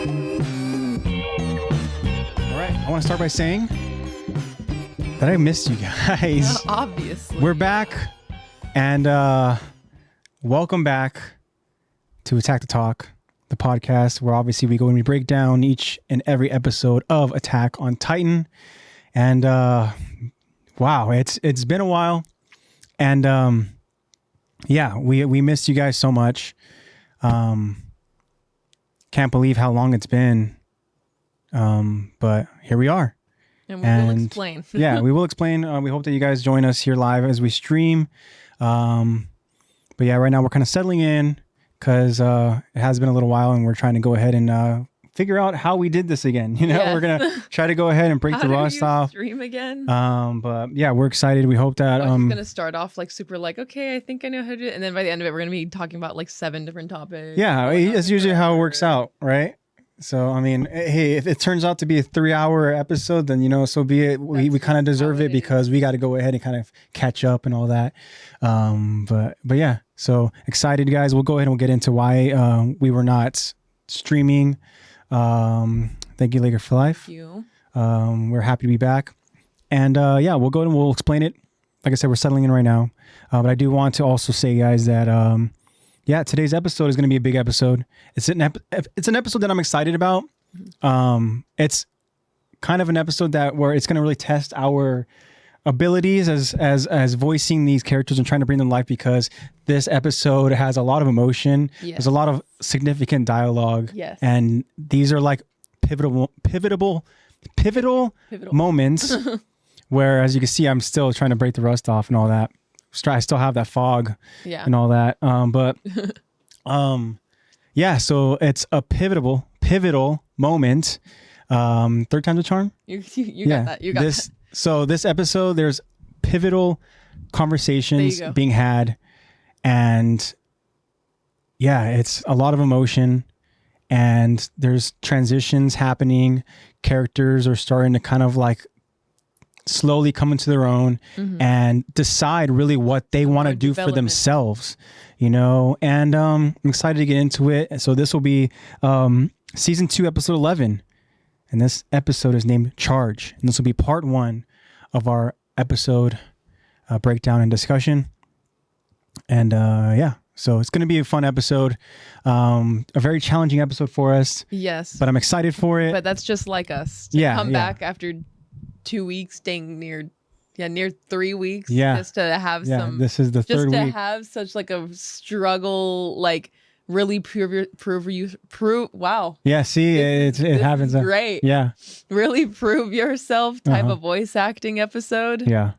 I want to start by saying that I missed you guys. Obviously. We're back, and welcome back to Attack the Talk, the podcast where obviously we go and we break down each and every episode of Attack on Titan. And wow, it's been a while, and yeah, we missed you guys so much. Can't believe how long it's been. But here we are. And we will explain. Yeah, we will explain. We hope that you guys join us here live as we stream. But yeah, right now we're kind of settling in because it has been a little while and we're trying to go ahead and figure out how we did this again. You know, Yes. We're going to try to go ahead and break the rust off. Stream again? But yeah, we're excited. We hope that... I'm just going to start off like super like, okay, I think I know how to do it. And then by the end of it, we're going to be talking about like 7 different topics. Yeah, that's usually how it works out, right? So, I mean, hey, if it turns out to be a 3-hour episode, then, you know, so be it. We kind of deserve it because we got to go ahead and kind of catch up and all that. But yeah, so excited, guys. We'll go ahead and we'll get into why we were not streaming. Thank you, Laker for Life. Thank you. We're happy to be back. And yeah, we'll go ahead and we'll explain it. Like I said, we're settling in right now. But I do want to also say, guys, that... yeah, today's episode is going to be a big episode. It's an episode that I'm excited about. It's kind of an episode where it's going to really test our abilities as voicing these characters and trying to bring them to life, because this episode has a lot of emotion. Yes. There's a lot of significant dialogue. Yes. And these are like pivotal moments where, as you can see, I'm still trying to break the rust off and all that. I still have that fog and all that. But yeah, so it's a pivotal moment. Third time's a charm. You got that. You got that. So this episode, there's pivotal conversations being had, and yeah, it's a lot of emotion, and there's transitions happening. Characters are starting to kind of like slowly come into their own and decide really what they want to do for themselves, you know, and I'm excited to get into it. So this will be season 2, episode 11, and this episode is named Charge, and this will be part 1 of our episode breakdown and discussion. And yeah, so it's going to be a fun episode, a very challenging episode for us. Yes, but I'm excited for it. But that's just like us. Come back after 2 weeks, staying near 3 weeks, just to have some. This is the third week. Just to have such like a struggle, like really prove. Wow. Yeah. See, it happens. Great. Yeah. Really prove yourself type of voice acting episode. Yeah.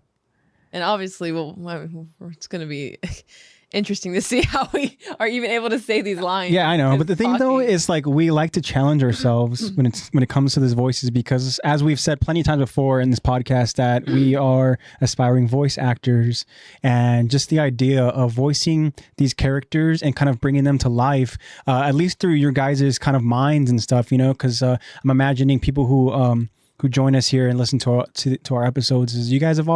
And obviously, it's going to be interesting to see how we are even able to say these lines. Yeah, I know. But the thing though is, like, we like to challenge ourselves when it comes to these voices, because as we've said plenty of times before in this podcast, that we are aspiring voice actors, and just the idea of voicing these characters and kind of bringing them to life, at least through your guys' kind of minds and stuff, you know, because I'm imagining people who join us here and listen to our episodes is you guys have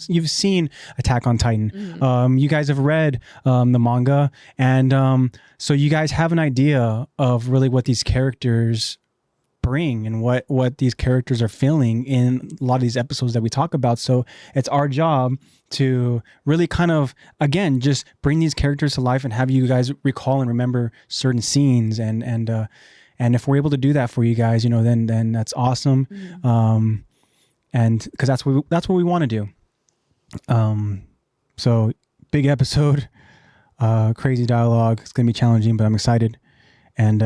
you've seen Attack on Titan. You guys have read the manga, and so you guys have an idea of really what these characters bring and what these characters are feeling in a lot of these episodes that we talk about. So it's our job to really kind of, again, just bring these characters to life and have you guys recall and remember certain scenes, and if we're able to do that for you guys, you know, then that's awesome. And because that's what we want to do. So big episode, crazy dialogue. It's gonna be challenging, but I'm excited. And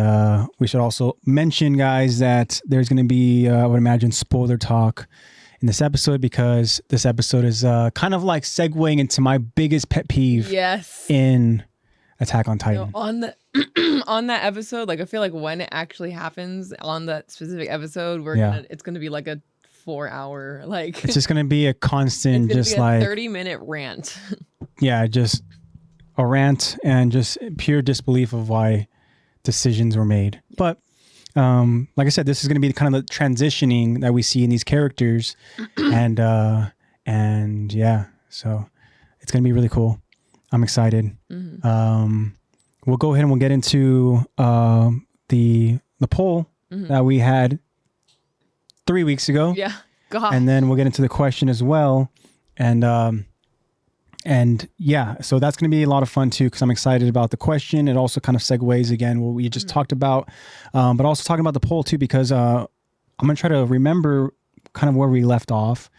we should also mention, guys, that there's gonna be, I would imagine, spoiler talk in this episode, because this episode is kind of like segueing into my biggest pet peeve. Yes. In Attack on Titan. You know, on that episode, like I feel like when it actually happens on that specific episode, it's gonna be like a 4-hour, like it's just gonna be a constant, just like 30-minute rant. Yeah, just a rant and just pure disbelief of why decisions were made. But like I said, this is gonna be kind of the transitioning that we see in these characters, and yeah, so it's gonna be really cool. I'm excited. We'll go ahead and we'll get into the poll that we had 3 weeks ago. Yeah. God. And then we'll get into the question as well. And yeah, so that's going to be a lot of fun too, because I'm excited about the question. It also kind of segues again what we just talked about, but also talking about the poll too, because I'm going to try to remember kind of where we left off.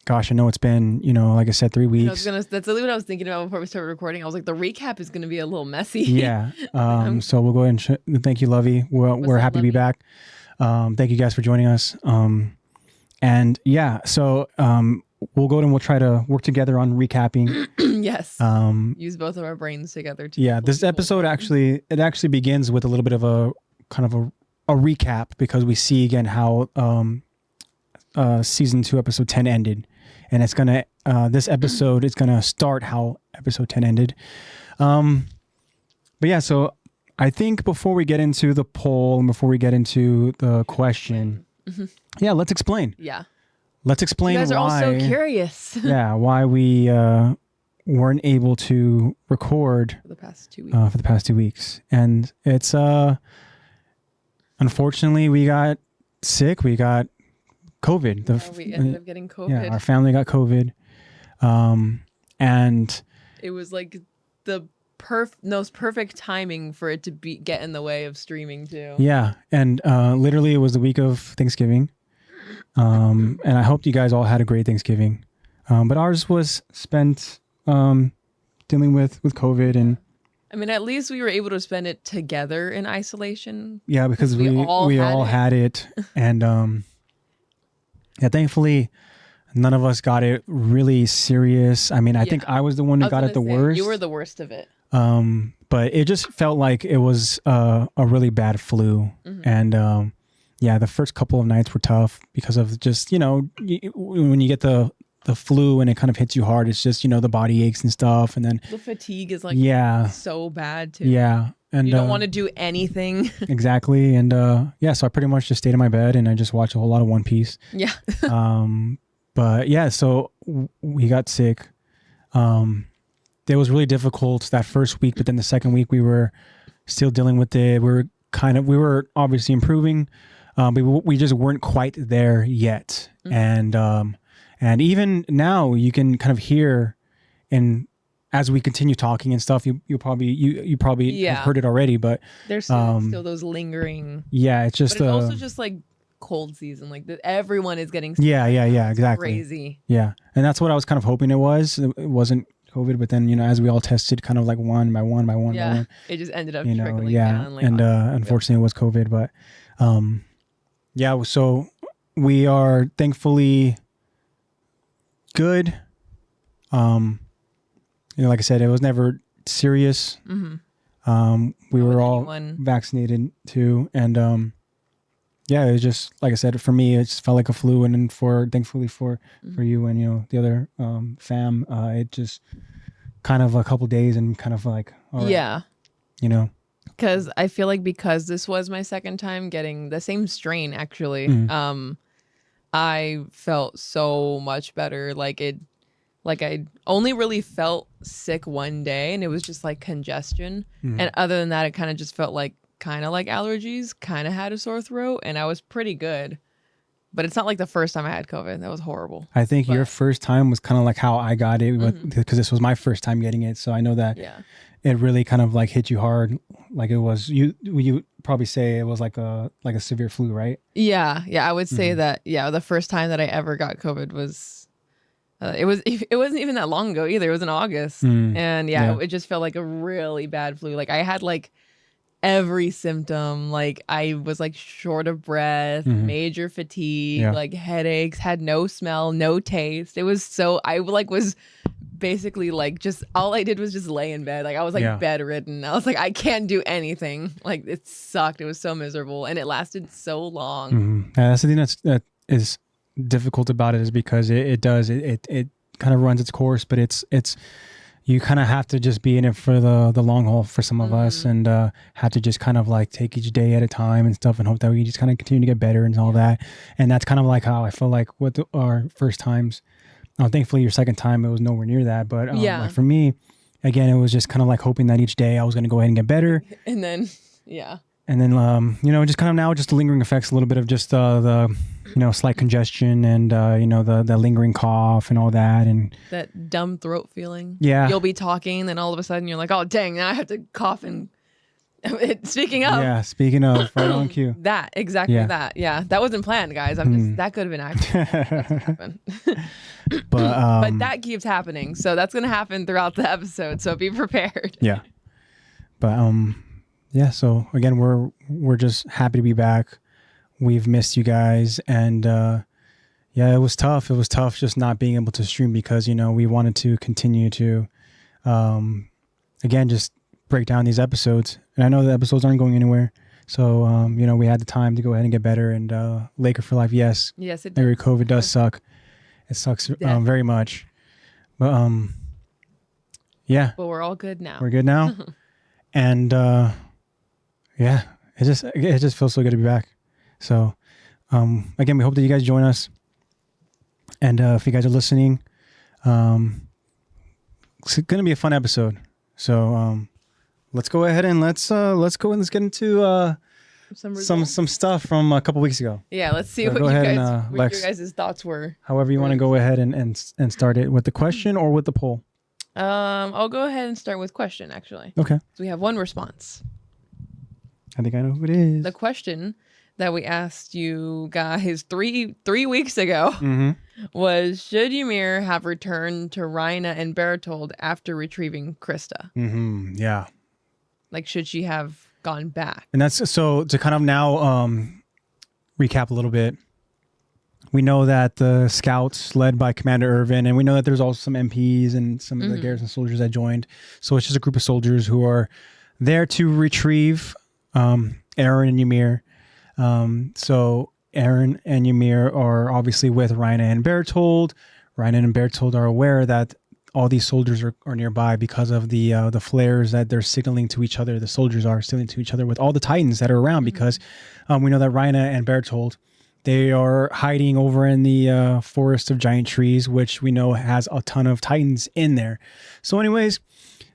Gosh, I know it's been, like I said, 3 weeks. That's literally what I was thinking about before we started recording. I was like, the recap is going to be a little messy. Yeah. So we'll go ahead and thank you, Lovey. We're happy to be back. Thank you guys for joining us. And yeah, so we'll go and we'll try to work together on recapping. Yes. Use both of our brains together. Yeah. This episode actually begins with a little bit of a kind of a recap, because we see again how season 2 episode 10 ended. And it's gonna this episode is gonna start how episode 10 ended. But yeah, so I think before we get into the poll and before we get into the question, yeah, let's explain. Yeah, let's explain. You guys are all so curious. Yeah, why we weren't able to record for the past 2 weeks. For the past 2 weeks, and it's unfortunately we got sick. We got COVID. We ended up getting COVID. Yeah, our family got COVID. And it was like the most perfect timing for it to get in the way of streaming too. Yeah. And literally it was the week of Thanksgiving. And I hope you guys all had a great Thanksgiving. But ours was spent dealing with COVID. And I mean, at least we were able to spend it together in isolation. Yeah, because we all had it. And yeah, thankfully, none of us got it really serious. I mean, I think I was the one who got it the worst. You were the worst of it. But it just felt like it was a really bad flu. And yeah, the first couple of nights were tough because of just, when you get the flu and it kind of hits you hard, it's just, the body aches and stuff. And then the fatigue is like so bad too. Yeah. And you don't want to do anything. Exactly. And yeah, so I pretty much just stayed in my bed and I just watched a whole lot of One Piece. Yeah. But yeah, so we got sick. It was really difficult that first week, but then the second week we were still dealing with it. We were obviously improving, but we just weren't quite there yet. And even now you can kind of hear as we continue talking and stuff, you probably have heard it already, but there's still those lingering. Yeah, it's just. But it's also just like cold season, like everyone is getting. Yeah, exactly. Crazy. Yeah, and that's what I was kind of hoping it was. It wasn't COVID, but then as we all tested, kind of like one by one. It just ended up trickling down. Like, and unfortunately, it was COVID, but yeah. So we are thankfully good. Like I said, it was never serious. We were all vaccinated too. And yeah, it was just, like I said, for me, it just felt like a flu. And then thankfully for you and, the other fam, it just kind of a couple days and kind of like, all right, yeah. Because I feel like because this was my second time getting the same strain, actually, I felt so much better. Like I only really felt sick one day and it was just like congestion. And other than that, it kind of just felt like allergies, kind of had a sore throat, and I was pretty good. But it's not like the first time I had COVID. That was horrible. I think your first time was kind of like how I got it because this was my first time getting it. So I know that it really kind of like hit you hard. Like it was, you probably say it was like a severe flu, right? Yeah. I would say that, the first time that I ever got COVID was, it wasn't even that long ago either. It was in August. And it just felt like a really bad flu. Like I had like every symptom. Like I was like short of breath, major fatigue, like headaches, had no smell, no taste. It was I was basically like just all I did was just lay in bed. Like I was like bedridden. I was like, I can't do anything. Like it sucked. It was so miserable and it lasted so long. That's the thing that is difficult about it, is because it kind of runs its course, but it's you kind of have to just be in it for the long haul for some of us, and have to just kind of like take each day at a time and stuff and hope that we just kind of continue to get better and all that. And that's kind of like how I feel like with our first times. Thankfully your second time it was nowhere near that, but like for me, again, it was just kind of like hoping that each day I was going to go ahead and get better. And then And then, just kind of now just the lingering effects, a little bit of just the slight congestion and, the lingering cough and all that. And that dumb throat feeling. Yeah. You'll be talking, then all of a sudden you're like, oh, dang, now I have to cough. And speaking of. Yeah, speaking of, right on cue. That, exactly that. Yeah, that wasn't planned, guys. That could have been accident. But that keeps happening. So that's going to happen throughout the episode. So be prepared. Yeah. But, yeah, so again, we're just happy to be back. We've missed you guys, and it was tough. It was tough just not being able to stream because we wanted to continue to, again, just break down these episodes. And I know the episodes aren't going anywhere, so we had the time to go ahead and get better. And Laker for life, yes, it does. COVID does suck. It sucks very much, but yeah. But we're all good now. We're good now, and. Yeah, it just feels so good to be back. So, again, we hope that you guys join us. And if you guys are listening, it's going to be a fun episode. So, let's go ahead and let's get into some stuff from a couple weeks ago. Yeah, let's see what your guys' thoughts were. However you want to go ahead and start it with the question or with the poll. I'll go ahead and start with question, actually. Okay. So we have one response. I think I know who it is. The question that we asked you guys three weeks ago was, should Ymir have returned to Rhina and Bertold after retrieving Krista? Yeah. Like, should she have gone back? And that's so to kind of now recap a little bit. We know that the scouts led by Commander Irvin, and we know that there's also some MPs and some of the garrison soldiers that joined. So it's just a group of soldiers who are there to retrieve Eren and Ymir. So Eren and Ymir are obviously with Rhina and Bertold. Rhina and Bertold are aware that all these soldiers are nearby because of the flares that they're signaling to each other. The soldiers are signaling to each other with all the Titans that are around because we know that Rhina and Bertold, they are hiding over in the forest of giant trees, which we know has a ton of Titans in there. So anyways,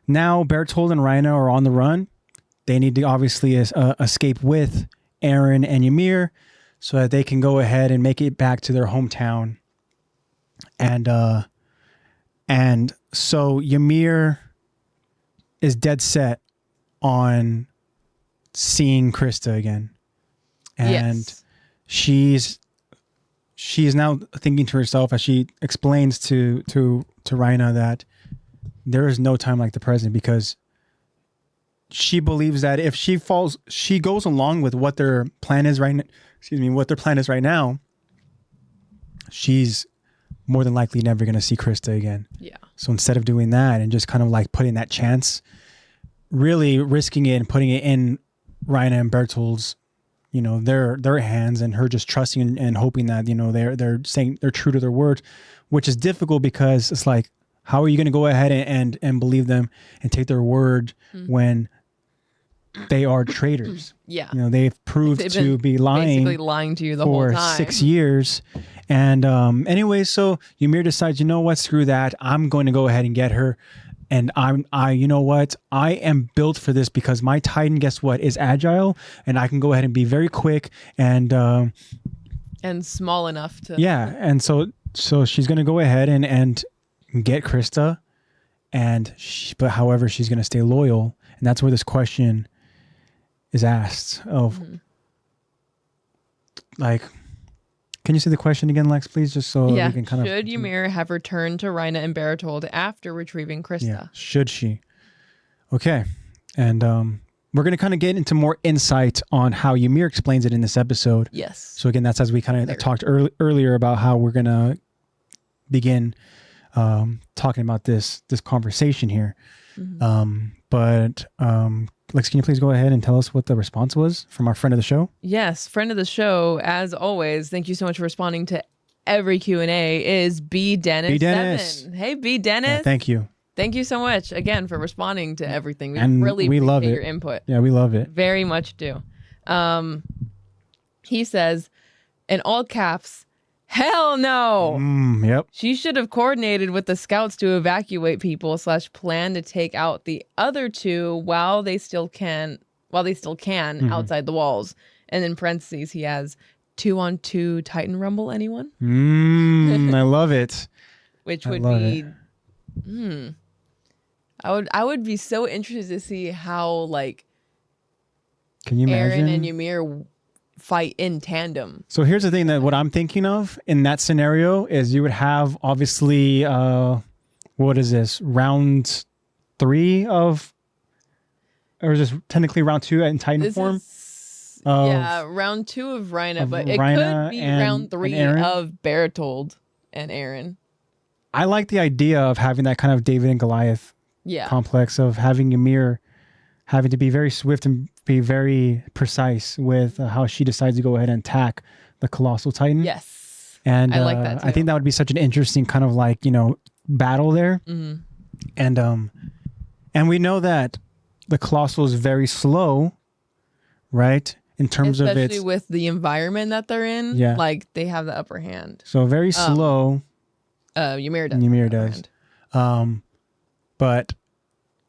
now Bertold and Rhina are on the run. They need to obviously escape with Eren and Ymir so that they can go ahead and make it back to their hometown. And so Ymir is dead set on seeing Krista again. And she's now thinking to herself as she explains to Rhina that there is no time like the present, because she believes that if she goes along with what their plan is right now, she's more than likely never going to see Krista again. Yeah. So instead of doing that and just kind of like putting that chance, really risking it and putting it in Rhina and Bertold's, their hands, and her just trusting and hoping that, they're saying they're true to their word, which is difficult because it's like, how are you going to go ahead and believe them and take their word when they are traitors? Yeah. They've proved to be basically lying to you the whole time. 6 years. And anyway, so Ymir decides, you know what, screw that. I'm going to go ahead and get her. And you know what? I am built for this because my Titan, guess what, is agile, and I can go ahead and be very quick and small enough to. Yeah. And so she's going to go ahead and get Krista, but however, she's going to stay loyal. And that's where this question is asked of, like, can you say the question again, Lex, please? Just so we can kind of. Should Ymir have returned to Rhina and Bertold after retrieving Krista? Yeah. Should she? Okay. And we're going to kind of get into more insight on how Ymir explains it in this episode. Yes. So again, that's as we kind of talked earlier about how we're going to begin talking about this conversation here. But Lex, can you please go ahead and tell us what the response was from our friend of the show? Yes, friend of the show, as always. Thank you so much for responding to every Q&A. Is B Dennis. B Dennis. 7. Hey, B Dennis. Yeah, thank you. Thank you so much again for responding to everything. We really appreciate your input. Yeah, we love it. Very much do. He says, in all caps, hell no. Yep. She should have coordinated with the scouts to evacuate people / plan to take out the other two while while they still can outside the walls. And in parentheses, he has 2-on-2 Titan Rumble. Anyone? I love it. Which would be, I would be so interested to see how like, can you imagine? Eren and Ymir fight in tandem. So here's the thing that what I'm thinking of in that scenario is you would have obviously, what is this, round 3 of, or is this technically round 2 in Titan form? Round 2 of Reina, but it could be round 3 of Bertold and Eren. I like the idea of having that kind of David and Goliath complex of having Ymir having to be very swift and be very precise with how she decides to go ahead and attack the Colossal Titan. Yes. And I like that too. I think that would be such an interesting kind of like, you know, battle there. And we know that the Colossal is very slow, right? In terms of its... Especially with the environment that they're in. Yeah. Like, they have the upper hand. So very slow. Ymir does. Ymir does. But...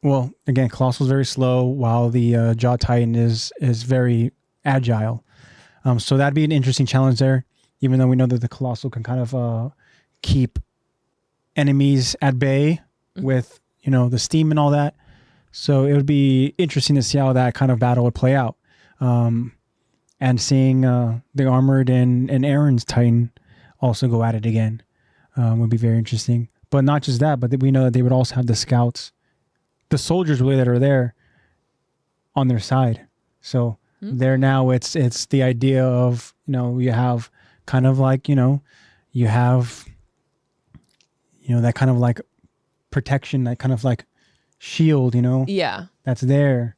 Well, again, Colossal is very slow, while the Jaw Titan is very agile. So that'd be an interesting challenge there, even though we know that the Colossal can kind of keep enemies at bay with, you know, the steam and all that. So it would be interesting to see how that kind of battle would play out. And seeing the Armored and Eren's Titan also go at it again would be very interesting. But not just that, but we know that they would also have the scouts, the soldiers really that are there on their side. So there now it's the idea of, you know, you have kind of like, you know, you have, you know, that kind of like protection, that kind of like shield, you know, that's there.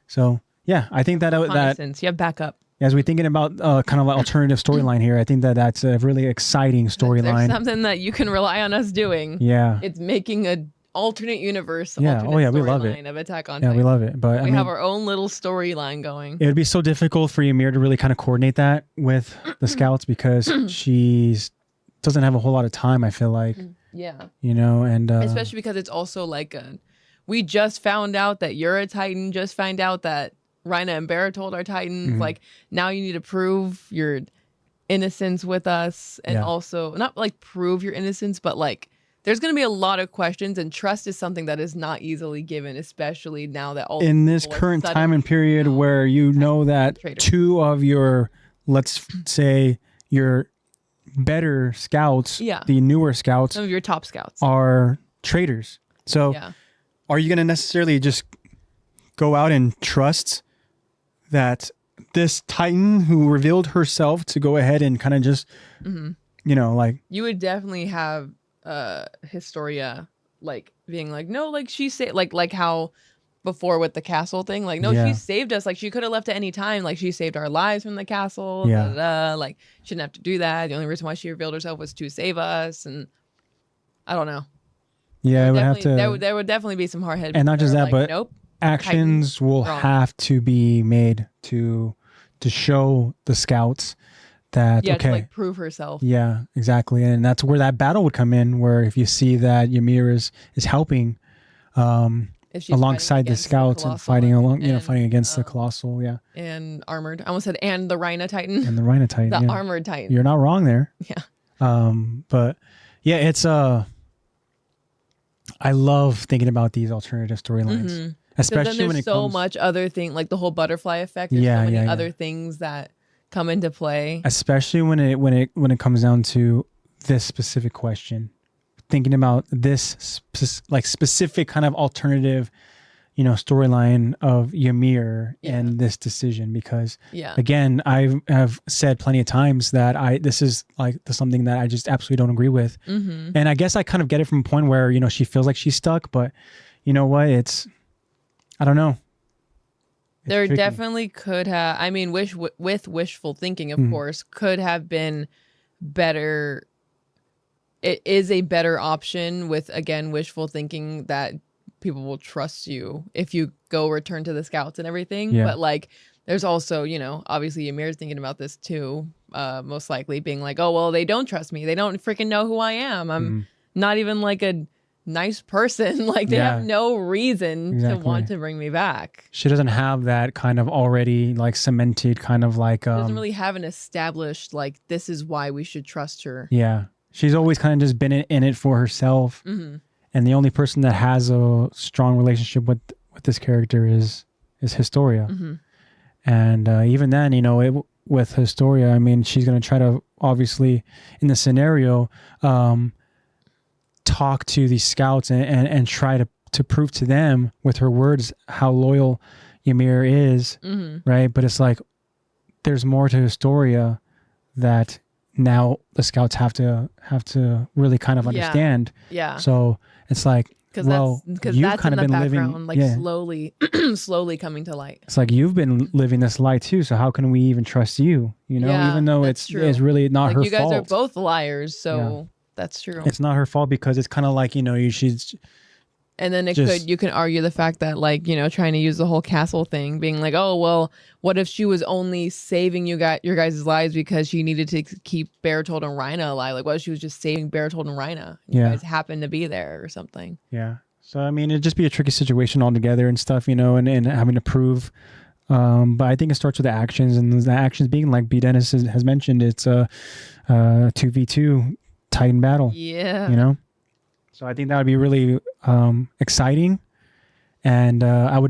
So yeah, I think that you have backup. As we're thinking about kind of like alternative storyline here, I think that that's a really exciting storyline. Something that you can rely on us doing. Yeah, it's making a alternate universe. We love it. Of Attack on Titan. We love it. But we have our own little storyline going. It would be so difficult for Ymir to really kind of coordinate that with the scouts because she doesn't have a whole lot of time, I feel like. Yeah. You know, and especially because it's also like we just found out that you're a Titan. Just find out that Reina and Bertold are Titans. Like, now you need to prove your innocence with us, and also not like prove your innocence, but like, there's going to be a lot of questions, and trust is something that is not easily given, especially now that all in this current time and period where you know that two of your, let's say, your better scouts, the newer scouts, some of your top scouts are traitors. So are you going to necessarily just go out and trust that this Titan who revealed herself to go ahead and kind of just, you know, like... You would definitely have Historia like being like, no, like she said, like how before with the castle thing, like, no, she saved us, like she could have left at any time, like she saved our lives from the castle, like she didn't have to do that. The only reason why she revealed herself was to save us. And I don't know, it would have to, there would definitely be some hard headed, and not just that, like, but actions will have to be made to show the scouts that to like prove herself. Yeah, exactly. And that's where that battle would come in, where if you see that Ymir is helping alongside the scouts and fighting fighting against the Colossal, and Armored. I almost said and the Reina Titan. And the Reina Titan. The Armored Titan. You're not wrong there. Yeah. But yeah, it's I love thinking about these alternative storylines. Especially then when there's so much other thing, like the whole butterfly effect. There's so many other things that come into play, especially when it comes down to this specific question, thinking about this specific kind of alternative, you know, storyline of Ymir and this decision, because again, I have said plenty of times that this is like something that I just absolutely don't agree with. And I guess I kind of get it from a point where, you know, she feels like she's stuck, but you know what, I don't know. There definitely could have, I mean, with wishful thinking, of course, could have been better. It is a better option with, again, wishful thinking that people will trust you if you go return to the scouts and everything. But like, there's also, you know, obviously Ymir's thinking about this too, most likely being like, oh, well, they don't trust me. They don't freaking know who I am. I'm not even like a nice person. Like they have no reason to want to bring me back. She doesn't have that kind of already like cemented kind of like doesn't really have an established like this is why we should trust her. Yeah, she's always kind of just been in it for herself, and the only person that has a strong relationship with this character is Historia. And even then, you know, with Historia, I mean, she's gonna try to obviously in the scenario talk to these scouts and try to prove to them with her words how loyal Ymir is, right? But it's like there's more to Historia that now the scouts have to really kind of understand. Yeah. So it's like, well, you've kind of been living, like slowly coming to light. It's like you've been living this lie too. So how can we even trust you? You know, even though it's really not like her fault. You guys are both liars, so that's true. It's not her fault because it's kind of like, you know, you should. And then you can argue the fact that like, you know, trying to use the whole castle thing, being like, oh, well, what if she was only saving your guys' lives because she needed to keep Bertold and Rhina alive? Like, what if she was just saving Bertold and Rhina? You guys happened to be there or something. Yeah. So, I mean, it'd just be a tricky situation altogether and stuff, you know, and having to prove. But I think it starts with the actions, and the actions being like B. Dennis has mentioned, it's a 2v2 Titan battle. Yeah. You know? So I think that would be really exciting, and I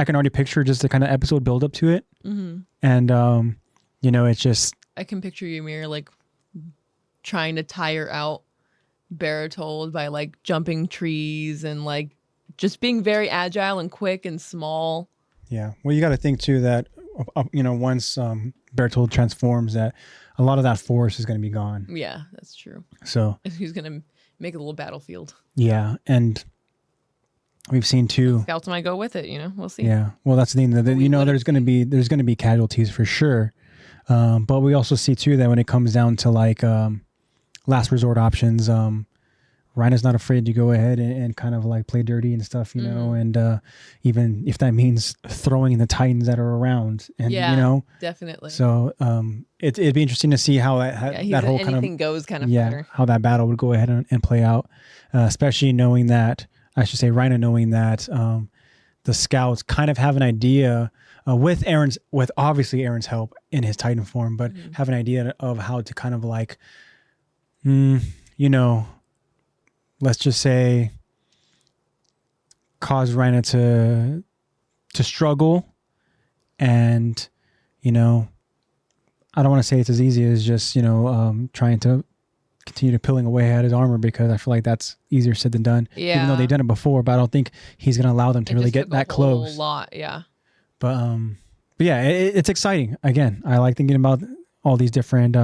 can already picture just the kind of episode build up to it, and you know, it's just I can picture Ymir like trying to tire out Bertold by like jumping trees and like just being very agile and quick and small. Yeah, well, you got to think too that you know, once Bertold transforms, that a lot of that force is going to be gone. Yeah, that's true. So he's going to make a little battlefield. Yeah, and we've seen too. Scouts might go with it, you know. We'll see. Yeah, well, that's the thing. That you know, there's going to be casualties for sure, but we also see too that when it comes down to like last resort options, Rhina's not afraid to go ahead and kind of like play dirty and stuff, you know, and even if that means throwing the Titans that are around, and you know, definitely. So it'd be interesting to see how that whole kind of goes kind of fighter. How that battle would go ahead and play out, especially knowing that Rhina knowing that the scouts kind of have an idea with obviously Aaron's help in his Titan form, but have an idea of how to kind of like, you know, let's just say cause Rhina to struggle, and you know, I don't want to say it's as easy as just, you know, trying to continue to peeling away at his armor, because I feel like that's easier said than done. Yeah. Even though they've done it before, but I don't think he's going to allow them to really get that close. A lot, yeah. But yeah, it's exciting. Again, I like thinking about all these different,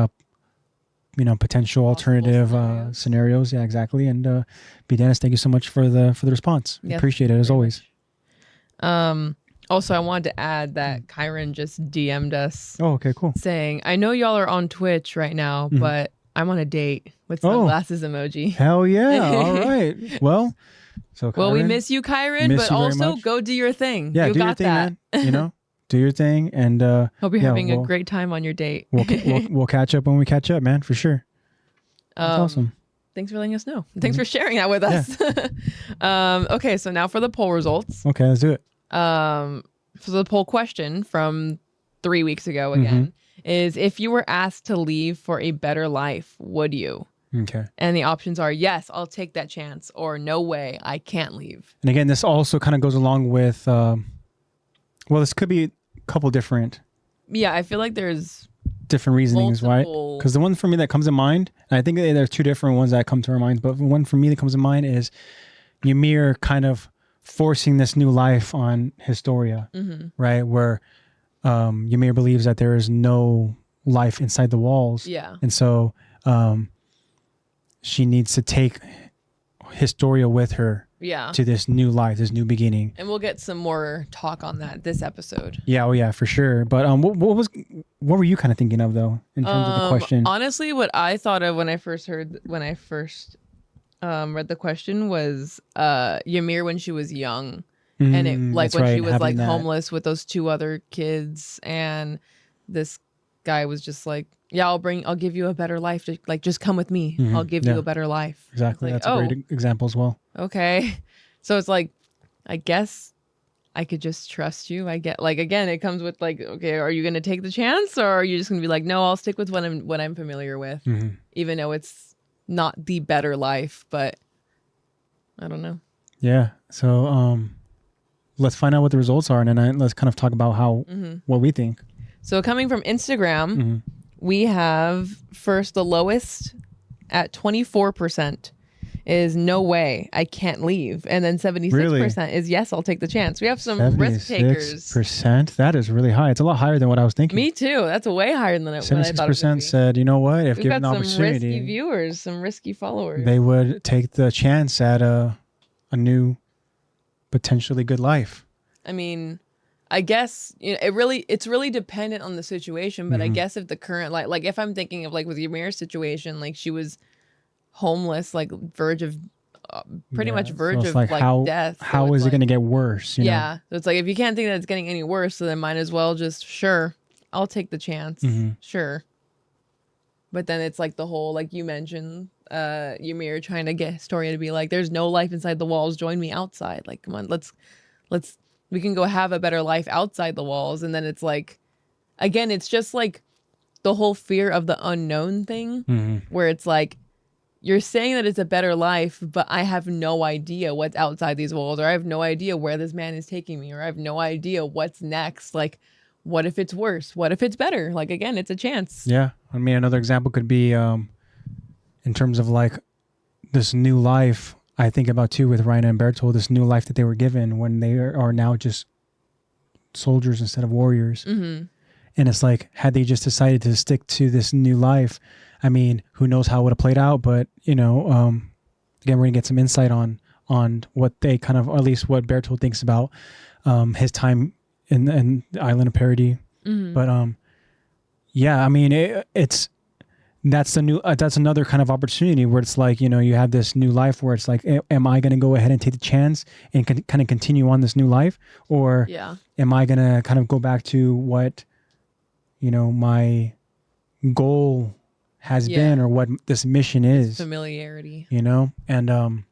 you know, potential alternative scenarios. Yeah, exactly. And B. Dennis, thank you so much for the response. Yes, appreciate it as always. Also, I wanted to add that Kyron just DM'd us. Oh, okay, cool. Saying, I know y'all are on Twitch right now, but I'm on a date with sunglasses emoji. Hell yeah. All right. Well, so Kyron, well, we miss you, Kyron, but also go do your thing. Yeah, you do got your thing, that. Man. You know, do your thing. And hope you're having a great time on your date. We'll catch up when we catch up, man, for sure. That's awesome. Thanks for letting us know. Thanks for sharing that with us. Yeah. Okay, so now for the poll results. Okay, let's do it. So the poll question from 3 weeks ago again is, if you were asked to leave for a better life, would you? Okay. And the options are, yes, I'll take that chance, or no way, I can't leave. And again, this also kind of goes along with, well, this could be a couple different. Yeah, I feel like there's different reasonings, right? Because the one for me that comes to mind, and I think there's two different ones that come to our minds, but one for me that comes to mind is Ymir kind of forcing this new life on Historia, right? Where Ymir believes that there is no life inside the walls. Yeah. And so she needs to take Historia with her to this new life, this new beginning. And we'll get some more talk on that this episode. Yeah, oh yeah, for sure. But what were you kind of thinking of though, in terms of the question? Honestly, what I thought of when I first read the question was Ymir when she was young, and when she was like homeless with those two other kids, and this guy was just like, yeah, I'll give you a better life. Like, just come with me. I'll give you a better life. Exactly. Like, that's a great example as well. Okay. So it's like, I guess I could just trust you. I get, like, again, it comes with like, okay, are you going to take the chance, or are you just going to be like, no, I'll stick with what I'm familiar with, even though it's not the better life, but I don't know. Yeah. So let's find out what the results are, and then let's kind of talk about how what we think. So coming from Instagram, we have first the lowest at 24% is no way, I can't leave. And then 76% is yes, I'll take the chance. We have some risk takers. 76%? That is really high. It's a lot higher than what I was thinking. Me too. That's way higher than what I thought it would be. 76% said, you know what, if given the opportunity. We've got some risky viewers, some risky followers. They would take the chance at a new, potentially good life. I mean, I guess it's really dependent on the situation, but I guess if the current like if I'm thinking of like with Ymir's situation, like she was homeless, like verge of death. How is it going to get worse? You know? So it's like, if you can't think that it's getting any worse, so then might as well just, sure, I'll take the chance. Sure. But then it's like the whole, like you mentioned, Ymir trying to get Historia to be like, there's no life inside the walls, join me outside. Like, come on, we can go have a better life outside the walls. And then it's like, again, it's just like the whole fear of the unknown thing, where it's like, you're saying that it's a better life, but I have no idea what's outside these walls, or I have no idea where this man is taking me, or I have no idea what's next. Like, what if it's worse? What if it's better? Like, again, it's a chance. Yeah. I mean, another example could be in terms of like this new life I think about too with Raina and Bertolt, this new life that they were given when they are now just soldiers instead of warriors. And it's like, had they just decided to stick to this new life, I mean, who knows how it would have played out, but you know, again, we're gonna get some insight on what they kind of, or at least what Bertolt thinks about his time in the Island of Parody. But yeah, I mean, that's another kind of opportunity where it's like, you know, you have this new life where it's like, am I going to go ahead and take the chance and kind of continue on this new life, or am I going to kind of go back to what, you know, my goal has been, or what this mission is? Familiarity, you know? And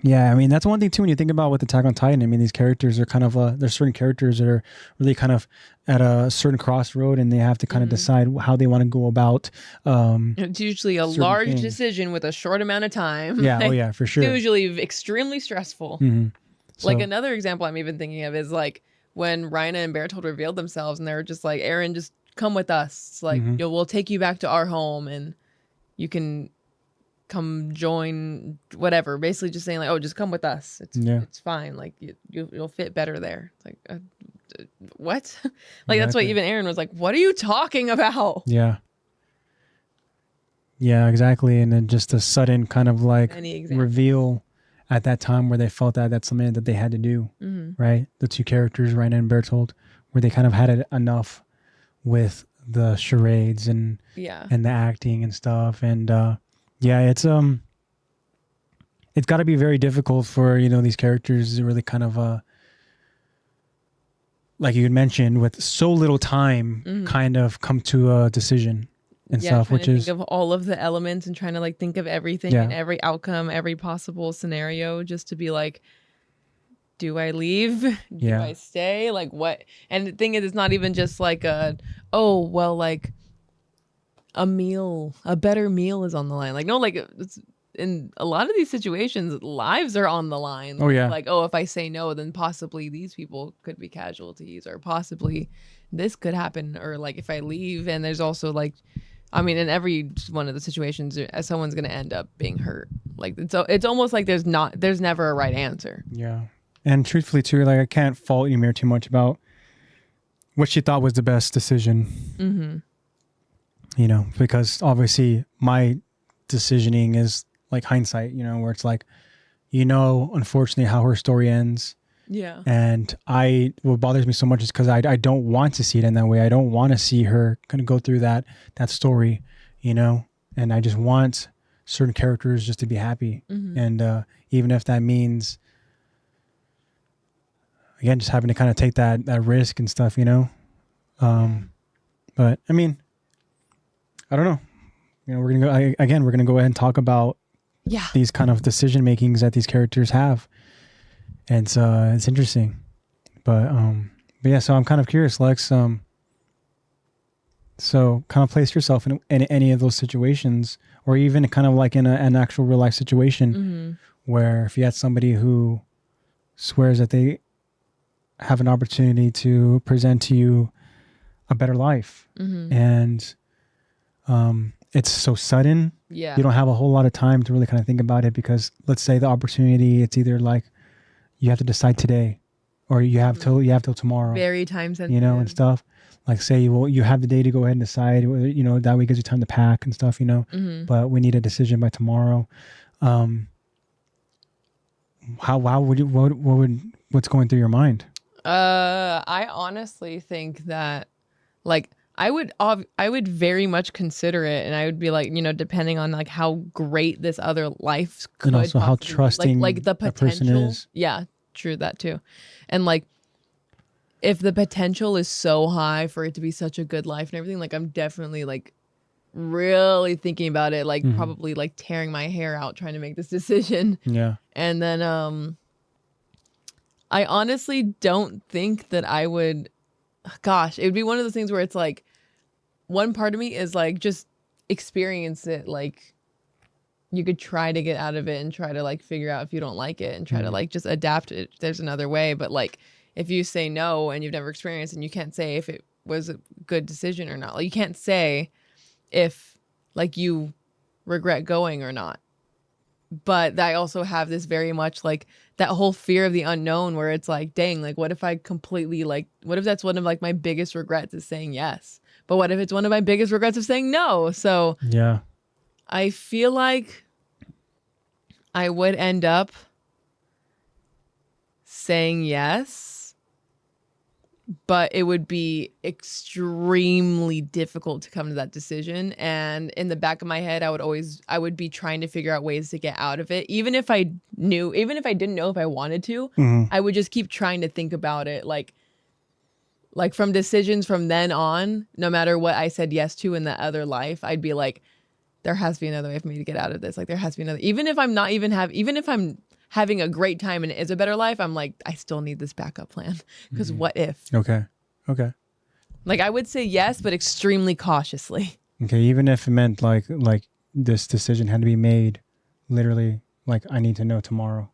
yeah, I mean, that's one thing too when you think about with Attack on Titan. I mean, these characters are kind of there's certain characters that are really kind of at a certain crossroad, and they have to kind of decide how they want to go about. It's usually a large decision with a short amount of time. Yeah, oh yeah, for sure. It's usually extremely stressful. Like another example I'm even thinking of is like when Raina and Bertolt revealed themselves, and they were just like, Eren, just come with us. It's like, we'll take you back to our home, and you can come join whatever. Basically just saying like, oh, just come with us. It's fine. Like you'll fit better there. It's like, what? Like, that's why even Eren was like, what are you talking about? Yeah, exactly. And then just a sudden kind of like reveal at that time where they felt that that's something that they had to do, right? The two characters, Raina and Bertolt, where they kind of had it enough with the charades and the acting and stuff. And yeah, it's got to be very difficult for, you know, these characters to really kind of like you had mentioned, with so little time, kind of come to a decision and stuff, which is think of all of the elements and trying to like think of everything and every outcome, every possible scenario, just to be like, do I leave? Do I stay? Like what? And the thing is, it's not even just like like a better meal is on the line. Like, no, like it's, in a lot of these situations, lives are on the line. Like, if I say no, then possibly these people could be casualties, or possibly this could happen, or like if I leave, and there's also like, I mean, in every one of the situations, someone's going to end up being hurt. Like, it's almost like there's never a right answer. Yeah. And truthfully too, like I can't fault Ymir too much about what she thought was the best decision. You know, because obviously my decisioning is like hindsight, you know, where it's like, you know, unfortunately how her story ends. Yeah. And what bothers me so much is because I don't want to see it in that way. I don't want to see her kind of go through that story, you know, and I just want certain characters just to be happy. And even if that means, again, just having to kind of take that risk and stuff, you know. But I mean, I don't know. You know, we're gonna go ahead and talk about these kind of decision makings that these characters have, and it's interesting. But yeah, so I'm kind of curious, Lex. So kind of place yourself in any of those situations, or even kind of like in an actual real life situation, where if you had somebody who swears that they have an opportunity to present to you a better life, and it's so sudden, you don't have a whole lot of time to really kind of think about it, because let's say the opportunity, it's either like you have to decide today, or you have till tomorrow, very time sensitive, you know, and stuff. Like say you have the day to go ahead and decide, you know, that way gives you time to pack and stuff, you know, but we need a decision by tomorrow. What's going through your mind? I honestly think that, like, I would very much consider it, and I would be like, you know, depending on like how great this other life could, and also how trusting like the potential person is. Yeah, true, that too. And like, if the potential is so high for it to be such a good life and everything, like I'm definitely like really thinking about it, like probably like tearing my hair out trying to make this decision. Yeah. And then I honestly don't think that I would, gosh, it would be one of those things where it's like, one part of me is like, just experience it. Like you could try to get out of it and try to like figure out if you don't like it and try to like just adapt it. There's another way. But like, if you say no and you've never experienced, and you can't say if it was a good decision or not. Like you can't say if like you regret going or not. But I also have this very much like that whole fear of the unknown, where it's like, dang, like what if I completely like, what if that's one of like my biggest regrets is saying yes? But what if it's one of my biggest regrets of saying no? So yeah, I feel like I would end up saying yes, but it would be extremely difficult to come to that decision. And in the back of my head, I would be trying to figure out ways to get out of it. Even if I didn't know if I wanted to, I would just keep trying to think about it. Like from decisions from then on, no matter what I said yes to in the other life, I'd be like, there has to be another way for me to get out of this. Like there has to be another, even if I'm having a great time and it is a better life, I'm like, I still need this backup plan, because what if? Okay. Like I would say yes, but extremely cautiously. Okay, even if it meant like this decision had to be made literally, like I need to know tomorrow.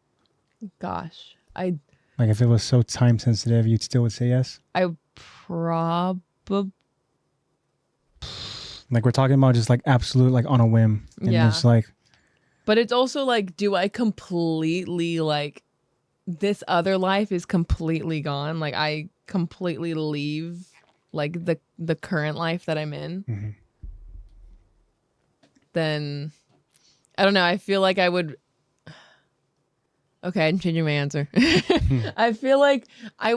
Gosh, like if it was so time sensitive, you'd still would say yes? I probably. Like we're talking about just like absolute, like on a whim. And it's like. But it's also like, do I completely like this other life is completely gone? Like I completely leave like the current life that I'm in. Then I don't know. I feel like I would. Okay, I'm changing my answer. I feel like I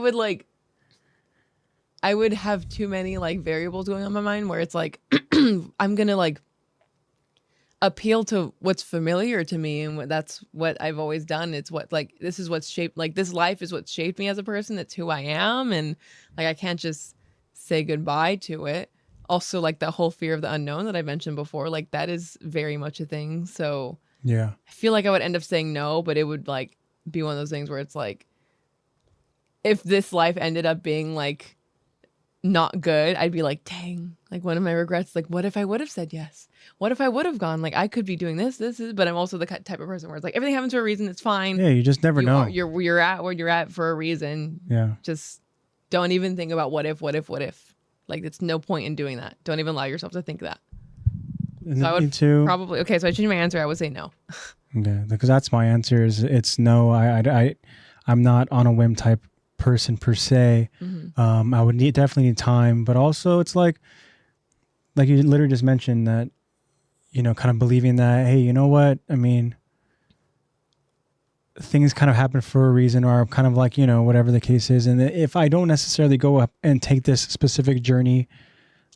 would have too many like variables going on in my mind, where it's like I'm gonna like appeal to what's familiar to me, and that's what I've always done. It's what like this is what's shaped, like this life is what shaped me as a person. It's who I am, and like I can't just say goodbye to it. Also, like the whole fear of the unknown that I mentioned before, like that is very much a thing. So yeah, I feel like I would end up saying no, but it would like be one of those things where it's like, if this life ended up being like not good, I'd be like, dang, like one of my regrets, like what if I would have said yes? What if I would have gone, like I could be doing this is, but I'm also the type of person where it's like everything happens for a reason, it's fine. Yeah, you just never know. You're at where you're at for a reason. Yeah. Just don't even think about what if. Like it's no point in doing that. Don't even allow yourself to think that. So I would probably, okay, so I changed my answer. I would say no. Okay, because that's my answer. It's no. I'm not on a whim type person per se. I would definitely need time, but also it's like you literally just mentioned that, you know, kind of believing that, hey, you know what? I mean, things kind of happen for a reason, or kind of like, you know, whatever the case is. And if I don't necessarily go up and take this specific journey,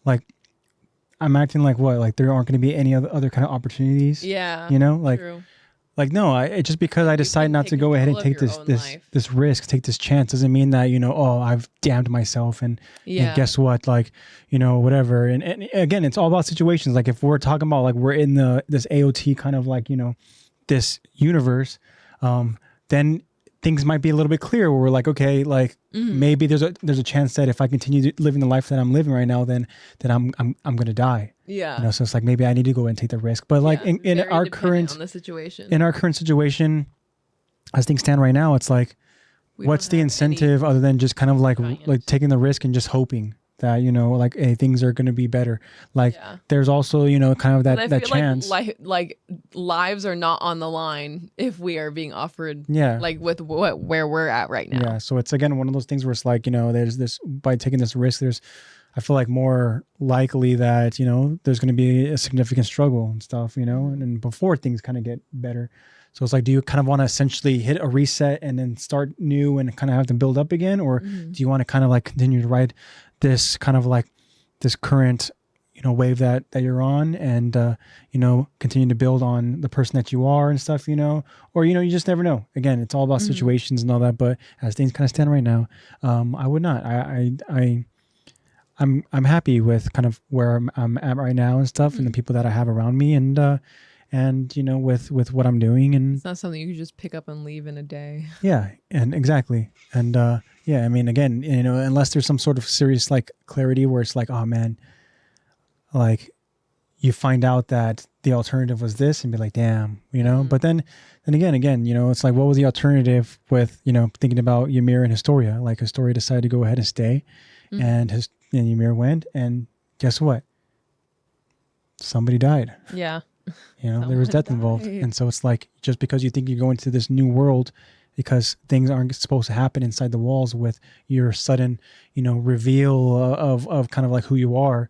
like I'm acting like what? Like there aren't going to be any other kind of opportunities. Yeah. You know, like, true. Like, no, it's just because I decide not to go ahead and take this risk, take this chance, doesn't mean that, I've damned myself and guess what, like, whatever. And again, it's all about situations. Like if we're talking about like we're in this AOT kind of like, this universe, then things might be a little bit clearer where we're like, okay, like maybe there's a chance that if I continue living the life that I'm living right now, then I'm going to die. Yeah. So it's like, maybe I need to go and take the risk. But like in our current situation, as things stand right now, it's like, what's the incentive other than just kind of like taking the risk and just hoping that, like, hey, things are going to be better. Like there's also, kind of that chance. Like lives are not on the line if we are being offered, like with where we're at right now. Yeah. So it's, again, one of those things where it's like, there's this, by taking this risk, I feel like more likely that, there's going to be a significant struggle and stuff, and before things kind of get better. So it's like, do you kind of want to essentially hit a reset and then start new and kind of have to build up again? Or do you want to kind of like continue to ride this kind of like this current, wave that you're on and, continue to build on the person that you are and stuff, or, you just never know. Again, it's all about situations and all that. But as things kind of stand right now, I would not. I'm happy with kind of where I'm at right now and stuff and the people that I have around me and with what I'm doing. And it's not something you can just pick up and leave in a day. Yeah. And exactly. And, I mean, again, unless there's some sort of serious like clarity where it's like, oh man, like you find out that the alternative was this and be like, damn, but then again, it's like, what was the alternative with, thinking about Ymir and Historia? Like Historia decided to go ahead and stay and Ymir went, and guess what? Somebody died. Yeah. There was death involved. And so it's like, just because you think you go into this new world because things aren't supposed to happen inside the walls with your sudden, reveal of kind of like who you are,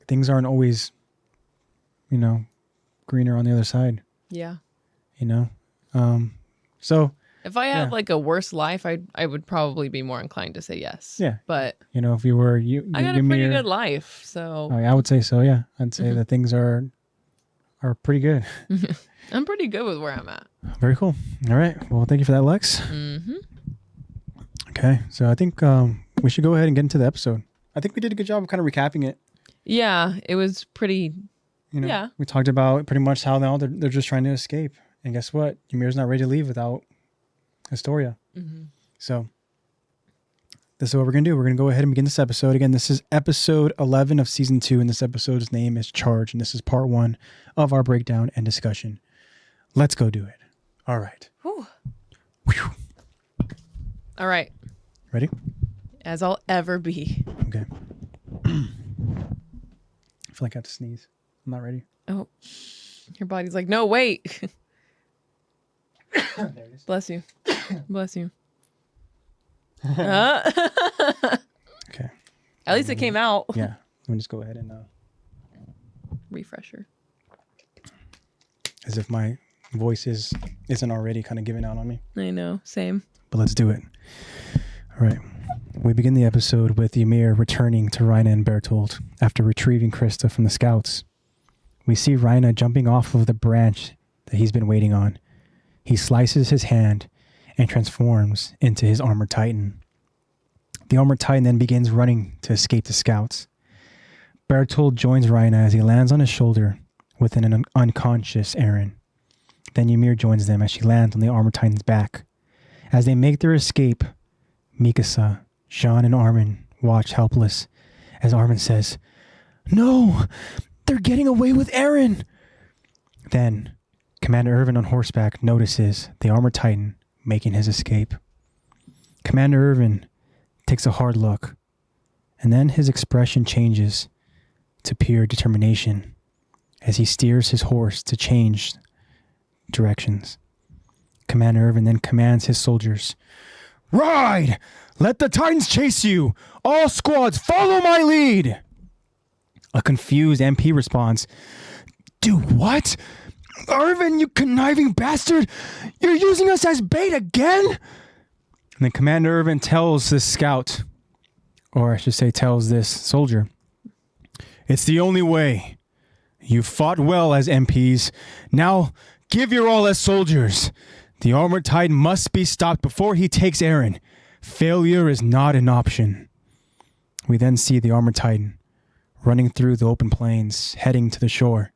things aren't always, greener on the other side. Yeah. So if I had like a worse life, I would probably be more inclined to say yes. Yeah. But if you were I got a pretty good life, so I would say so. Yeah, I'd say that things are pretty good. I'm pretty good with where I'm at. Very cool. All right. Well, thank you for that, Lex. Okay, so I think we should go ahead and get into the episode. I think we did a good job of kind of recapping it. Yeah, it was pretty. We talked about pretty much how now they're just trying to escape, and guess what? Ymir's not ready to leave without Historia. So this is what we're going to do. We're going to go ahead and begin this episode. Again, this is episode 11 of season 2, and this episode's name is Charge, and this is part 1 of our breakdown and discussion. Let's go do it. All right. Whew. All right. Ready? As I'll ever be. Okay. I feel like I have to sneeze. I'm not ready. Oh. Your body's like, no, wait. There it is. Bless you. Bless you. Okay. At least it came out. Yeah. Let me just go ahead and refresher. As if my voice isn't already kind of giving out on me. I know. Same. But let's do it. All right. We begin the episode with Ymir returning to Reina and Bertolt after retrieving Krista from the scouts. We see Reina jumping off of the branch that he's been waiting on. He slices his hand and transforms into his armored titan. The armored titan then begins running to escape the scouts. Bertolt joins Reina as he lands on his shoulder with an unconscious Eren. Then Ymir joins them as she lands on the armored titan's back. As they make their escape, Mikasa, Jean, and Armin watch helpless as Armin says, "No! They're getting away with Eren!" Then, Commander Irvin on horseback notices the armored titan making his escape. Commander Irvin takes a hard look, and then his expression changes to pure determination as he steers his horse to change directions. Commander Irvin then commands his soldiers, "Ride! Let the Titans chase you! All squads, follow my lead!" A confused MP responds, "Do what? Irvin, you conniving bastard! You're using us as bait again?" And then Commander Irvin tells this scout, or I should say tells this soldier, "It's the only way." You fought well as MPs. Now give your all as soldiers. The armored titan must be stopped before he takes Eren. Failure is not an option. We then see the armored titan running through the open plains, heading to the shore,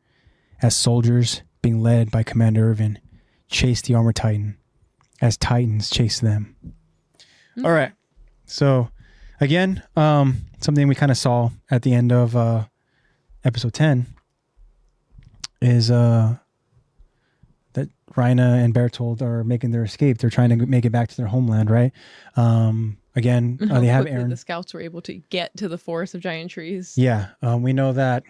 as soldiers, being led by Commander Irvin, chase the armored titan, as titans chase them. All right. So, again, something we kind of saw at the end of episode 10 is that Reina and Bertold are making their escape. They're trying to make it back to their homeland, right? Again, they have Eren. The scouts were able to get to the forest of giant trees. Yeah, we know that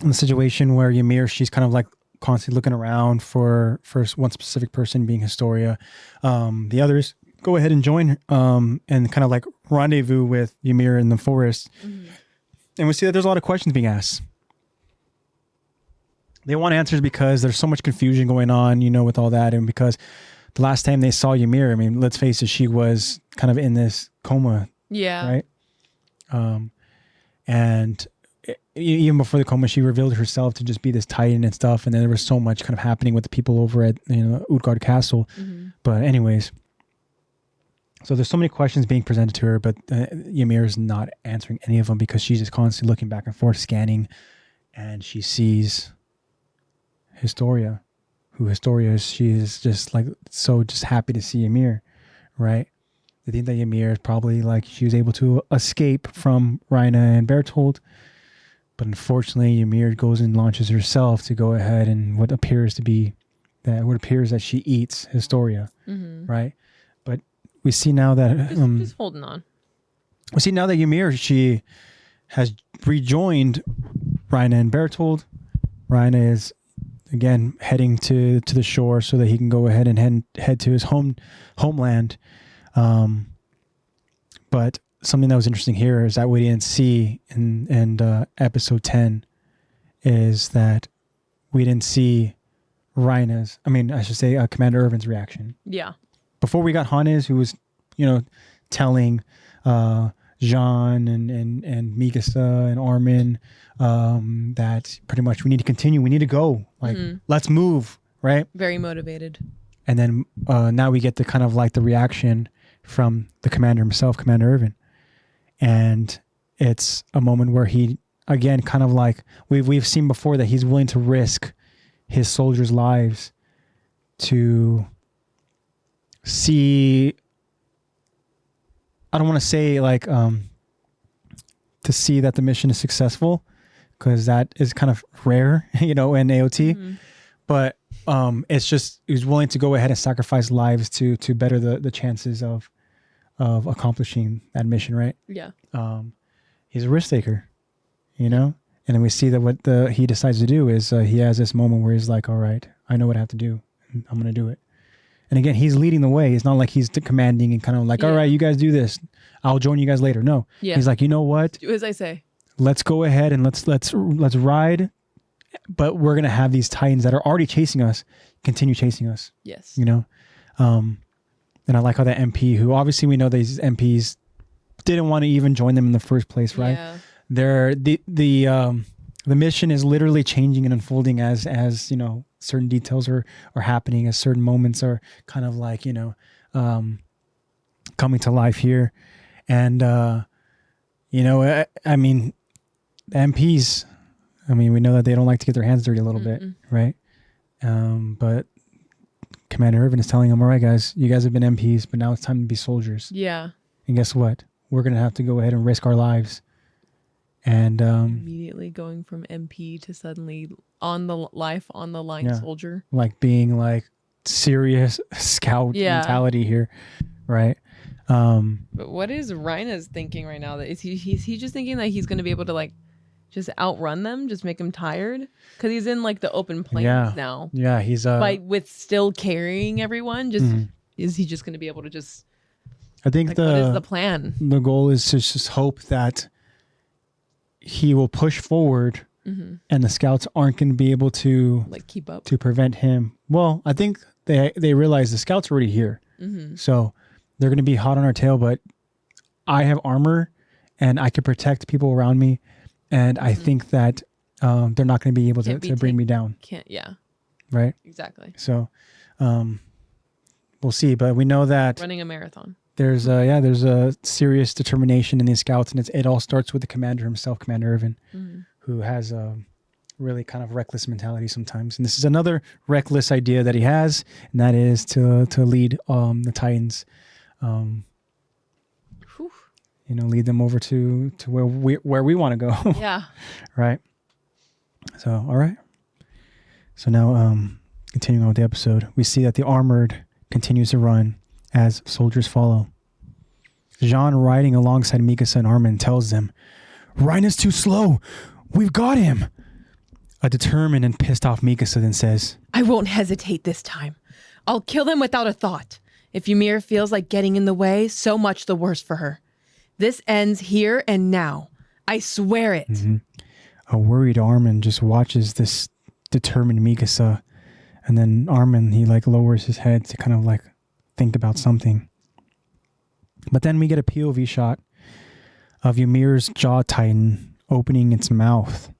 in the situation where Ymir, she's kind of like constantly looking around for one specific person, being Historia. The others go ahead and join and kind of like rendezvous with Ymir in the forest. And we see that there's a lot of questions being asked. They want answers because there's so much confusion going on, you know, with all that. And because the last time they saw Ymir, I mean, let's face it, she was kind of in this coma. Yeah. Right? And even before the coma, she revealed herself to just be this titan and stuff. And then there was so much kind of happening with the people over at, you know, Utgard Castle. But anyways, so there's so many questions being presented to her, but Ymir is not answering any of them because she's just constantly looking back and forth, scanning, and she sees Historia, who Historia is. She is just like so just happy to see Ymir, right? They think that Ymir is probably like she was able to escape from Reina and Bertold, but unfortunately Ymir goes and launches herself to go ahead and what appears that she eats Historia, right? But we see now that just holding on. We see now that Ymir, she has rejoined Reina and Bertold. Reina is again heading to the shore so that he can go ahead and head to his homeland. But something that was interesting here is that we didn't see in episode 10 is that we didn't see Commander Irvin's reaction. Yeah. Before we got Hannes, who was, you know, telling Jean and Mikasa and Armin that pretty much we need to continue, we need to go, like let's move, right? Very motivated. And then now we get the kind of like the reaction from the commander himself, Commander Irvin, and it's a moment where he again kind of like we've seen before that he's willing to risk his soldiers' lives to see. I don't want to say like to see that the mission is successful, because that is kind of rare, you know, in AOT. But it's just he was willing to go ahead and sacrifice lives to better the chances of accomplishing that mission, right? Yeah. He's a risk taker, you know. And then we see that what he decides to do is he has this moment where he's like, all right, I know what I have to do, and I'm going to do it. And again, he's leading the way. It's not like he's commanding and kind of like, all right, you guys do this. I'll join you guys later. No. Yeah. He's like, you know what? Do as I say. Let's go ahead and let's ride. But we're going to have these titans that are already chasing us continue chasing us. Yes. You know? And I like how that MP, who obviously we know these MPs didn't want to even join them in the first place, right? Yeah. The mission is literally changing and unfolding as you know, certain details are happening, as certain moments are kind of like, you know, coming to life here. And, you know, I mean, the MPs, I mean, we know that they don't like to get their hands dirty a little bit, right? But Commander Irvin is telling them, all right, guys, you guys have been MPs, but now it's time to be soldiers. Yeah. And guess what? We're going to have to go ahead and risk our lives. And immediately going from MP to suddenly on the line soldier, like being like serious scout mentality here, right? But what is Reina's thinking right now? That is he just thinking that he's going to be able to like just outrun them, just make him tired, because he's in like the open plains now. Yeah, he's with still carrying everyone. Just is he just going to be able to just? I think what is the plan? The goal is to just hope that he will push forward and the scouts aren't going to be able to like keep up to prevent him. Well, I think they realize the scouts are already here. So they're going to be hot on our tail, but I have armor and I can protect people around me. And I think that they're not going to be able to bring me down. Yeah. Right? Exactly. So we'll see. But we know that running a marathon. There's a serious determination in these scouts, and it all starts with the commander himself, Commander Irvin, who has a really kind of reckless mentality sometimes. And this is another reckless idea that he has, and that is to lead the Titans, lead them over to where we want to go. Yeah. Right. So all right. So now continuing on with the episode, we see that the armored continues to run as soldiers follow. Jean, riding alongside Mikasa and Armin, tells them, "Rhina's too slow. We've got him." A determined and pissed off Mikasa then says, "I won't hesitate this time. I'll kill them without a thought. If Ymir feels like getting in the way, so much the worse for her. This ends here and now. I swear it." Mm-hmm. A worried Armin just watches this determined Mikasa, and then Armin, he lowers his head to kind of think about something. But then we get a POV shot of Ymir's jaw titan opening its mouth.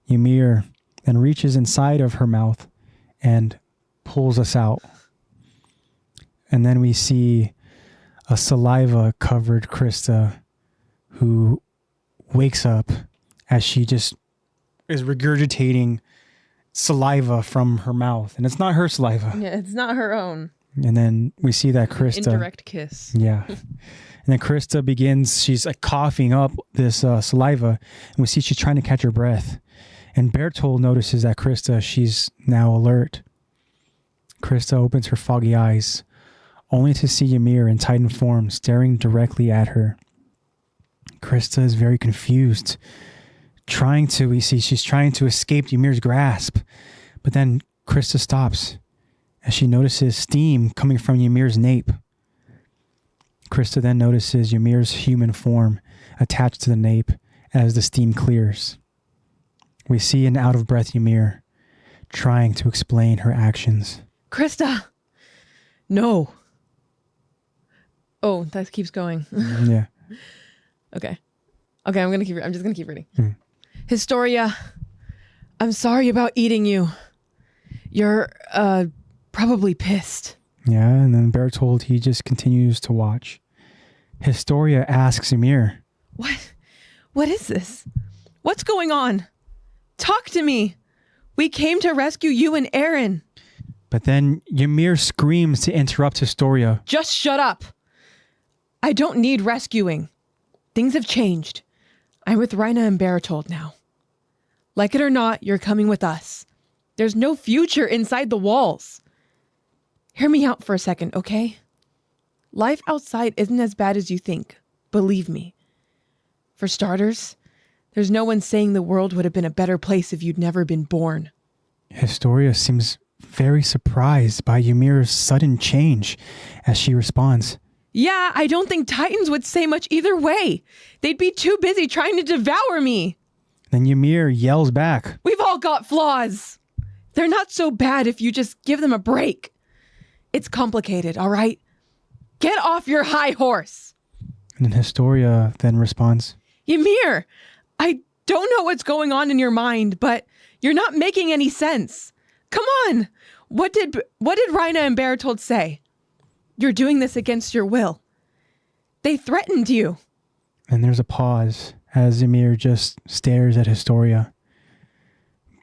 Ymir then reaches inside of her mouth and pulls us out. And then we see a saliva-covered Krista who wakes up as she just is regurgitating saliva from her mouth. And it's not her saliva. Yeah, it's not her own. And then we see that Krista... Indirect kiss. Yeah. And then Krista begins, she's coughing up this saliva. And we see she's trying to catch her breath. And Bertold notices that Krista, she's now alert. Krista opens her foggy eyes, only to see Ymir in Titan form staring directly at her. Krista is very confused. She's trying to escape Ymir's grasp. But then Krista stops as she notices steam coming from Ymir's nape. Krista then notices Ymir's human form attached to the nape as the steam clears. We see an out-of-breath Ymir trying to explain her actions. "Krista! No." Oh, that keeps going. Yeah. Okay, I'm just gonna keep reading. "Historia, I'm sorry about eating you. You're probably pissed." Yeah, and then Bertold, he just continues to watch. Historia asks Ymir, What is this? What's going on? Talk to me. We came to rescue you and Eren." But then Ymir screams to interrupt Historia. "Just shut up. I don't need rescuing. Things have changed. I'm with Rhina and Bertold now. Like it or not, you're coming with us. There's no future inside the walls. Hear me out for a second, okay? Life outside isn't as bad as you think. Believe me. For starters, there's no one saying the world would have been a better place if you'd never been born." Historia seems very surprised by Ymir's sudden change as she responds, "Yeah, I don't think Titans would say much either way. They'd be too busy trying to devour me." Then Ymir yells back, "We've all got flaws. They're not so bad if you just give them a break. It's complicated, all right? Get off your high horse." And then Historia then responds, "Ymir, I don't know what's going on in your mind, but you're not making any sense. Come on. What did Rhina and Bertold say? You're doing this against your will. They threatened you." And there's a pause as Ymir just stares at Historia.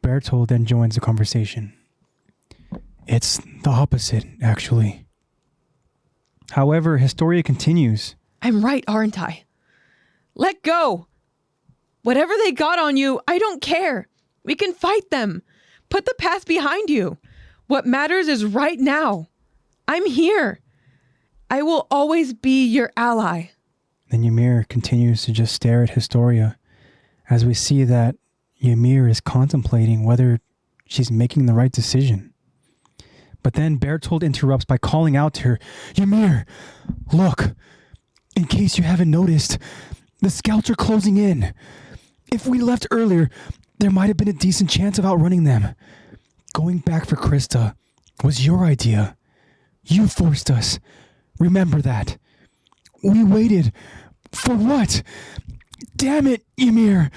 Bertold then joins the conversation. "It's the opposite, actually." However, Historia continues. "I'm right, aren't I? Let go. Whatever they got on you, I don't care. We can fight them. Put the past behind you. What matters is right now. I'm here. I will always be your ally." Then Ymir continues to just stare at Historia as we see that Ymir is contemplating whether she's making the right decision. But then Bertold interrupts by calling out to her, "Ymir, look, in case you haven't noticed, the scouts are closing in. If we left earlier, there might have been a decent chance of outrunning them. Going back for Krista was your idea. You forced us. Remember that. We waited. For what? Damn it, Ymir.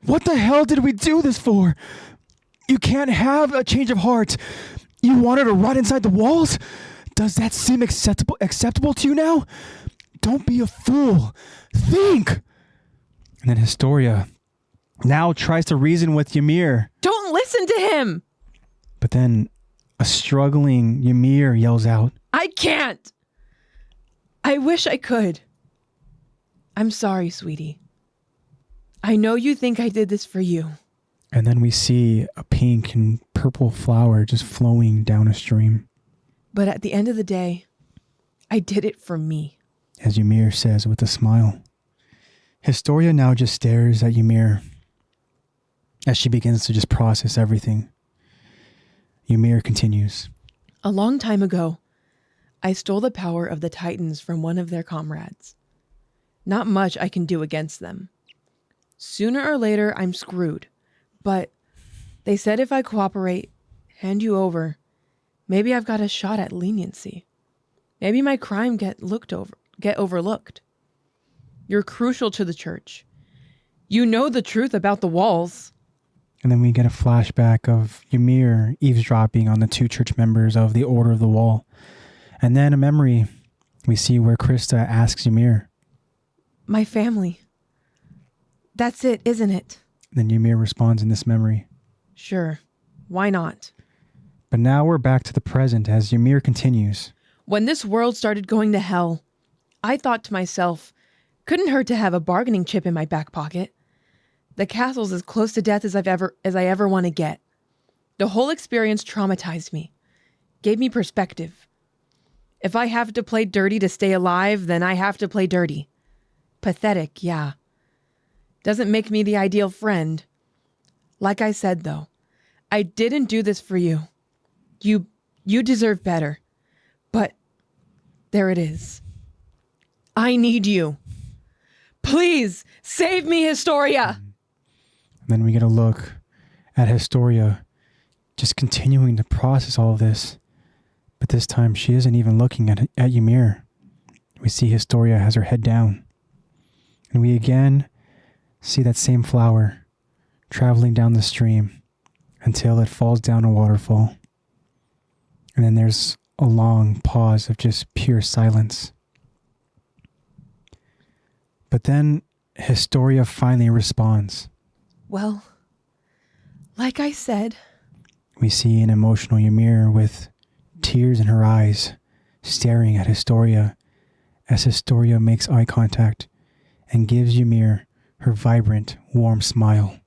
What the hell did we do this for? You can't have a change of heart. You want her to rot inside the walls? Does that seem acceptable to you now? Don't be a fool. Think. And then Historia now tries to reason with Ymir. Don't listen to him. But then a struggling Ymir yells out, I can't. I wish I could. I'm sorry, sweetie. I know you think I did this for you. And then we see a pink and purple flower just flowing down a stream. But at the end of the day, I did it for me. As Ymir says with a smile. Historia now just stares at Ymir as she begins to just process everything. Ymir continues. A long time ago, I stole the power of the Titans from one of their comrades. Not much I can do against them. Sooner or later, I'm screwed. But they said if I cooperate, hand you over, maybe I've got a shot at leniency. Maybe my crime get overlooked. You're crucial to the church. You know the truth about the walls. And then we get a flashback of Ymir eavesdropping on the two church members of the Order of the Wall. And then a memory we see where Krista asks Ymir. My family. That's it, isn't it? Then Ymir responds in this memory. Sure. Why not? But now we're back to the present as Ymir continues. When this world started going to hell, I thought to myself, couldn't hurt to have a bargaining chip in my back pocket. The castle's as close to death as I ever want to get. The whole experience traumatized me, gave me perspective. If I have to play dirty to stay alive, then I have to play dirty. Pathetic, yeah. Doesn't make me the ideal friend. Like I said, though, I didn't do this for you. You deserve better. But there it is. I need you. Please save me, Historia. And then we get a look at Historia just continuing to process all of this. But this time she isn't even looking at Ymir. We see Historia has her head down. And we again see that same flower traveling down the stream until it falls down a waterfall. And then there's a long pause of just pure silence. But then Historia finally responds. Well, like I said. We see an emotional Ymir with tears in her eyes, staring at Historia as Historia makes eye contact and gives Ymir her vibrant, warm smile.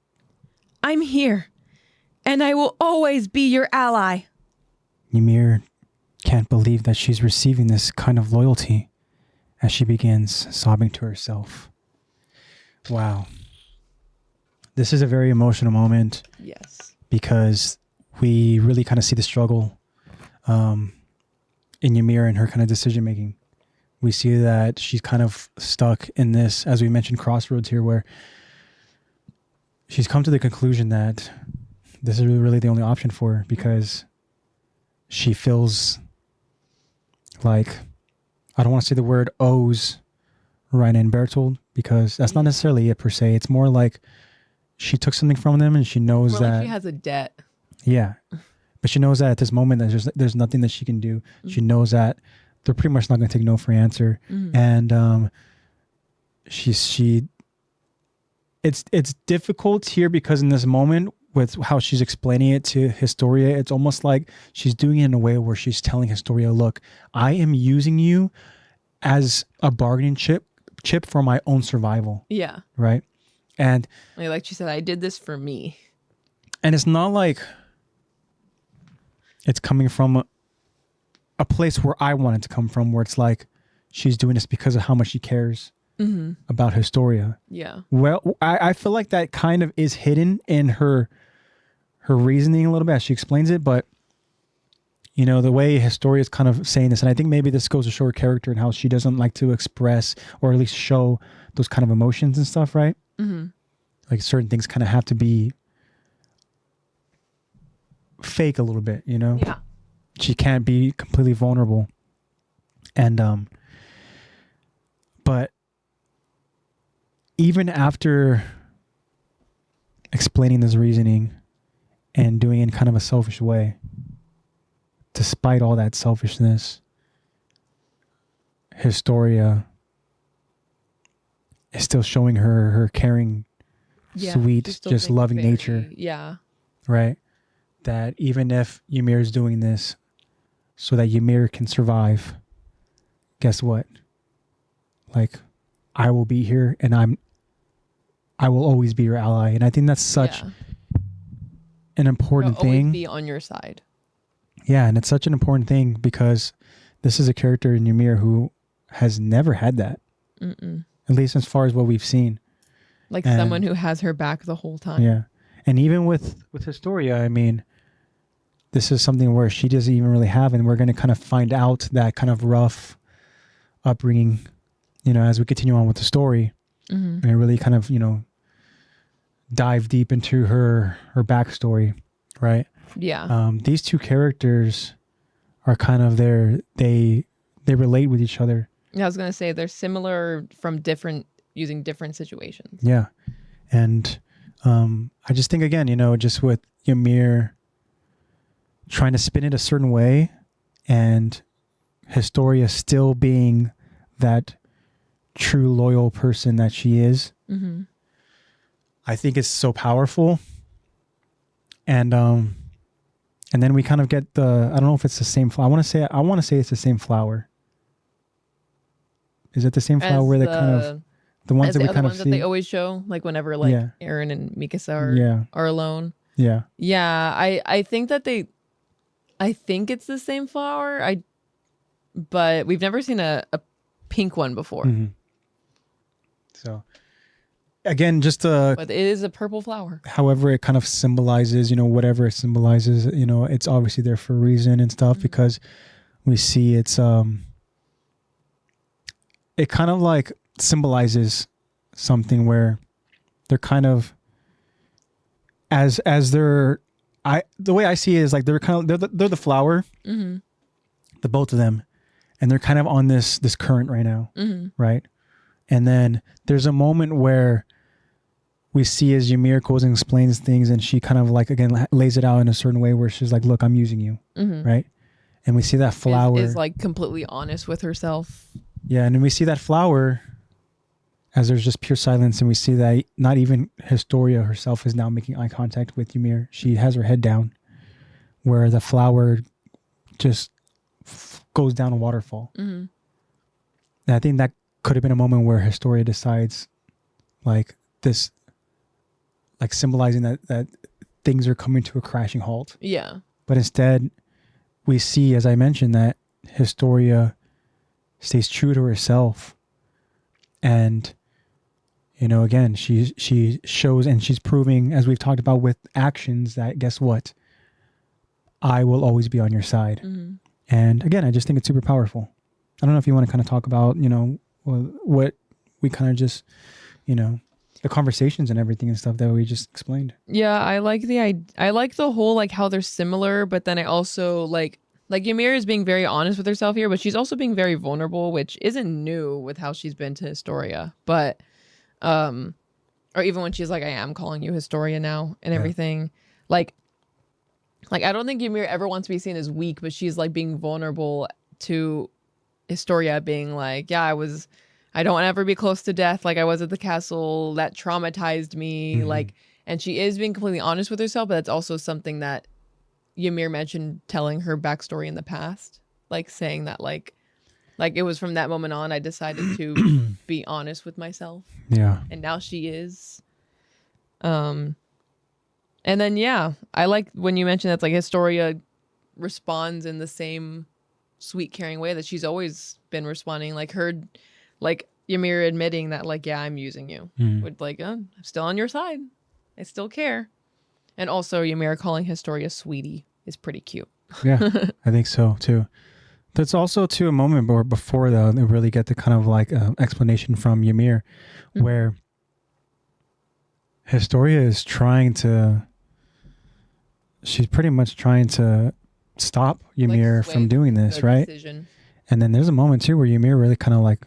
I'm here, and I will always be your ally. Ymir can't believe that she's receiving this kind of loyalty as she begins sobbing to herself. Wow. This is a very emotional moment. Yes. Because we really kind of see the struggle in Ymir and her kind of decision making. We see that she's kind of stuck in this, as we mentioned, crossroads here, where she's come to the conclusion that this is really the only option for her, because she feels like, I don't want to say the word owes Raina and Bertold, because that's not necessarily it per se. It's more like she took something from them and she knows more that like she has a debt. Yeah. But she knows that at this moment that there's nothing that she can do. Mm-hmm. She knows that they're pretty much not going to take no for an answer. Mm-hmm. And it's difficult here because in this moment with how she's explaining it to Historia, it's almost like she's doing it in a way where she's telling Historia, look, I am using you as a bargaining chip for my own survival. Yeah. Right? And like she said, I did this for me. And it's not like it's coming from a place where I want it to come from, where it's like she's doing this because of how much she cares about Historia. Yeah. Well, I feel like that kind of is hidden in her reasoning a little bit as she explains it, but you know, the way Historia is kind of saying this, and I think maybe this goes to show her character and how she doesn't like to express or at least show those kind of emotions and stuff, right? Mm-hmm. Like certain things kind of have to be fake a little bit, you know? Yeah. She can't be completely vulnerable. And but even after explaining this reasoning and doing it in kind of a selfish way. Despite all that selfishness, Historia is still showing her caring, sweet, just loving nature. Yeah. Right? That even if Ymir is doing this so that Ymir can survive, guess what? Like, I will be here, and I will always be your ally. And I think that's such an important thing. Always be on your side. Yeah, and it's such an important thing because this is a character in Ymir who has never had that. Mm-mm. At least as far as what we've seen. Like someone who has her back the whole time. Yeah. And even with Historia, I mean, this is something where she doesn't even really have, and we're going to kind of find out that kind of rough upbringing, you know, as we continue on with the story. Mm-hmm. And really kind of, you know, dive deep into her backstory, right? Yeah. These two characters are kind of they relate with each other. Yeah, I was going to say they're similar from using different situations. Yeah. And I just think, again, you know, just with Ymir trying to spin it a certain way and Historia still being that true loyal person that she is, mm-hmm. I think it's so powerful. And then we kind of get I don't know if it's the same flower. I want to say it's the same flower. Is it the same flower that kind of the ones that we kind of see? That they always show, like whenever Eren and Mikasa are alone. Yeah. Yeah, I think that I think it's the same flower. But we've never seen a pink one before. Mm-hmm. So again, but it is a purple flower. However, it kind of symbolizes, you know, whatever it symbolizes, you know, it's obviously there for a reason and stuff, mm-hmm. because we see it's it kind of like symbolizes something where they're kind of the way I see it is like they're the flower, mm-hmm. the both of them, and they're kind of on this current right now, mm-hmm. right? And then there's a moment where we see as Ymir goes and explains things, and she kind of like again lays it out in a certain way where she's like, "Look, I'm using you," mm-hmm. right? And we see that flower is like completely honest with herself. Yeah, and then we see that flower as there's just pure silence, and we see that not even Historia herself is now making eye contact with Ymir. She has her head down, where the flower just goes down a waterfall. Mm-hmm. And I think that could have been a moment where Historia decides, like this, like symbolizing that things are coming to a crashing halt. Yeah. But instead, we see, as I mentioned, that Historia stays true to herself, and you know, again, she shows and she's proving, as we've talked about with actions, that guess what, I will always be on your side. Mm-hmm. And again, I just think it's super powerful. I don't know if you want to kind of talk about, you know, what we kind of just, you know, the conversations and everything and stuff that we just explained. Yeah, I like the whole like how they're similar, but then I also like Ymir is being very honest with herself here, but she's also being very vulnerable, which isn't new with how she's been to Historia. But or even when she's like, I am calling you Historia now and everything. Like I don't think Ymir ever wants to be seen as weak, but she's like being vulnerable to Historia, being like, yeah, I don't want to ever be close to death like I was at the castle. That traumatized me. Mm-hmm. Like, and she is being completely honest with herself, but that's also something that Ymir mentioned, telling her backstory in the past, like saying that like it was from that moment on I decided to be honest with myself. Yeah. And now she is. And then I like when you mentioned that's like Historia responds in the same sweet, caring way that she's always been responding. Like Ymir admitting that like, yeah, I'm using you. Mm. With like, I'm still on your side. I still care. And also Ymir calling Historia sweetie is pretty cute. Yeah, I think so too. That's also to a moment where before though they really get the kind of like explanation from Ymir, mm-hmm. where Historia is she's pretty much trying to stop Ymir from doing this, right? Decision. And then there's a moment too where Ymir really kind of like,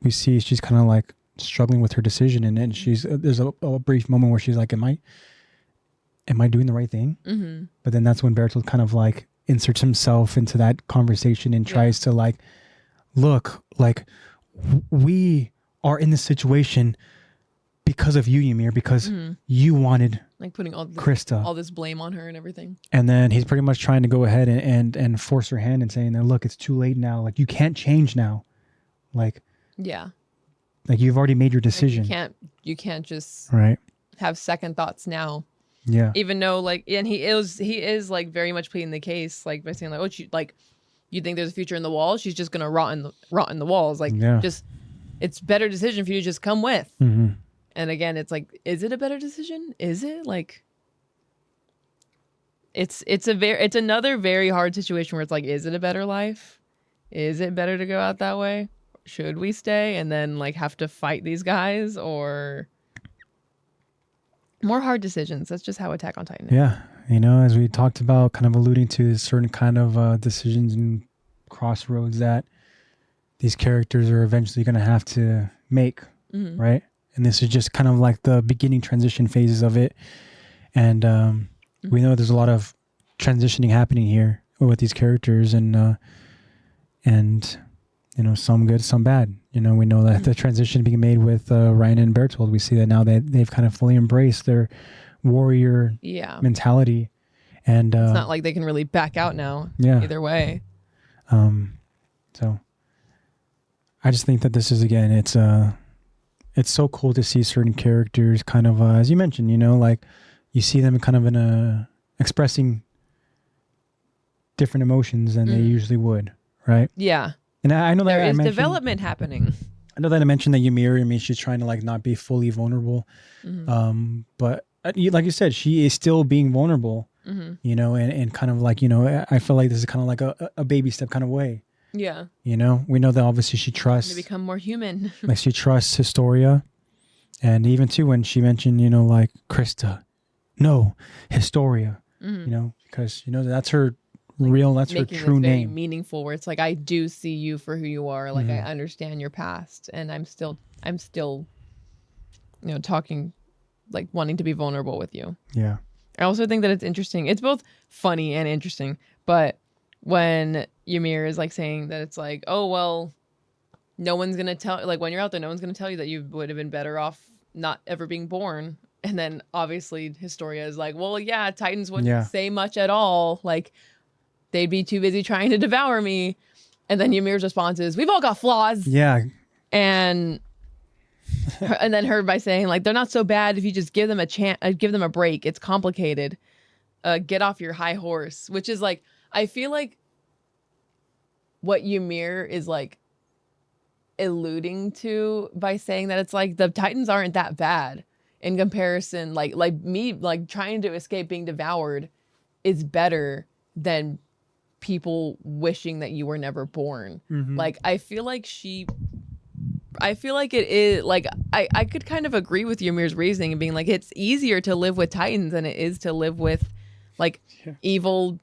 we see she's kind of like struggling with her decision, and then there's a brief moment where she's like, am I am I doing the right thing? Mm-hmm. But then that's when Bertold kind of like inserts himself into that conversation and tries to like, look, like we are in this situation because of you, Ymir, because you wanted like putting all Krista, all this blame on her and everything. And then he's pretty much trying to go ahead and force her hand and saying that, look, it's too late now. Like you can't change now. Like, like you've already made your decision. Like you can't just have second thoughts now. Yeah. Even though like, and he is like very much pleading the case, like by saying like, oh, you think there's a future in the wall? She's just gonna rot in the walls. Like, just it's better decision for you to just come with. Mm-hmm. And again, it's like, is it a better decision? Is it like? It's another very hard situation where it's like, is it a better life? Is it better to go out that way? Should we stay and then like have to fight these guys, or more hard decisions? That's just how Attack on Titan is. Yeah. You know, as we talked about, kind of alluding to certain kind of decisions and crossroads that these characters are eventually going to have to make, right? And this is just kind of like the beginning transition phases of it. And we know there's a lot of transitioning happening here with these characters, and you know, some good, some bad. You know, we know that the transition being made with Ryan and Bertold. We see that now they've kind of fully embraced their warrior mentality, and it's not like they can really back out now. Either way. So I just think that this is, again, it's so cool to see certain characters kind of as you mentioned, you know, like you see them kind of in expressing different emotions than they usually would, right? Yeah. And I know that there is development happening. I know that I mentioned that Ymir, I mean, she's trying to like not be fully vulnerable. But like you said, she is still being vulnerable, you know, and kind of like, you know, I feel like this is kind of like a baby step kind of way. Yeah. You know, we know that obviously she trusts. To become more human. Like she trusts Historia. And even too, when she mentioned, you know, like Krista, no, Historia, you know, because, you know, that's her real, that's her true name. Very meaningful, where it's like, I do see you for who you are. Like I understand your past, and I'm still, you know, talking, like wanting to be vulnerable with you. Yeah. I also think that it's interesting. It's both funny and interesting, but when Ymir is like saying that it's like, oh, well, no one's going to tell, like when you're out there, no one's going to tell you that you would have been better off not ever being born. And then obviously Historia is like, well, yeah, Titans wouldn't say much at all. Like they'd be too busy trying to devour me. And then Ymir's response is, we've all got flaws. Yeah. And then her by saying like, they're not so bad if you just give them a chance, give them a break. It's complicated. Get off your high horse, which is like, I feel like what Ymir is like alluding to by saying that it's like the Titans aren't that bad in comparison. Like me, like trying to escape being devoured is better than people wishing that you were never born. Like, I feel like it is like, I could kind of agree with Ymir's reasoning and being like, it's easier to live with Titans than it is to live with like evil,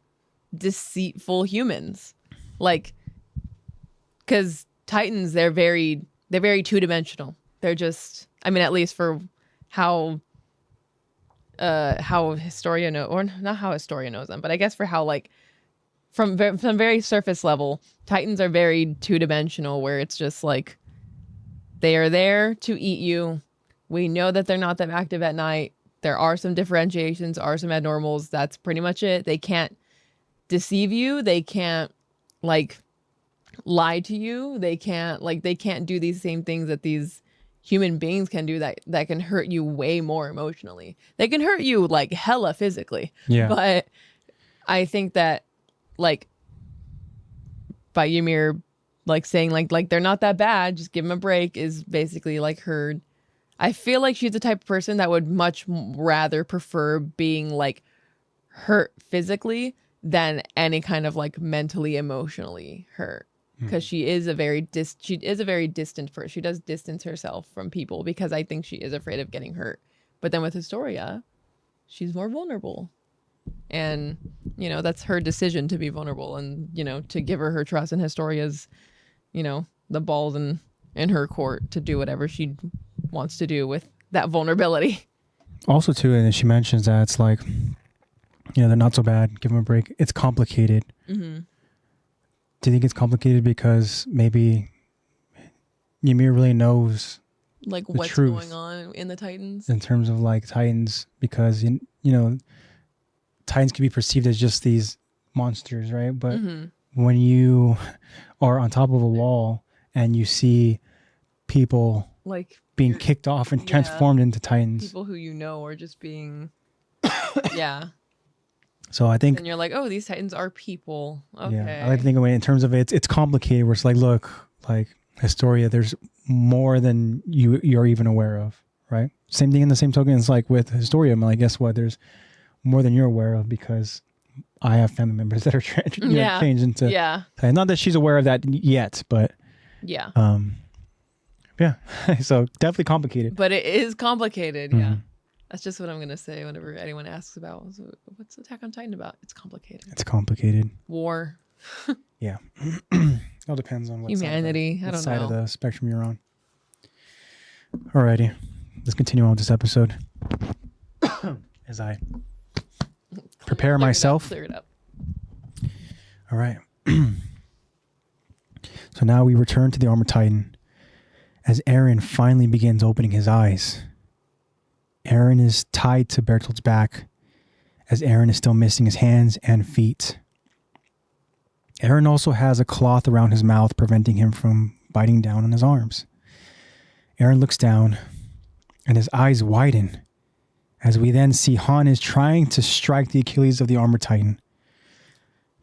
deceitful humans. Like, because Titans, they're very two-dimensional. They're just, I mean, at least for how Historia know, or not how Historia knows them, but I guess for how, like, from very surface level, Titans are very two-dimensional, where it's just like they are there to eat you. We know that they're not that active at night. There are some differentiations, are some abnormals. That's pretty much it. They can't deceive you. They can't like lie to you. They can't do these same things that these human beings can do that can hurt you way more emotionally. They can hurt you like hella physically. Yeah. But I think that like by Ymir like saying like they're not that bad, just give them a break, is basically like her. I feel like she's the type of person that would much rather prefer being like hurt physically than any kind of like mentally, emotionally hurt. Because she is a very distant person. She does distance herself from people because I think she is afraid of getting hurt. But then with Historia, she's more vulnerable. And, you know, that's her decision to be vulnerable and, you know, to give her trust. And Historia's, you know, the balls in her court to do whatever she wants to do with that vulnerability. Also, too, and she mentions that it's like, they're not so bad. Give them a break. It's complicated. Mm-hmm. Do you think it's complicated because maybe Ymir really knows like what's going on in the Titans? In terms of like Titans, because, Titans can be perceived as just these monsters, right? But when you are on top of a wall and you see people like being kicked off and transformed into Titans. People who are just being, yeah. So I think... And you're like, oh, these Titans are people. Okay. Yeah, I like to think of it in terms of it's complicated, where it's like, look, like Historia, there's more than you're even aware of, right? Same thing in the same token. It's like with Historia, I'm like, guess what? There's more than you're aware of because I have family members that are changed into Titans. Not that she's aware of that yet, but... Yeah. Yeah. So definitely complicated. But it is complicated, yeah. That's just what I'm going to say whenever anyone asks about what's Attack on Titan about. It's complicated. It's complicated. War. Yeah. It all depends on what humanity. side of the spectrum you're on. Alrighty. Let's continue on with this episode. As I prepare myself. Clear it up. All right. So now we return to the Armored Titan as Eren finally begins opening his eyes. Eren is tied to Bertolt's back as Eren is still missing his hands and feet. Eren also has a cloth around his mouth preventing him from biting down on his arms. Eren looks down and his eyes widen as we then see Hannes trying to strike the Achilles of the Armored Titan.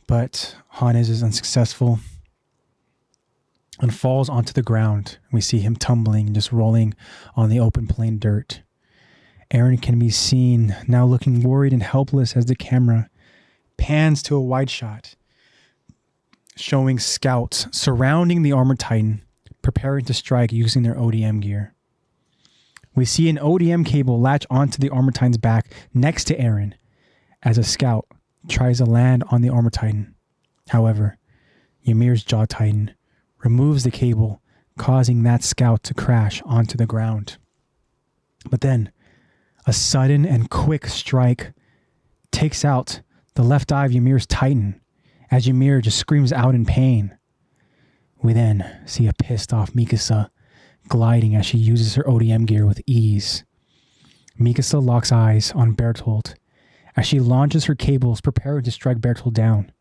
But Hannes is unsuccessful and falls onto the ground. We see him tumbling and just rolling on the open plain dirt. Eren can be seen now looking worried and helpless as the camera pans to a wide shot showing scouts surrounding the Armored Titan, preparing to strike using their ODM gear. We see an ODM cable latch onto the Armored Titan's back next to Eren as a scout tries to land on the Armored Titan. However, Ymir's Jaw Titan removes the cable, causing that scout to crash onto the ground. But then, a sudden and quick strike takes out the left eye of Ymir's Titan as Ymir just screams out in pain. We then see a pissed off Mikasa gliding as she uses her ODM gear with ease. Mikasa locks eyes on Bertolt as she launches her cables preparing to strike Bertolt down.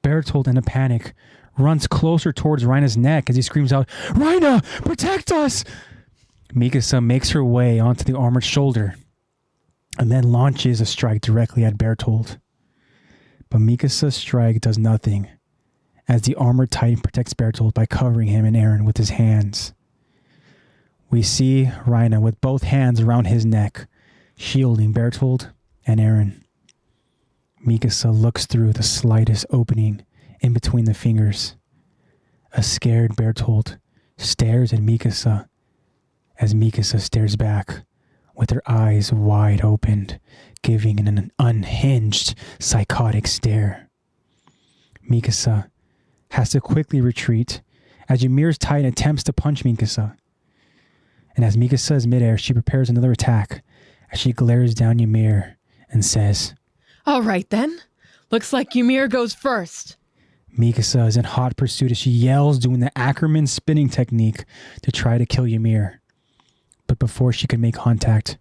Bertolt, in a panic, runs closer towards Reina's neck as he screams out, "Reina, protect us!" Mikasa makes her way onto the armored shoulder and then launches a strike directly at Bertolt. But Mikasa's strike does nothing as the armored Titan protects Bertolt by covering him and Eren with his hands. We see Reina with both hands around his neck, shielding Bertolt and Eren. Mikasa looks through the slightest opening in between the fingers. A scared Bertolt stares at Mikasa as Mikasa stares back with her eyes wide opened, giving an unhinged, psychotic stare. Mikasa has to quickly retreat as Ymir's Titan attempts to punch Mikasa. And as Mikasa is midair, she prepares another attack as she glares down Ymir and says, "All right then, looks like Ymir goes first." Mikasa is in hot pursuit as she yells, doing the Ackerman spinning technique to try to kill Ymir. But before she can make contact,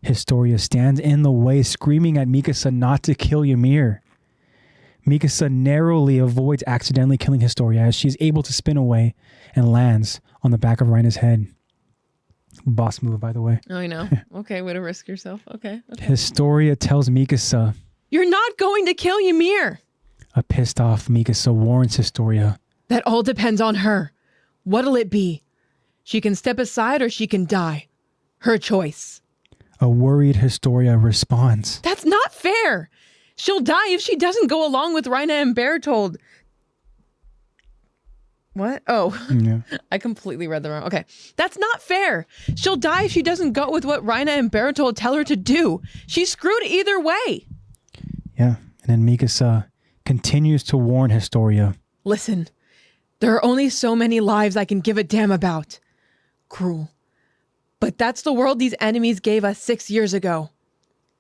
Historia stands in the way, screaming at Mikasa not to kill Ymir. Mikasa narrowly avoids accidentally killing Historia as she is able to spin away and lands on the back of Reina's head. Boss move, by the way. Oh, I know. Okay, way to risk yourself. Okay. Historia tells Mikasa, "You're not going to kill Ymir." A pissed off Mikasa warns Historia, "That all depends on her. What'll it be? She can step aside or she can die. Her choice." A worried Historia responds, "That's not fair. She'll die if she doesn't go along with Reina and Bertold." What? Oh, yeah. I completely read the wrong. Okay. "That's not fair. She'll die if she doesn't go with what Reina and Bertold tell her to do. She's screwed either way." Yeah. And then Mikasa continues to warn Historia, But that's the world these enemies gave us 6 years ago.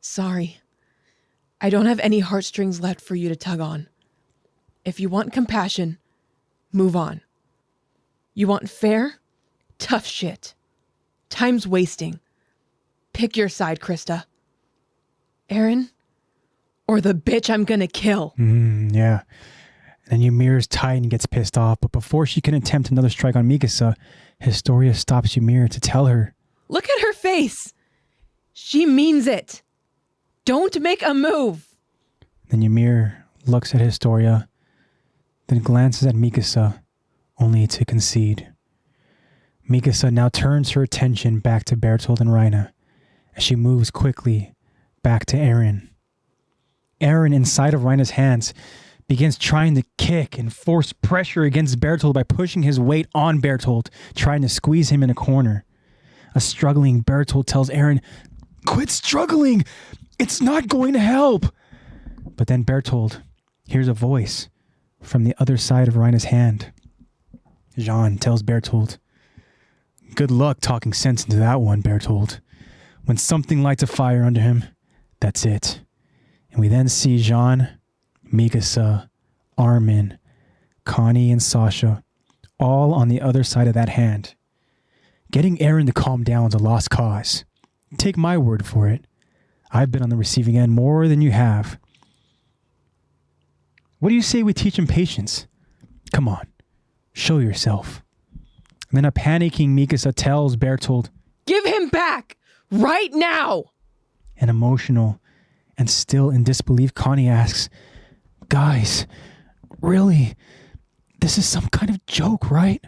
Sorry. I don't have any heartstrings left for you to tug on. If you want compassion, move on. You want fair? Tough shit. Time's wasting. Pick your side, Krista. Eren? Or the bitch I'm gonna kill. Yeah. And then Ymir's Titan gets pissed off, but before she can attempt another strike on Mikasa, Historia stops Ymir to tell her, look at her face. She means it. Don't make a move. Then Ymir looks at Historia, then glances at Mikasa, only to concede. Mikasa now turns her attention back to Bertold and Reina, as she moves quickly back to Eren. Eren, inside of Reina's hands, begins trying to kick and force pressure against Bertold by pushing his weight on Bertold, trying to squeeze him in a corner. A struggling Bertold tells Eren, quit struggling! It's not going to help! But then Bertold hears a voice from the other side of Reina's hand. Jean tells Bertold, good luck talking sense into that one, Bertold. When something lights a fire under him, that's it. And we then see Jean, Mikasa, Armin, Connie, and Sasha all on the other side of that hand. Getting Eren to calm down is a lost cause. Take my word for it. I've been on the receiving end more than you have. What do you say we teach him patience? Come on, show yourself. And then a panicking Mikasa tells Bertold, give him back! Right now! An emotional and still in disbelief, Connie asks, guys, really? This is some kind of joke, right?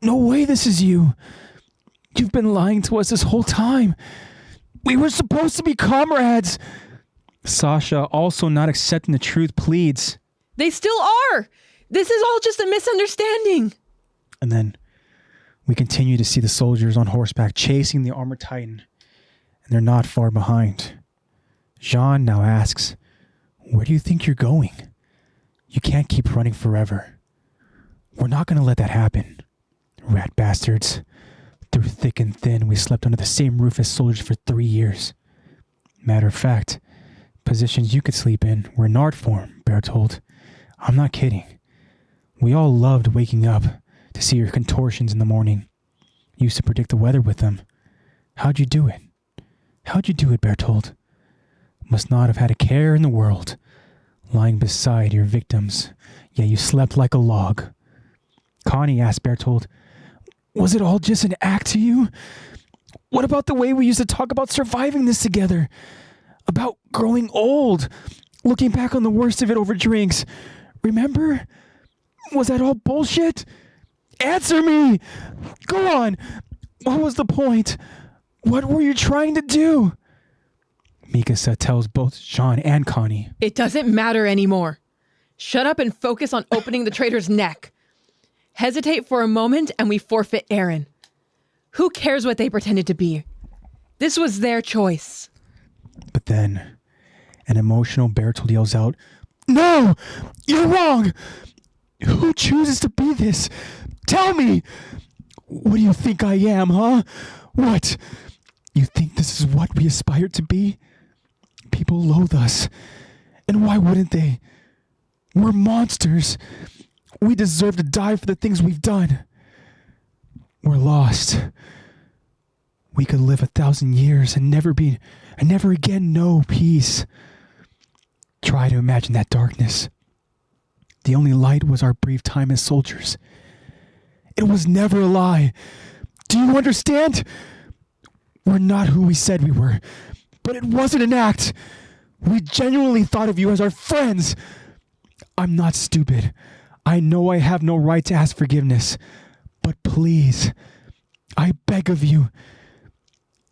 No way this is you. You've been lying to us this whole time. We were supposed to be comrades. Sasha, also not accepting the truth, pleads, they still are. This is all just a misunderstanding. And then we continue to see the soldiers on horseback chasing the armored titan, and they're not far behind. Jean now asks, where do you think you're going? You can't keep running forever. We're not going to let that happen. Rat bastards. Through thick and thin, we slept under the same roof as soldiers for 3 years. Matter of fact, positions you could sleep in were in art form, Bertold. I'm not kidding. We all loved waking up to see your contortions in the morning. You used to predict the weather with them. How'd you do it? How'd you do it, Bertold? Must not have had a care in the world, lying beside your victims, yet you slept like a log. Connie asked Bertold, was it all just an act to you? What about the way we used to talk about surviving this together? About growing old, looking back on the worst of it over drinks. Remember? Was that all bullshit? Answer me! Go on! What was the point? What were you trying to do? Mikasa tells both Jean and Connie, it doesn't matter anymore. Shut up and focus on opening the traitor's neck. Hesitate for a moment and we forfeit Eren. Who cares what they pretended to be? This was their choice. But then, an emotional Bertold yells out, no! You're wrong! Who chooses to be this? Tell me! What do you think I am, huh? What? You think this is what we aspire to be? People loathe us. And why wouldn't they? We're monsters. We deserve to die for the things we've done. We're lost. We could live 1,000 years and never again know peace. Try to imagine that darkness. The only light was our brief time as soldiers. It was never a lie. Do you understand? We're not who we said we were, but it wasn't an act. We genuinely thought of you as our friends. I'm not stupid. I know I have no right to ask forgiveness, but please, I beg of you,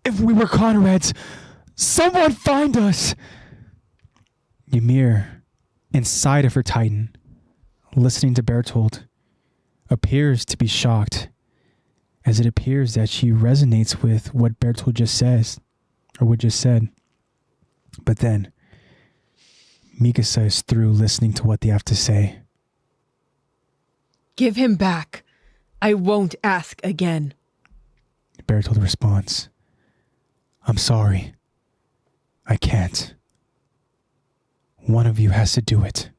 if we were comrades, someone find us. Ymir, inside of her Titan, listening to Bertold, appears to be shocked, as it appears that she resonates with what Bertold just says, or what just said. But then, Mikasa is through listening to what they have to say. Give him back. I won't ask again. Bertold responds, I'm sorry. I can't. One of you has to do it.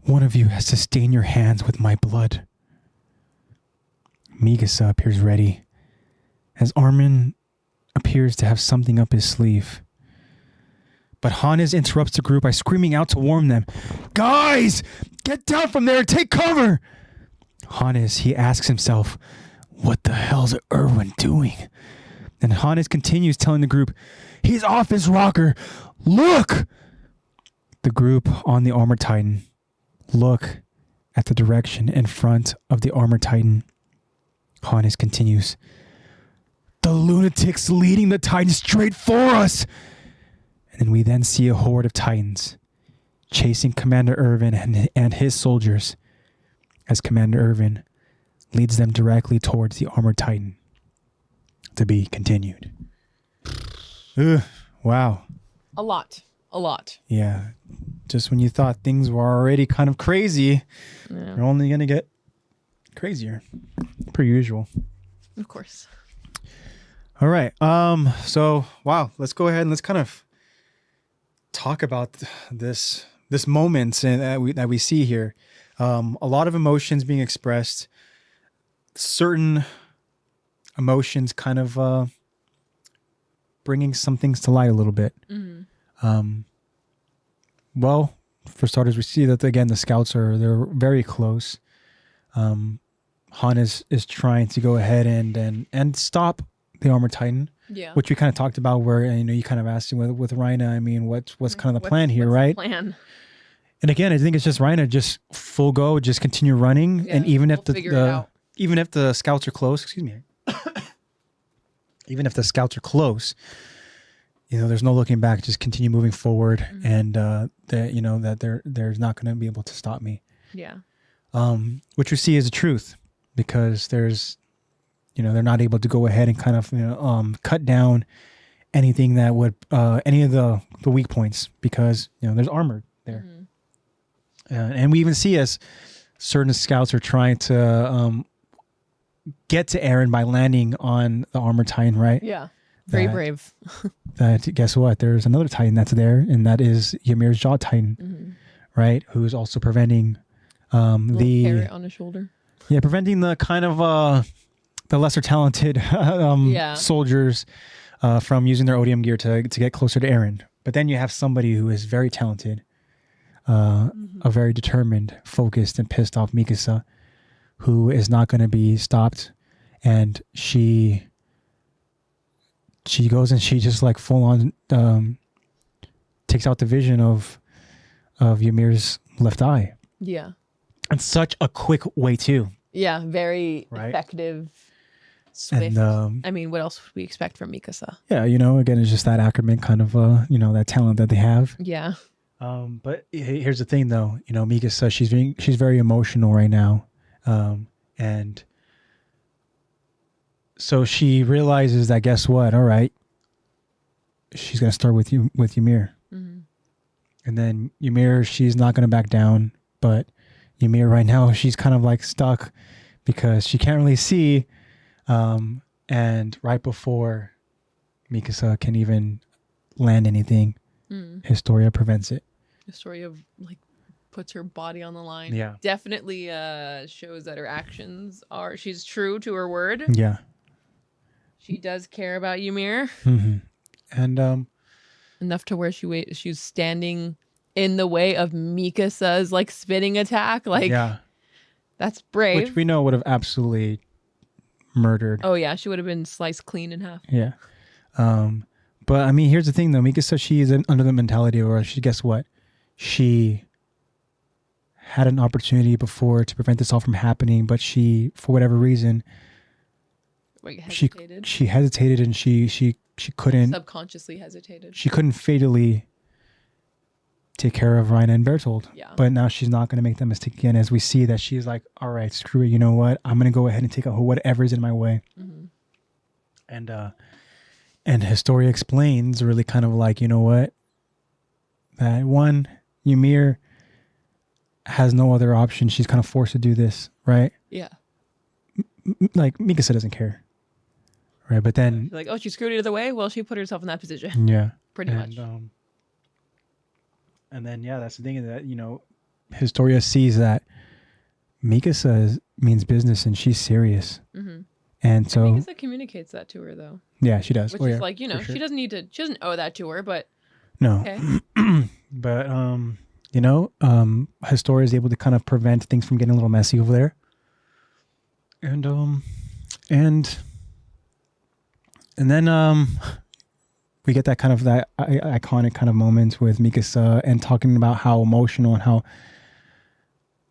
One of you has to stain your hands with my blood. Mikasa appears ready, as Armin appears to have something up his sleeve. But Hannes interrupts the group by screaming out to warn them. Guys, get down from there and take cover! Hannes, he asks himself, what the hell's Erwin doing? And Hannes continues telling the group, he's off his rocker. Look! The group on the Armor Titan look at the direction in front of the Armor Titan. Hannes continues, the lunatic's leading the Titan straight for us! And we then see a horde of Titans chasing Commander Erwin and his soldiers as Commander Erwin leads them directly towards the Armored Titan. To be continued. Ugh, wow. A lot. Yeah. Just when you thought things were already kind of crazy, they're only going to get crazier. Per usual. Of course. All right. So, wow. Let's go ahead and let's kind of talk about this moment that we see here. A lot of emotions being expressed. Certain emotions kind of bringing some things to light a little bit. Well, for starters, we see that again the scouts they're very close. Han is trying to go ahead and stop the Armored Titan, which we kind of talked about. Where you kind of asked him with Rhina. I mean, what's kind of the plan here, right? Plan? And again, I think it's just Rhina, just full go, just continue running, and even if the scouts are close, excuse me. Even if the scouts are close, there's no looking back. Just continue moving forward, and that there's not going to be able to stop me. Yeah. Which we see is the truth, because there's, they're not able to go ahead and kind of cut down anything that would any of the weak points, because there's armor there, and we even see as certain scouts are trying to get to Eren by landing on the Armored Titan, right? Yeah. Very brave. That guess what? There's another Titan that's there, and that is Ymir's Jaw Titan, right? Who's also preventing the carrot on his shoulder. Yeah, preventing the kind of the lesser talented soldiers from using their odium gear to get closer to Eren. But then you have somebody who is very talented, a very determined, focused, and pissed off Mikasa, who is not going to be stopped, and she goes and she just like full on takes out the vision of Ymir's left eye. Yeah. In such a quick way too. Yeah, very effective, swift. And, I mean, what else would we expect from Mikasa? Yeah, again, it's just that Ackerman kind of, that talent that they have. Yeah. But here's the thing, though. Mikasa, she's very emotional right now, and so she realizes that, guess what? All right, she's gonna start with Ymir, and then Ymir, she's not gonna back down. But Ymir right now, she's kind of like stuck because she can't really see, and right before Mikasa can even land anything, Historia prevents it. Historia puts her body on the line. Yeah, definitely shows that her actions she's true to her word. Yeah. She does care about Ymir. And enough to where she's standing in the way of Mikasa's spinning attack. That's brave. Which we know would have absolutely murdered. Oh yeah, she would have been sliced clean in half. Yeah. But I mean, here's the thing though. Mikasa, she is under the mentality where guess what? She had an opportunity before to prevent this all from happening, but she, for whatever reason, hesitated. She hesitated, and she couldn't subconsciously hesitated. She couldn't fatally take care of Rhina and Bertold. Yeah. But now she's not going to make that mistake again, as we see that she's like, all right, screw it. You know what? I'm going to go ahead and take out whatever's in my way. And Historia explains really kind of like, you know what? That one, Ymir has no other option. She's kind of forced to do this, right? Yeah. Mikasa doesn't care. right? But then like, oh, she screwed it either way. Well, she put herself in that position. Yeah, pretty much. And then that's the thing is that Historia sees that Mikasa means business and she's serious. And so Mikasa communicates that to her though. Yeah, she does. Which is like, sure. She doesn't owe that to her, but no. Okay. But Historia is able to kind of prevent things from getting a little messy over there. And then we get that kind of that iconic kind of moment with Mikasa and talking about how emotional and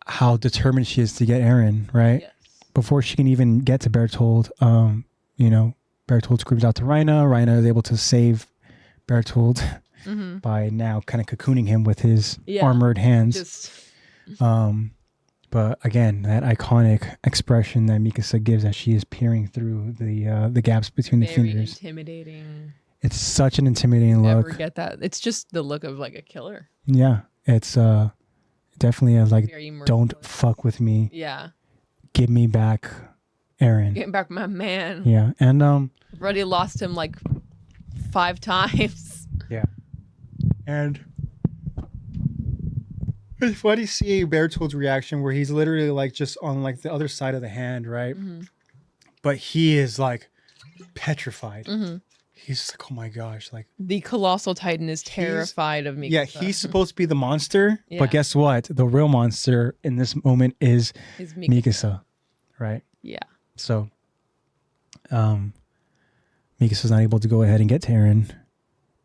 how determined she is to get Eren, right? Yes. Before she can even get to Bertold, Bertold screams out to Reina. Reina is able to save Bertold by now kind of cocooning him with his armored hands. But again, that iconic expression that Mikasa gives as she is peering through the gaps between the fingers. Intimidating. It's such an intimidating look. Never get that. It's just the look of like a killer. Yeah, it's definitely a like, don't fuck with me. Yeah. Give me back Eren. Get back my man. Yeah, and I've already lost him like 5 times. Yeah, and it's funny seeing Bertold's reaction where he's literally like just on like the other side of the hand, right? But he is like petrified. He's like, oh my gosh, like the colossal titan is terrified of Mikasa. Yeah, he's supposed to be the monster, but guess what? The real monster in this moment is Mikasa, right? Yeah. So, Mikasa's not able to go ahead and get to Eren,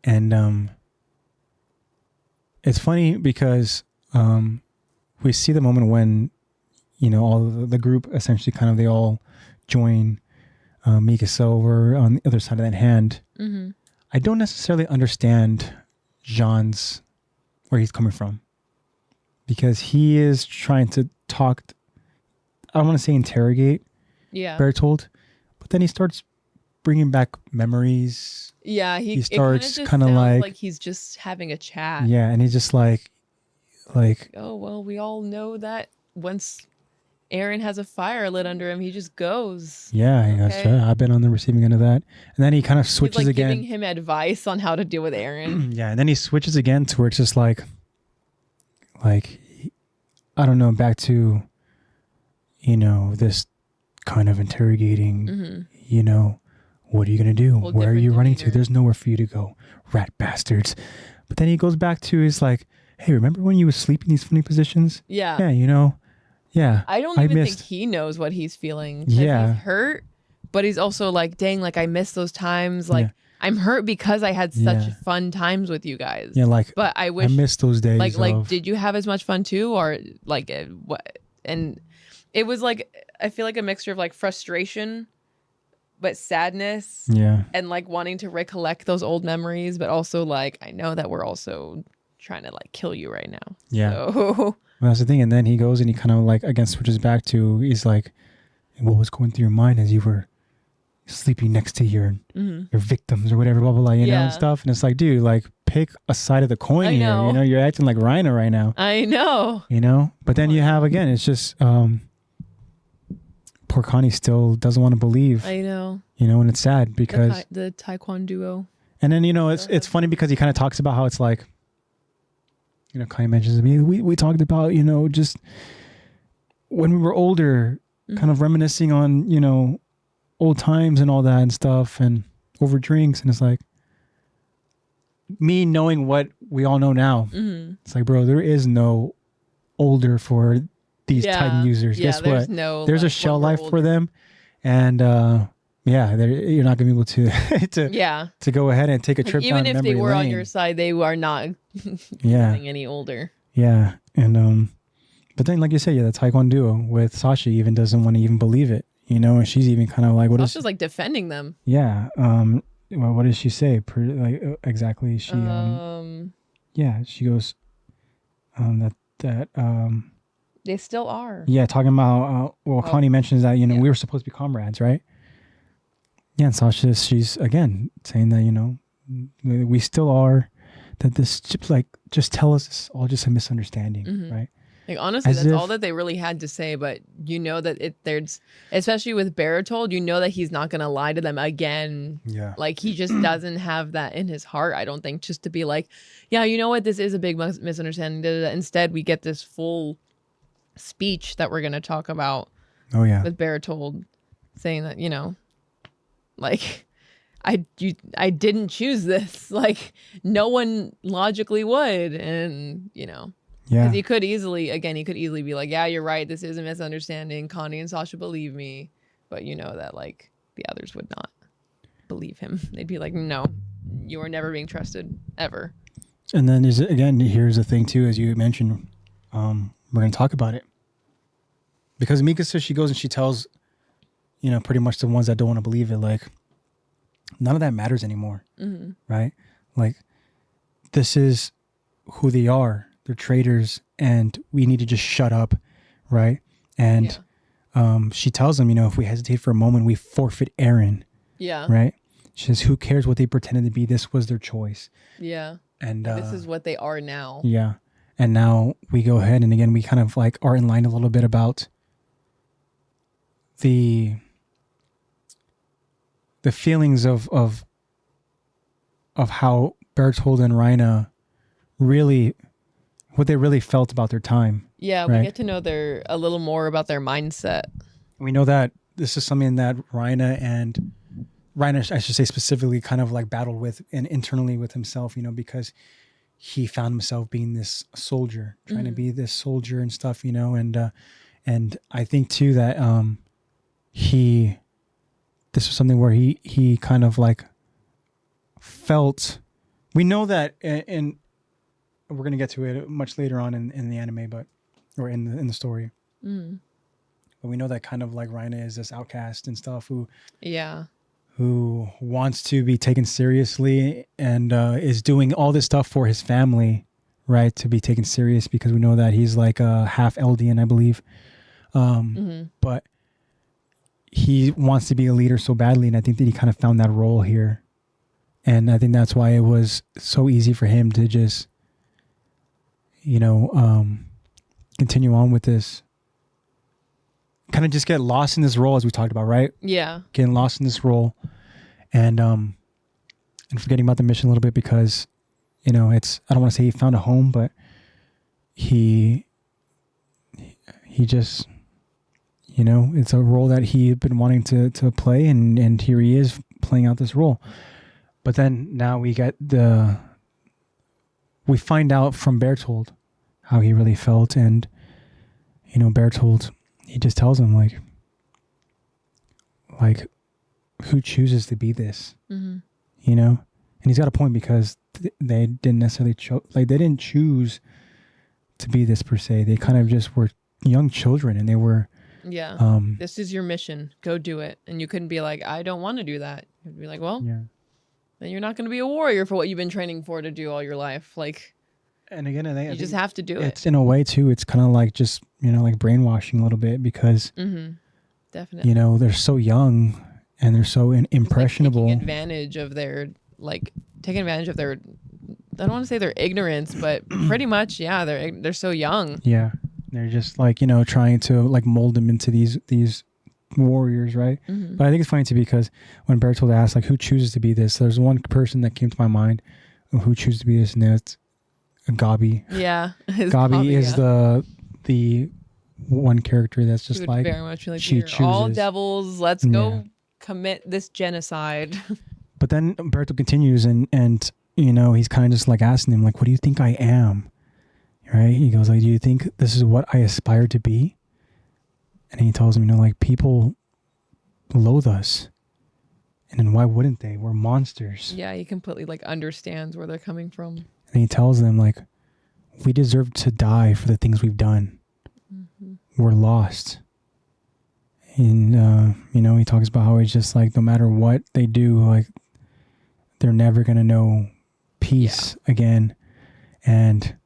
and it's funny because we see the moment when all the group essentially kind of they all join Mikasa over on the other side of that hand. I don't necessarily understand Jean's where he's coming from, because he is trying to talk. I don't want to say interrogate Bertold, but then he starts bringing back memories. Yeah, he starts kind of like he's just having a chat. Yeah, and he's just like, oh well, we all know that once Eren has a fire lit under him, he just goes. Yeah, that's right. I've been on the receiving end of that. And then he kind of switches again. Giving him advice on how to deal with Eren. Yeah, and then he switches again to where it's just like I don't know, back to, this kind of interrogating, what are you going to do? Where are you running to? There's nowhere for you to go, rat bastards. But then he goes back to his like, hey, remember when you were sleeping in these funny positions? Yeah. Yeah, yeah. I don't even think he knows what he's feeling. Yeah. He's hurt, but he's also like, dang, like I miss those times. Like I'm hurt because I had such fun times with you guys. Yeah, like, but I wish I miss those days. Like, did you have as much fun too? Or like what? And it was like, I feel like a mixture of like frustration, but sadness. Yeah. And like wanting to recollect those old memories, but also like, I know that we're also trying to like kill you right now. Yeah. So. Well, that's the thing. And then he goes and he kind of like again switches back to, he's like, what was going through your mind as you were sleeping next to your victims or whatever, blah, blah, blah, you know, and stuff. And it's like, dude, like pick a side of the coin here. You're acting like Rhino right now. I know. But then you have, again, it's just, poor Connie still doesn't want to believe. I know. And it's sad because the Taekwondo duo. And then, it's funny because he kind of talks about how it's like, Connie mentions me. We talked about, just when we were older, kind of reminiscing on, old times and all that and stuff and over drinks. And it's like me knowing what we all know now. It's like, bro, there is no older for these Titan users. Guess what? There's a shell life for them. And, you're not gonna be able to go ahead and take a trip even down if they were lane. On your side, they are not getting any older. Yeah, and but then like you said, the Taekwondo duo with Sasha even doesn't want to even believe it, and she's even kind of like, what Sasha's like defending them. Yeah. Well, what does she say? Exactly. She she goes that they still are. Yeah, talking about Connie mentions that we were supposed to be comrades, right? Yeah, and Sasha, she's again saying that we still are. That this just tell us it's all just a misunderstanding, right? Like, honestly, that's all that they really had to say. But you know that there's, especially with Bertold, you know that he's not going to lie to them again. Yeah. Like, he just doesn't have that in his heart, I don't think, just to be like, yeah, you know what? This is a big misunderstanding. Instead, we get this full speech that we're going to talk about. Oh, yeah. With Bertold saying that, you know, like, I didn't choose this. Like, no one logically would. And, you know. Yeah. Because he could easily be like, yeah, you're right. This is a misunderstanding. Connie and Sasha believe me. But you know that, like, the others would not believe him. They'd be like, no, you are never being trusted, ever. And then, here's the thing, too, as you mentioned, we're going to talk about it. Because Mikasa, she goes and she tells, you know, pretty much the ones that don't want to believe it, like, none of that matters anymore. Mm-hmm. Right? Like, this is who they are. They're traitors, and we need to just shut up, right? And she tells them, you know, if we hesitate for a moment, we forfeit Eren. Yeah. Right? She says, who cares what they pretended to be? This was their choice. Yeah. And this is what they are now. Yeah. And now we go ahead, and again, we kind of like are in line a little bit about the feelings of how Bertold and Reina really, what they really felt about their time. Yeah, right? We get to know a little more about their mindset. We know that this is something that Reina, I should say specifically, kind of like battled with and internally with himself, you know, because he found himself being this soldier, trying to be this soldier and stuff, you know, and I think too that this was something where he kind of like felt. We know that, and we're gonna get to it much later on in the anime, or in the story. Mm. But we know that kind of like Reina is this outcast and stuff who wants to be taken seriously and is doing all this stuff for his family, right? To be taken serious, because we know that he's like a half Eldian, I believe. But he wants to be a leader so badly, and I think that he kind of found that role here. And I think that's why it was so easy for him to just, you know, continue on with this. Kind of just get lost in this role, as we talked about, right? Yeah. Getting lost in this role, and forgetting about the mission a little bit, because, you know, I don't want to say he found a home, but he just, you know, it's a role that he had been wanting to play, and here he is playing out this role. But then now we find out from Bertold how he really felt, and, you know, Bertold, he just tells him like who chooses to be this, you know? And he's got a point, because they didn't necessarily they didn't choose to be this per se. They kind of just were young children, and they were. Yeah. This is your mission. Go do it. And you couldn't be like, I don't want to do that. You'd be like, well, then you're not going to be a warrior for what you've been training for to do all your life. Like, and again, you just have to do it. It's in a way too. It's kind of like just, you know, like brainwashing a little bit, because, definitely, you know, they're so young and they're so impressionable. Like taking advantage of their, I don't want to say their ignorance, but pretty much, yeah, they're so young. Yeah. They're just like, you know, trying to like mold them into these warriors, right? But I think it's funny too, because when Bertold asked like who chooses to be this, there's one person that came to my mind who chooses to be this, and that's Gabi. Yeah, Gabi is the one character that's just like very much like, she chooses. All devils, let's go commit this genocide. But then Bertold continues, and you know, he's kind of just like asking him like, what do you think I am? Right? He goes like, do you think this is what I aspire to be? And he tells him, you know, like, people loathe us. And then why wouldn't they? We're monsters. Yeah, he completely like understands where they're coming from. And he tells them like, we deserve to die for the things we've done. We're lost. And, you know, he talks about how it's just like, no matter what they do, like, they're never going to know peace again. And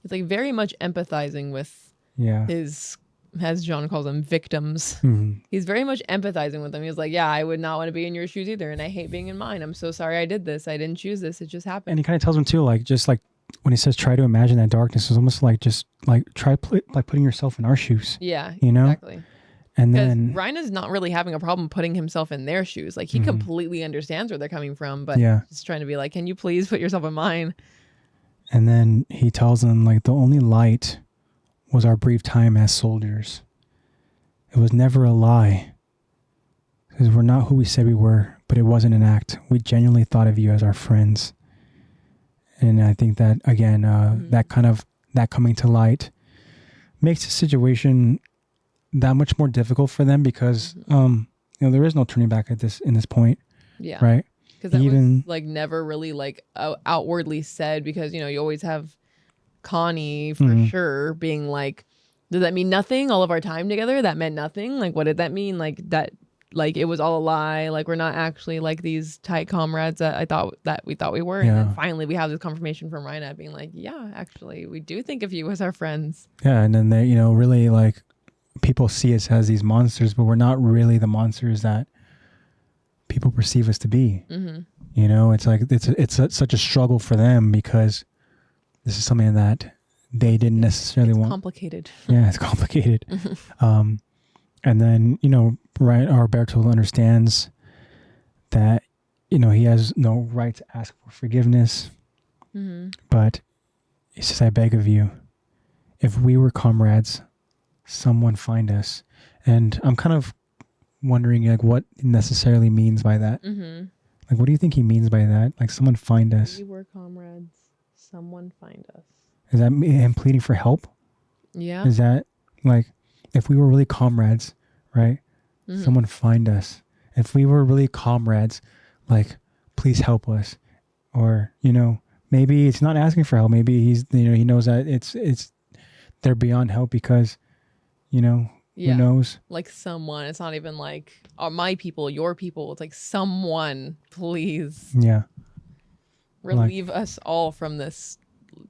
it's like very much empathizing with his, as John calls them, victims. He's very much empathizing with them. He's like, yeah, I would not want to be in your shoes either, and I hate being in mine. I'm so sorry I did this. I didn't choose this. It just happened. And he kind of tells them too, like, just like, when he says try to imagine that darkness, it's almost like just like putting yourself in our shoes. Yeah, you know, exactly. And then Reina's not really having a problem putting himself in their shoes. Like he completely understands where they're coming from, but he's trying to be like, can you please put yourself in mine? And then he tells them like the only light was our brief time as soldiers. It was never a lie. Because we're not who we said we were, but it wasn't an act. We genuinely thought of you as our friends. And I think that, again, that coming to light makes the situation that much more difficult for them because, there is no turning back in this point. Yeah. Right. Because that was like never really like outwardly said because, you always have Connie for sure being like, does that mean nothing? All of our time together, that meant nothing. Like, what did that mean? Like that, like it was all a lie. Like we're not actually like these tight comrades that we thought we were. Yeah. And then finally we have this confirmation from Reina being like, yeah, actually we do think of you as our friends. Yeah. And then they, really like people see us as these monsters, but we're not really the monsters that people perceive us to be. It's like, it's such a struggle for them because this is something that they didn't necessarily want. Complicated. Yeah, it's complicated. And then, right, our Bertold understands that, he has no right to ask for forgiveness. But he says, I beg of you, if we were comrades, someone find us. And I'm kind of wondering like what necessarily means by that. Like, what do you think he means by that? Like, someone find us. We were comrades, someone find us. Is that him pleading for help? Yeah. Is that like, if we were really comrades, right? Someone find us. If we were really comrades, like, please help us. Or, maybe it's not asking for help. Maybe he's, he knows that it's they're beyond help because, who knows? Like someone. It's not even like my people, your people. It's like someone, please. Yeah. Relieve us all from this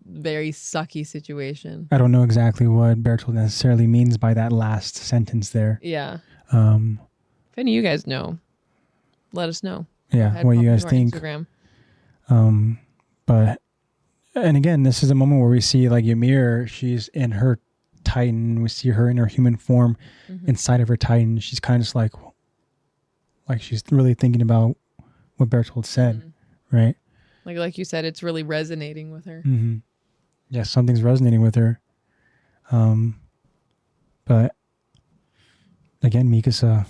very sucky situation. I don't know exactly what Bertold necessarily means by that last sentence there. Yeah. If any of you guys know, let us know. Yeah, what you guys think. Instagram. But, and again, this is a moment where we see like Ymir, she's in her Titan. We see her in her human form inside of her Titan. She's kind of just like she's really thinking about what Bertold said, right? Like you said, it's really resonating with her. Yeah, something's resonating with her. But again, Mikasa,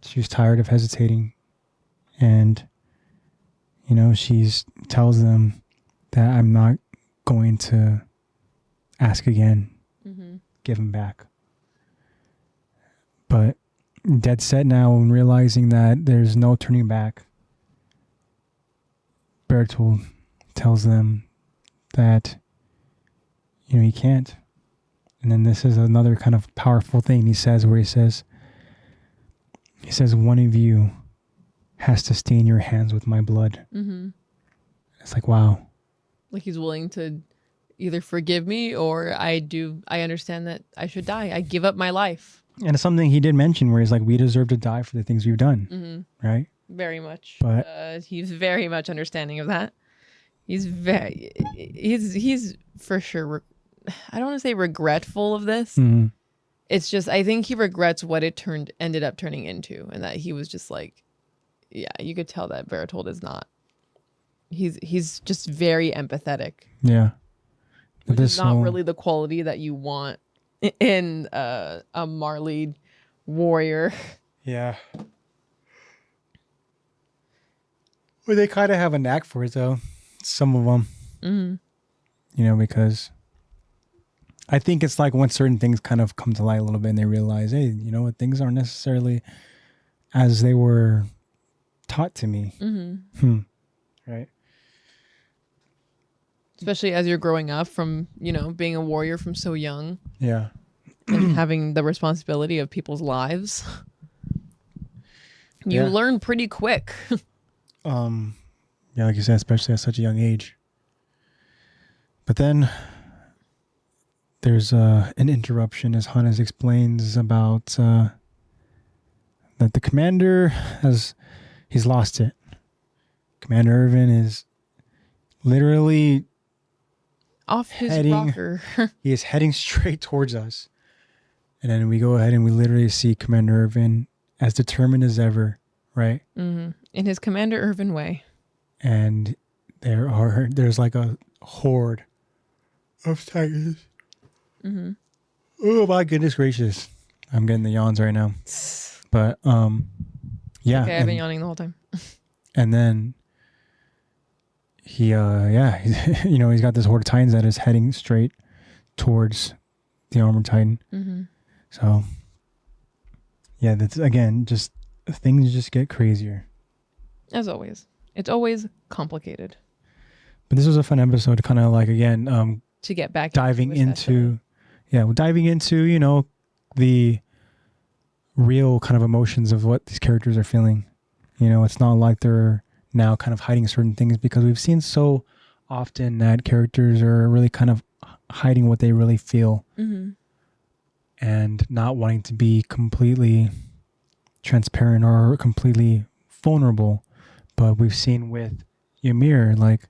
she was tired of hesitating, and she's tells them that I'm not going to ask again. Give him back. But dead set now, and realizing that there's no turning back, Bertold tells them that he can't. And then this is another kind of powerful thing he says, where he says one of you has to stain your hands with my blood. It's like, wow. Like he's willing to either forgive me or I understand that I should die. I give up my life. And it's something he did mention where he's like, we deserve to die for the things we've done. Right? Very much. But he's very much understanding of that. He's for sure, I don't want to say regretful of this. It's just, I think he regrets what it ended up turning into. And that he was just like, yeah, you could tell that Bertold is not. He's just very empathetic. Yeah. Which is not really the quality that you want in a Marley warrior. Yeah. Well, they kind of have a knack for it, though. Some of them. Because I think it's like when certain things kind of come to light a little bit and they realize, hey, what, things aren't necessarily as they were taught to me. Right. Especially as you're growing up from, being a warrior from so young. Yeah. And having the responsibility of people's lives. You learn pretty quick. Yeah, like you said, especially at such a young age. But then there's an interruption as Hannes explains about that the commander he's lost it. Commander Irvin is literally off his rocker. He is heading straight towards us. And then we go ahead and we literally see Commander Irvin as determined as ever, right? Mm-hmm. In his Commander Irvin way. And there's like a horde of Titans. Mm-hmm. Oh my goodness gracious. I'm getting the yawns right now. But yeah. Okay, I've been yawning the whole time. And then he he's got this horde of Titans that is heading straight towards the Armored Titan. Mm-hmm. So yeah, that's again just things just get crazier. As always. It's always complicated. But this was a fun episode to kind of like again to get back diving into the real kind of emotions of what these characters are feeling. It's not like they're now kind of hiding certain things, because we've seen so often that characters are really kind of hiding what they really feel. Mm-hmm. And not wanting to be completely transparent or completely vulnerable. But we've seen with Ymir, like,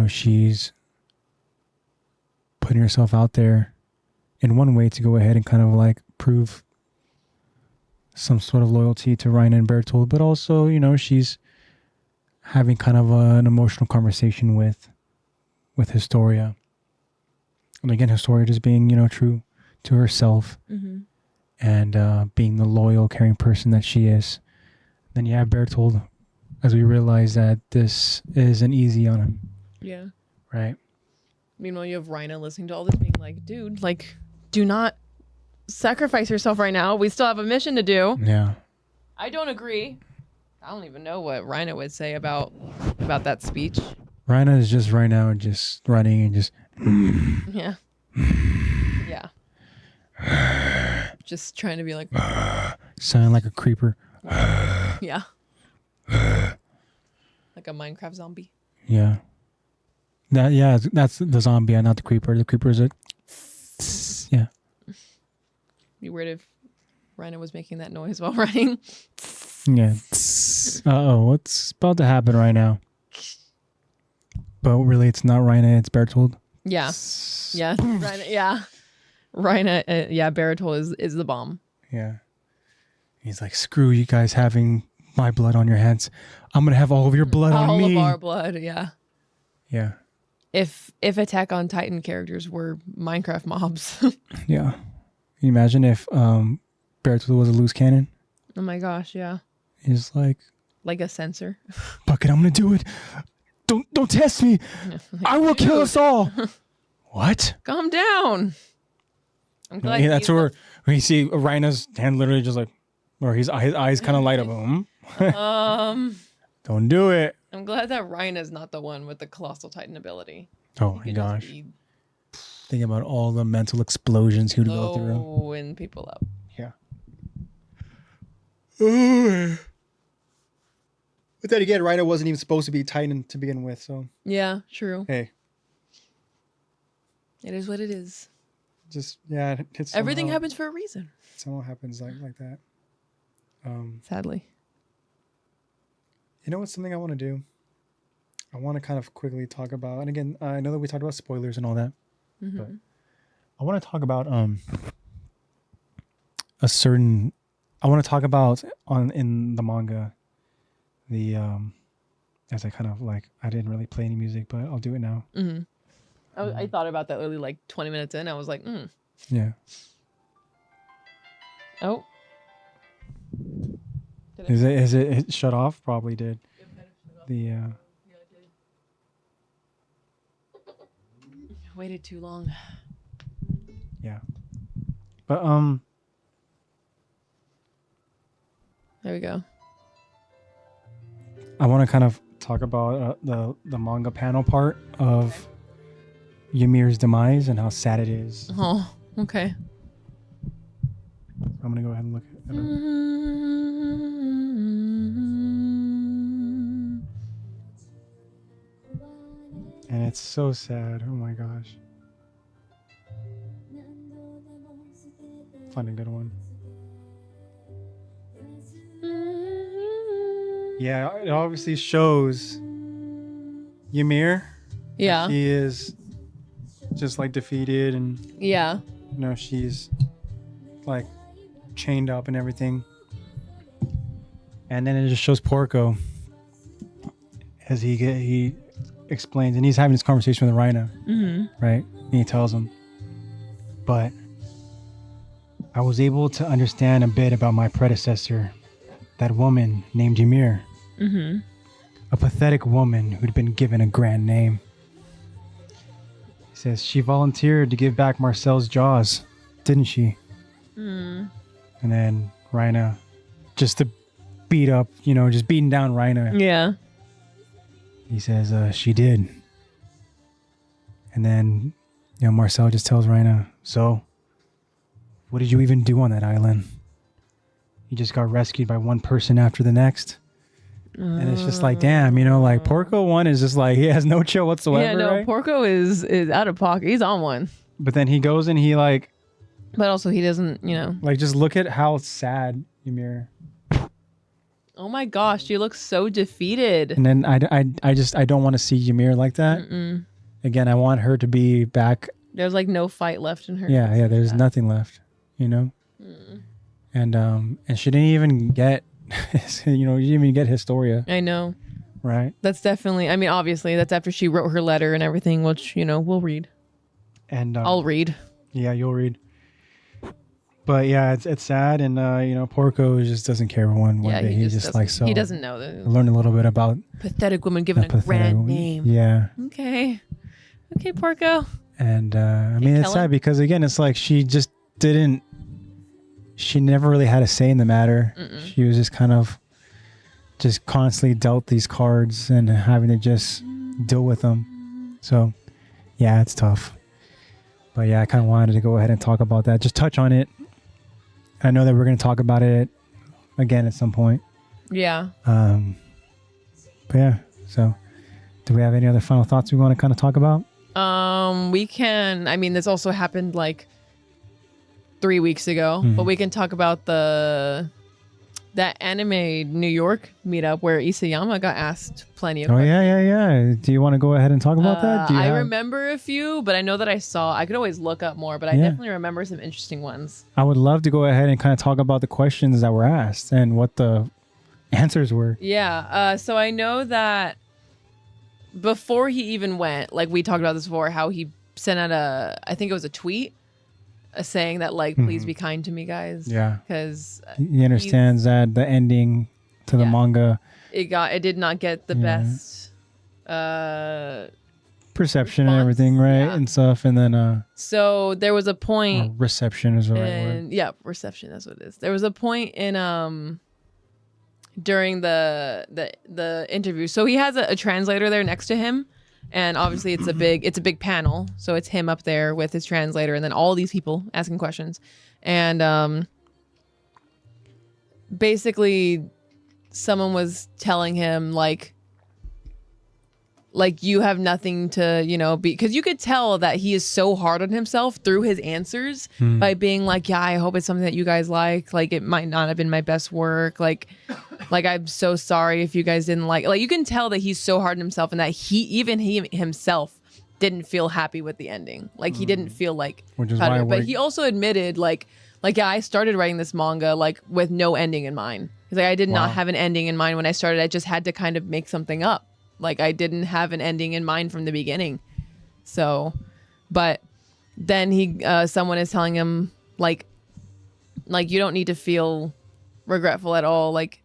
she's putting herself out there in one way to go ahead and kind of like prove some sort of loyalty to Reina and Bertold, but also, she's having kind of an emotional conversation with Historia. And again, Historia just being, true to herself, mm-hmm. and being the loyal, caring person that she is. Then you have Bertold, as we realize that this isn't easy on him. Yeah. Right? Meanwhile, you have Reina listening to all this being like, dude, like, do not sacrifice yourself right now. We still have a mission to do. Yeah. I don't agree. I don't even know what Reina would say about that speech. Reina is just right now just running and just... Yeah. Yeah. Just trying to be like... sound like a creeper. Yeah. Like a Minecraft zombie. Yeah. That's the zombie, not the creeper. The creeper is yeah. Be weird if Reina was making that noise while running. Yeah. What's about to happen right now? But really, it's not Reina, it's Bertold. Yeah. Yeah. Reina, yeah. Reina, Bertold is the bomb. Yeah. He's like, screw you guys having my blood on your hands. I'm going to have all of your blood on me. All of our blood, yeah. Yeah. If Attack on Titan characters were Minecraft mobs. Yeah. Can you imagine if Bertold was a loose cannon? Oh my gosh, yeah. He's like a sensor. Bucket, I'm going to do it. Don't test me. I will kill us all. What? Calm down. I'm glad that's where you see Reina's hand literally just like, or his eyes kind of light up. Don't do it. I'm glad that Reina's not the one with the Colossal Titan ability. Oh my gosh. Think about all the mental explosions he would go through. Blowing people up. Yeah. But then again, Reina wasn't even supposed to be Titan to begin with, so. Yeah, true. Hey. It is what it is. Just, yeah. Everything happens for a reason. Somehow happens like that. Sadly. You know what's something I want to do? I want to kind of quickly talk about, and again, I know that we talked about spoilers and all that, mm-hmm. but I want to talk about I want to talk about in the manga, as I kind of like, I didn't really play any music, but I'll do it now. Mm-hmm. I thought about that literally like 20 minutes in. I was like, Yeah. Oh. Is it shut off? Probably did. Yeah, it did. Waited too long. Yeah. But there we go. I want to kind of talk about the manga panel part of Ymir's demise and how sad it is. Oh, okay. I'm gonna go ahead and look at it. And it's so sad. Oh my gosh. Find a good one. Yeah, it obviously shows Ymir. Yeah. He is just like defeated and yeah, you know, she's like chained up and everything. And then it just shows Porco as he explains, and he's having this conversation with Rhina, right? And he tells him, but I was able to understand a bit about my predecessor, that woman named Ymir. A pathetic woman who'd been given a grand name. He says, she volunteered to give back Marcel's jaws, didn't she? And then Rhina, just to beat up, you know, just beating down Rhina. Yeah. He says, she did. And then, you know, Marcel just tells Rhina, so, what did you even do on that island? You just got rescued by one person after the next. And it's just like, damn, you know, like Porco one is just like, he has no chill whatsoever. Yeah, no, right? Porco is out of pocket. He's on one. But then he goes and he like. But also he doesn't, you know. Like, just look at how sad Ymir. Oh my gosh, she looks so defeated. And then I don't want to see Ymir like that. Again, I want her to be back. There's like no fight left in her. Yeah, there's nothing left, you know. And she didn't even get, you know, you didn't even get Historia. I know. Right. That's definitely. I mean, obviously, that's after she wrote her letter and everything, which you know we'll read. And I'll read. Yeah, you'll read. But yeah, it's sad, and you know, Porco just doesn't care one day. He's just like, so he doesn't know that. I learned a little bit about pathetic woman given a grand name. Yeah. Okay, Porco. And I mean, it's sad because again, it's like she just didn't. She never really had a say in the matter. She was just kind of, just constantly dealt these cards and having to just deal with them. So, yeah, it's tough. But yeah, I kind of wanted to go ahead and talk about that. Just touch on it. I know that we're going to talk about it again at some point. Yeah. But yeah, so do we have any other final thoughts we want to kind of talk about? We can. I mean, this also happened like 3 weeks ago, but we can talk about that anime New York meetup where Isayama got asked plenty of questions. Yeah. Do you want to go ahead and talk about that? I remember a few, but I know that I could always look up more, but I definitely remember some interesting ones. I would love to go ahead and kind of talk about the questions that were asked and what the answers were. Yeah. So I know that before he even went, like we talked about this before, how he sent out I think it was a tweet saying that like, please be kind to me, guys. Yeah. Because he understands that the ending to the manga, it did not get the best perception response. And everything, right? And stuff. And then so there was a point, reception is the right word. Yeah, reception, that's what it is. There was a point in during the interview. So he has a translator there next to him. And obviously it's a big panel. So it's him up there with his translator and then all these people asking questions. And basically someone was telling him like you have nothing to, you know, because you could tell that he is so hard on himself through his answers by being like, yeah, I hope it's something that you guys like it might not have been my best work. Like I'm so sorry if you guys didn't like you can tell that he's so hard on himself and that he himself didn't feel happy with the ending. Like he didn't feel like, which is why but he also admitted like, yeah, I started writing this manga like with no ending in mind. He's like, I did not have an ending in mind when I started. I just had to kind of make something up. Like I didn't have an ending in mind from the beginning. So, but then someone is telling him like you don't need to feel regretful at all. Like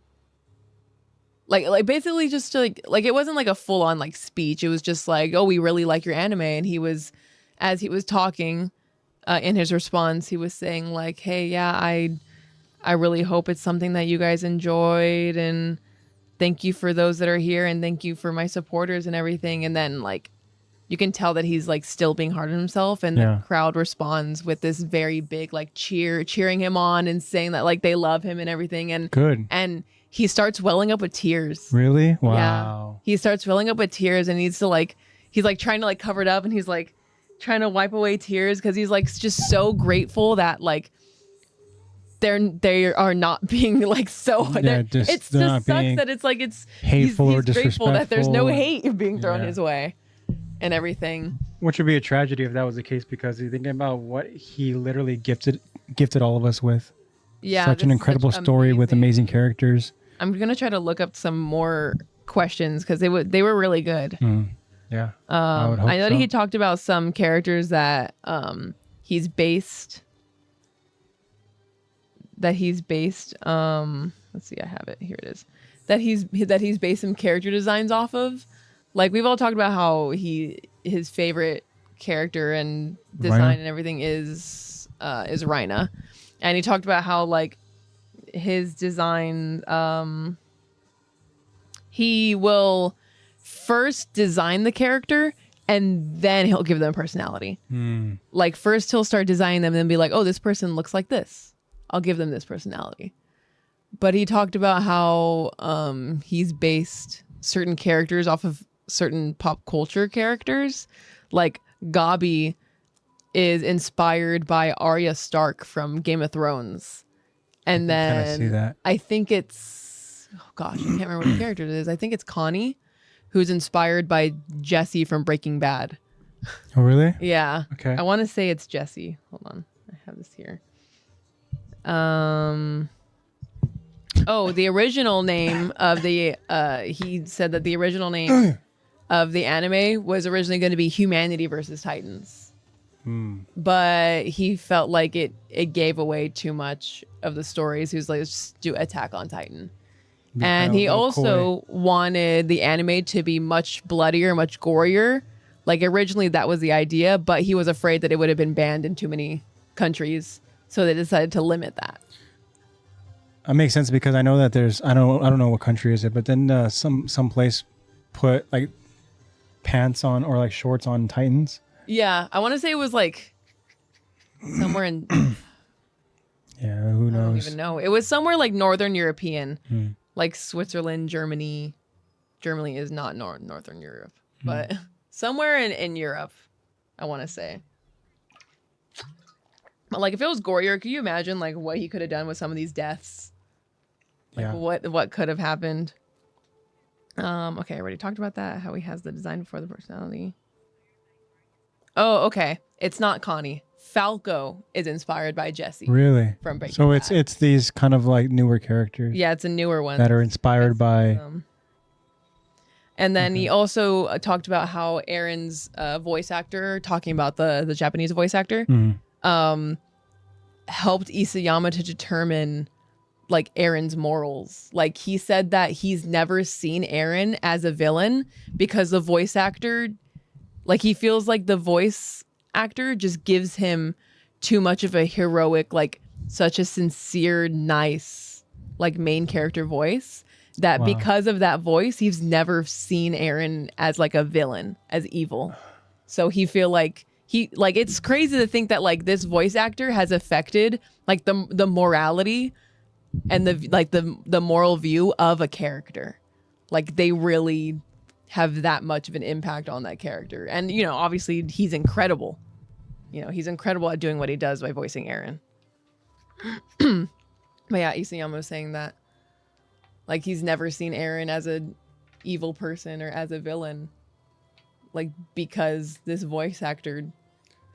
basically just to like it wasn't like a full on like speech. It was just like, oh, we really like your anime. And as he was talking in his response, he was saying like, hey, yeah, I really hope it's something that you guys enjoyed and thank you for those that are here and thank you for my supporters and everything. And then like you can tell that he's like still being hard on himself and the crowd responds with this very big like cheering him on and saying that like they love him and everything. And good. And he starts welling up with tears. Really? Wow. Yeah. He starts welling up with tears and he's like trying to like cover it up and he's like trying to wipe away tears because he's like just so grateful that like they are not being like so it just sucks that it's like he's hateful or grateful that there's no hate being thrown his way and everything. Which would be a tragedy if that was the case, because you're thinking about what he literally gifted all of us with. Yeah, such an incredible story with amazing characters. I'm gonna try to look up some more questions because they were really good. Yeah, I know that he talked about some characters that he's based. Let's see, I have it here. It is that he's based some character designs off of. Like, we've all talked about how his favorite character and design and everything is Rhina, and he talked about how, like, his design, he will first design the character and then he'll give them personality. Like, first he'll start designing them and then be like, oh, this person looks like this, I'll give them this personality. But he talked about how he's based certain characters off of certain pop culture characters. Like, Gabi is inspired by Arya Stark from Game of Thrones. And then see that. I think it's, oh gosh, I can't remember what the character it is. I think it's Connie, who's inspired by Jesse from Breaking Bad. Oh, really? Yeah. Okay. I want to say it's Jesse. Hold on. I have this here. Oh, the original name of the, he said that the original name of the anime was originally going to be Humanity versus Titans. But he felt like it gave away too much of the stories. He was like, let's just do Attack on Titan. And he also wanted the anime to be much bloodier, much gorier. Like, originally that was the idea, but he was afraid that it would have been banned in too many countries. So they decided to limit that. It makes sense, because I know that there's, I don't know what country is it, but then some place put like pants on or like shorts on Titans. Yeah, I want to say it was like somewhere in yeah, who knows? I don't even know. It was somewhere like Northern European, like Switzerland, Germany. Germany is not Northern Europe, but somewhere in Europe, I want to say. But like, if it was gorier, could you imagine like what he could have done with some of these deaths? Like, what could have happened? Okay, I already talked about that. How he has the design before the personality. Oh, okay. It's not Connie. Falco is inspired by Jesse. Really? From Breaking Bad. So it's these kind of like newer characters. Yeah, it's a newer one that are inspired by. And then he also talked about how Aaron's voice actor, talking about the Japanese voice actor, helped Isayama to determine like Aaron's morals. Like, he said that he's never seen Aaron as a villain because the voice actor, like, he feels like the voice actor just gives him too much of a heroic, like, such a sincere, nice, like, main character voice, that because of that voice, he's never seen Aaron as like a villain, as evil. So he feel like it's crazy to think that like this voice actor has affected like the morality and the moral view of a character. Like, they really have that much of an impact on that character. And, you know, obviously he's incredible. You know, he's incredible at doing what he does by voicing Aaron. But yeah, Isayama was saying that, like, he's never seen Aaron as an evil person or as a villain. Like, because this voice actor,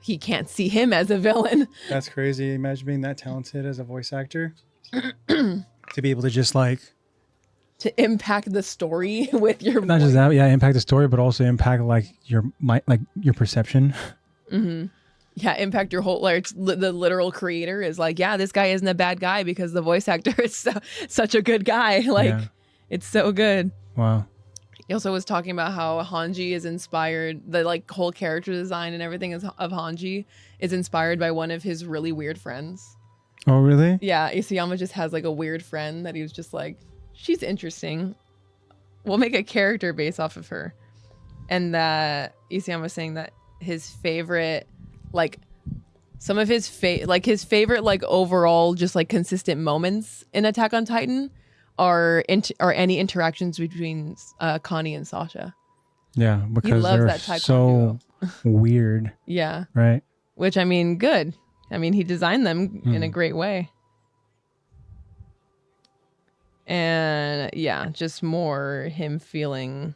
he can't see him as a villain. That's crazy. Imagine being that talented as a voice actor. To be able to just like... to impact the story with your not voice. Just that, yeah, impact the story, but also impact like your perception. Yeah, impact your whole, like, the literal creator is like, yeah, this guy isn't a bad guy because the voice actor is such a good guy. Like, it's so good. Wow. He also was talking about how Hanji is inspired, the like whole character design and everything of Hanji is inspired by one of his really weird friends. Oh, really? Yeah, Isayama just has like a weird friend that he was just like, she's interesting. We'll make a character based off of her. And that Isayama was saying that his favorite, like, some of his favorite like overall just like consistent moments in Attack on Titan are any interactions between Connie and Sasha. Yeah, because they're so weird. Yeah. Right. Which, I mean, good. I mean, he designed them in a great way. And yeah, just more him feeling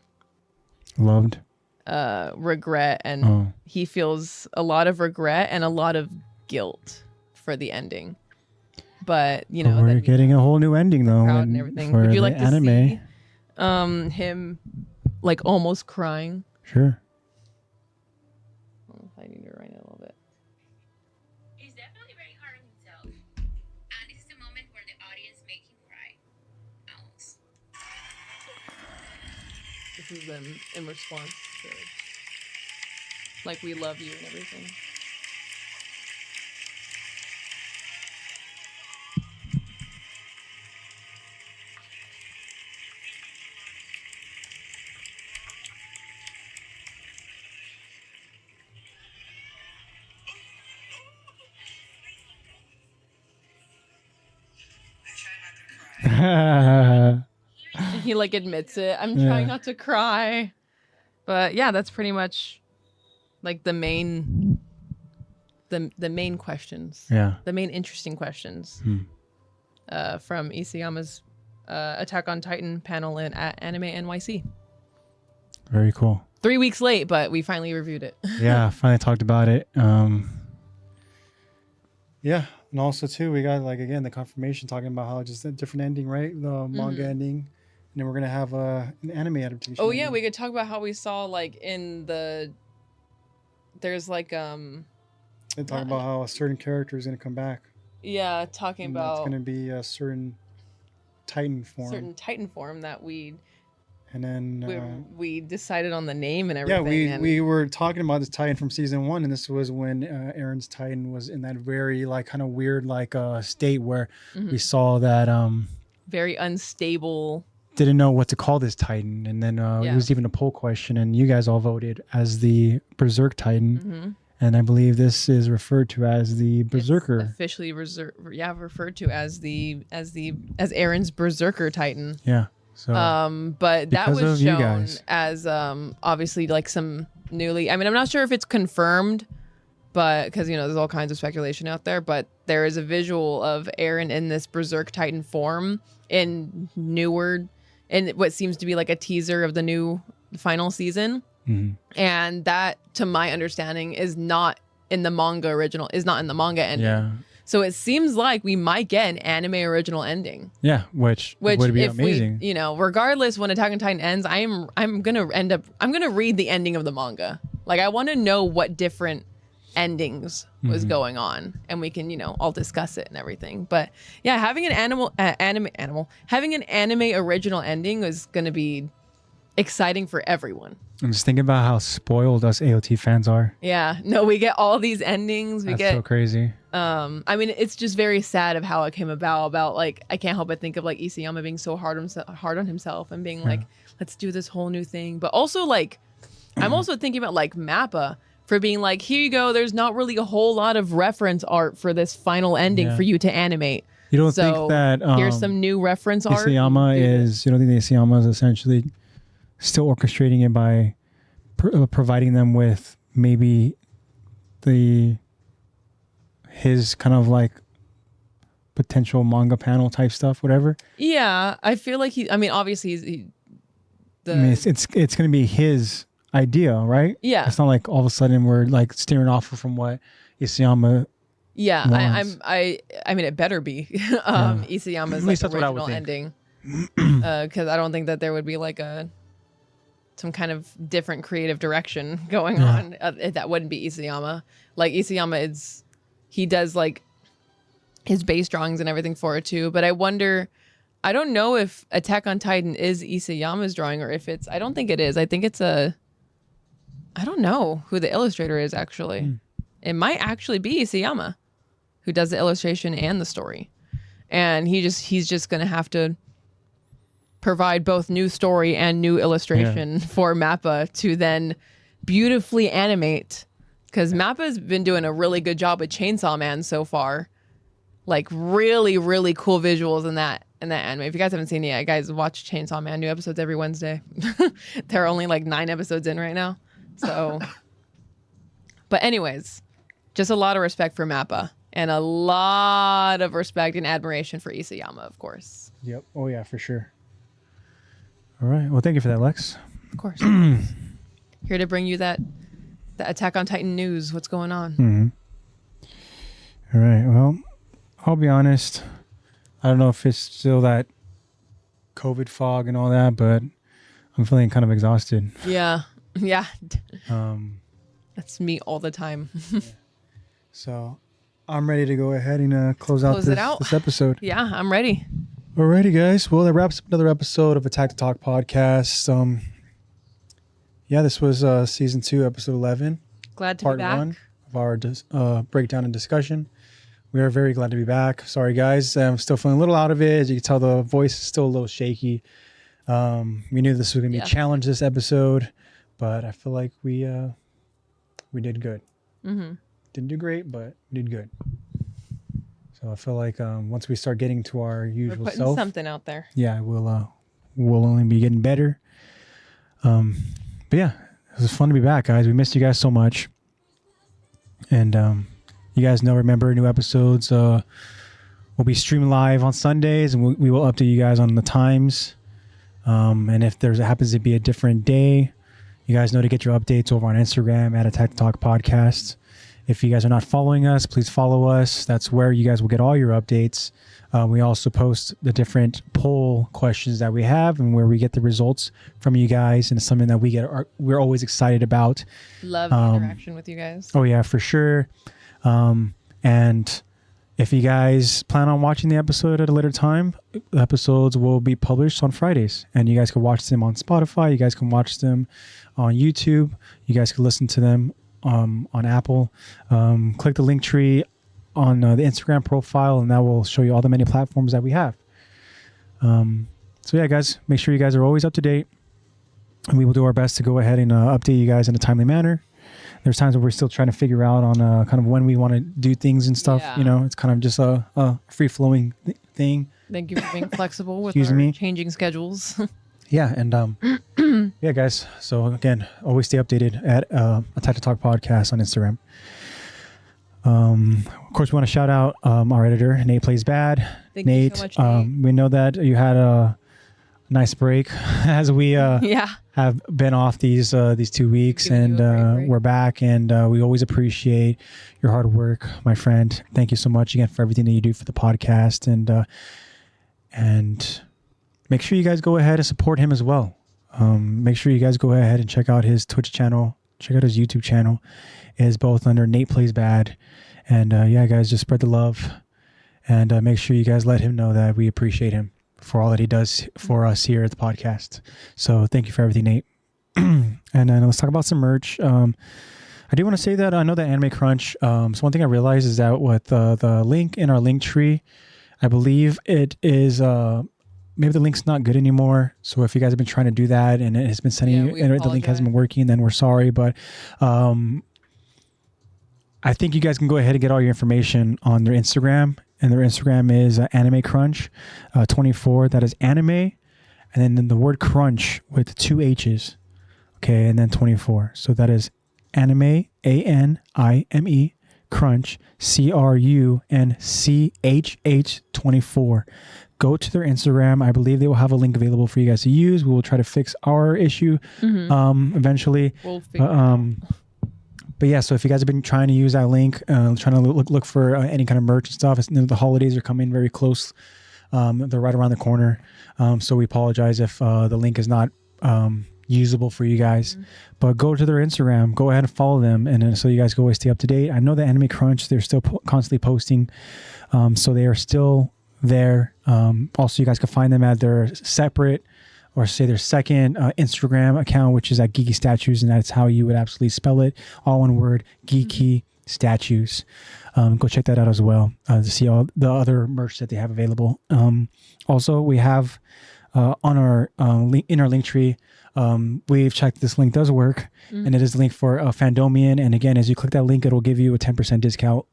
loved. regret, and he feels a lot of regret and a lot of guilt for the ending. But you know, we're getting a whole new ending though, and everything. Would you like to see him like almost crying? Sure. I need to write it a little bit. He's definitely very hard on himself, and this is the moment where the audience make him cry. Almost. This is them in response to, like, we love you and everything. He like admits it. I'm trying not to cry. But yeah, that's pretty much like the main questions. Yeah. The main interesting questions from Isayama's Attack on Titan panel at Anime NYC. Very cool. 3 weeks late, but we finally reviewed it. Yeah, finally talked about it. Yeah, and also too, we got like again the confirmation talking about how just a different ending, right? The manga ending, and then we're gonna have an anime adaptation. Oh yeah, we could talk about how we saw like in the there's like they talk about how a certain character is gonna come back. Yeah, talking and about it's gonna be a certain Titan form. That we. And then we decided on the name and everything. Yeah, we were talking about this Titan from season 1, and this was when Eren's Titan was in that very like kind of weird like state where we saw that very unstable. Didn't know what to call this Titan, and then it was even a poll question, and you guys all voted as the Berserk Titan, and I believe this is referred to as the Berserker. It's officially referred to as Eren's Berserker Titan. Yeah. So, but that was shown as obviously like some newly. I mean, I'm not sure if it's confirmed, but because you know there's all kinds of speculation out there. But there is a visual of Eren in this Berserk Titan form in what seems to be like a teaser of the new final season, and that, to my understanding, is not in the manga ending. Yeah. So it seems like we might get an anime original ending. Yeah, which would be amazing. Regardless, when Attack on Titan ends, I'm gonna read the ending of the manga. Like I want to know what different endings was going on, and we can all discuss it and everything. But yeah, having an having an anime original ending is gonna be exciting for everyone. I'm just thinking about how spoiled us AOT fans are. Yeah, no, we get all these endings. That's so crazy. I mean, it's just very sad of how it came about like I can't help but think of like Isayama being so hard on himself and being like, let's do this whole new thing. But also like, I'm also thinking about like Mappa for being like, here you go. There's not really a whole lot of reference art for this final ending for you to animate. You don't think that here's some new reference art? You don't think that Isayama is essentially still orchestrating it by providing them with maybe his kind of like potential manga panel type stuff, whatever? Yeah, I feel like obviously it's going to be his idea, right? Yeah. It's not like all of a sudden we're like steering off from what Isayama wants. I mean it better be Isayama's like original ending. Because I don't think that there would be like some kind of different creative direction going on that wouldn't be Isayama. Like Isayama he does like his base drawings and everything for it too, but I don't know if Attack on Titan is Isayama's drawing or if I don't think it is. I think I don't know who the illustrator is actually. It might actually be Isayama who does the illustration and the story. And he's just going to have to provide both new story and new illustration for Mappa to then beautifully animate, because Mappa's been doing a really good job with Chainsaw Man so far. Like really, really cool visuals in that anime. If you guys haven't seen it yet, guys, watch Chainsaw Man. New episodes every Wednesday. There are only like 9 episodes in right now. So, but anyways, just a lot of respect for Mappa and a lot of respect and admiration for Isayama, of course. Yep. Oh yeah, for sure. All right. Well, thank you for that, Lex. Of course. here to bring you the Attack on Titan news. What's going on? All right. Well, I'll be honest. I don't know if it's still that COVID fog and all that, but I'm feeling kind of exhausted. Yeah. That's me all the time. So I'm ready to go ahead and close out this episode. Yeah, I'm ready. Alrighty, guys. Well, that wraps up another episode of Attack to Talk podcast. This was season 2, episode 11. Glad to be back. Part 1 of our breakdown and discussion. We are very glad to be back. Sorry, guys. I'm still feeling a little out of it. As you can tell, the voice is still a little shaky. We knew this was going to be a challenge this episode, but I feel like we did good. Didn't do great, but we did good. So I feel like once we start getting to our usual We're putting something out there. Yeah, we'll only be getting better. But yeah, it was fun to be back, guys. We missed you guys so much. And you guys remember, new episodes will be streamed live on Sundays, and we will update you guys on the times. And if there happens to be a different day, you guys know to get your updates over on Instagram at Attack to Talk Podcast. If you guys are not following us, please follow us. That's where you guys will get all your updates. We also post the different poll questions that we have and where we get the results from you guys. And it's something that we're always excited about. Love the interaction with you guys. Oh yeah, for sure. And if you guys plan on watching the episode at a later time, the episodes will be published on Fridays, and you guys can watch them on Spotify. You guys can watch them on YouTube. You guys can listen to them on Apple. Click the link tree on the Instagram profile, and that will show you all the many platforms that we have. So yeah, guys, make sure you guys are always up to date, and we will do our best to go ahead and update you guys in a timely manner. There's times where we're still trying to figure out on kind of when we want to do things and stuff. Yeah. It's kind of just a free-flowing thing. Thank you for being flexible with our changing schedules. Yeah, and yeah, guys. So again, always stay updated at Attack to Talk Podcast on Instagram. Of course, we want to shout out our editor, NatePlaysBad. Thank you so much, Nate. We know that you had a nice break as we have been off these 2 weeks, and we're back, and we always appreciate your hard work, my friend. Thank you so much again for everything that you do for the podcast, and make sure you guys go ahead and support him as well. Make sure you guys go ahead and check out his Twitch channel, check out his YouTube channel. It is both under NatePlaysBad, and yeah, guys, just spread the love, and make sure you guys let him know that we appreciate him for all that he does for us here at the podcast. So thank you for everything, Nate. And then let's talk about some merch. I do want to say that I know that AnimeCrunch, so one thing I realized is that with the link in our link tree, I believe it is, maybe the link's not good anymore. So if you guys have been trying to do that and it has been sending you, and the link hasn't been working, then we're sorry. But I think you guys can go ahead and get all your information on their Instagram. And their Instagram is AnimeCrunch 24. That is anime, and then the word crunch with 2 H's. Okay, and then 24. So that is anime, ANIME, crunch, CRUNCHH 24. Go to their Instagram. I believe they will have a link available for you guys to use. We will try to fix our issue eventually. We'll figure it out. But yeah, so if you guys have been trying to use that link, trying to look for any kind of merch and stuff, the holidays are coming very close. They're right around the corner. So we apologize if the link is not usable for you guys. But go to their Instagram. Go ahead and follow them. And so you guys can always stay up to date. I know that AnimeCrunch, they're still constantly posting. So they are still there. Also, you guys can find them at their separate, or say their second Instagram account, which is at Geeky Statues, and that's how you would absolutely spell it. All one word, Geeky Statues. Go check that out as well to see all the other merch that they have available. Also, we have on our in our link tree, we've checked this link does work, and it is the link for Fandomion. And again, as you click that link, it'll give you a 10% discount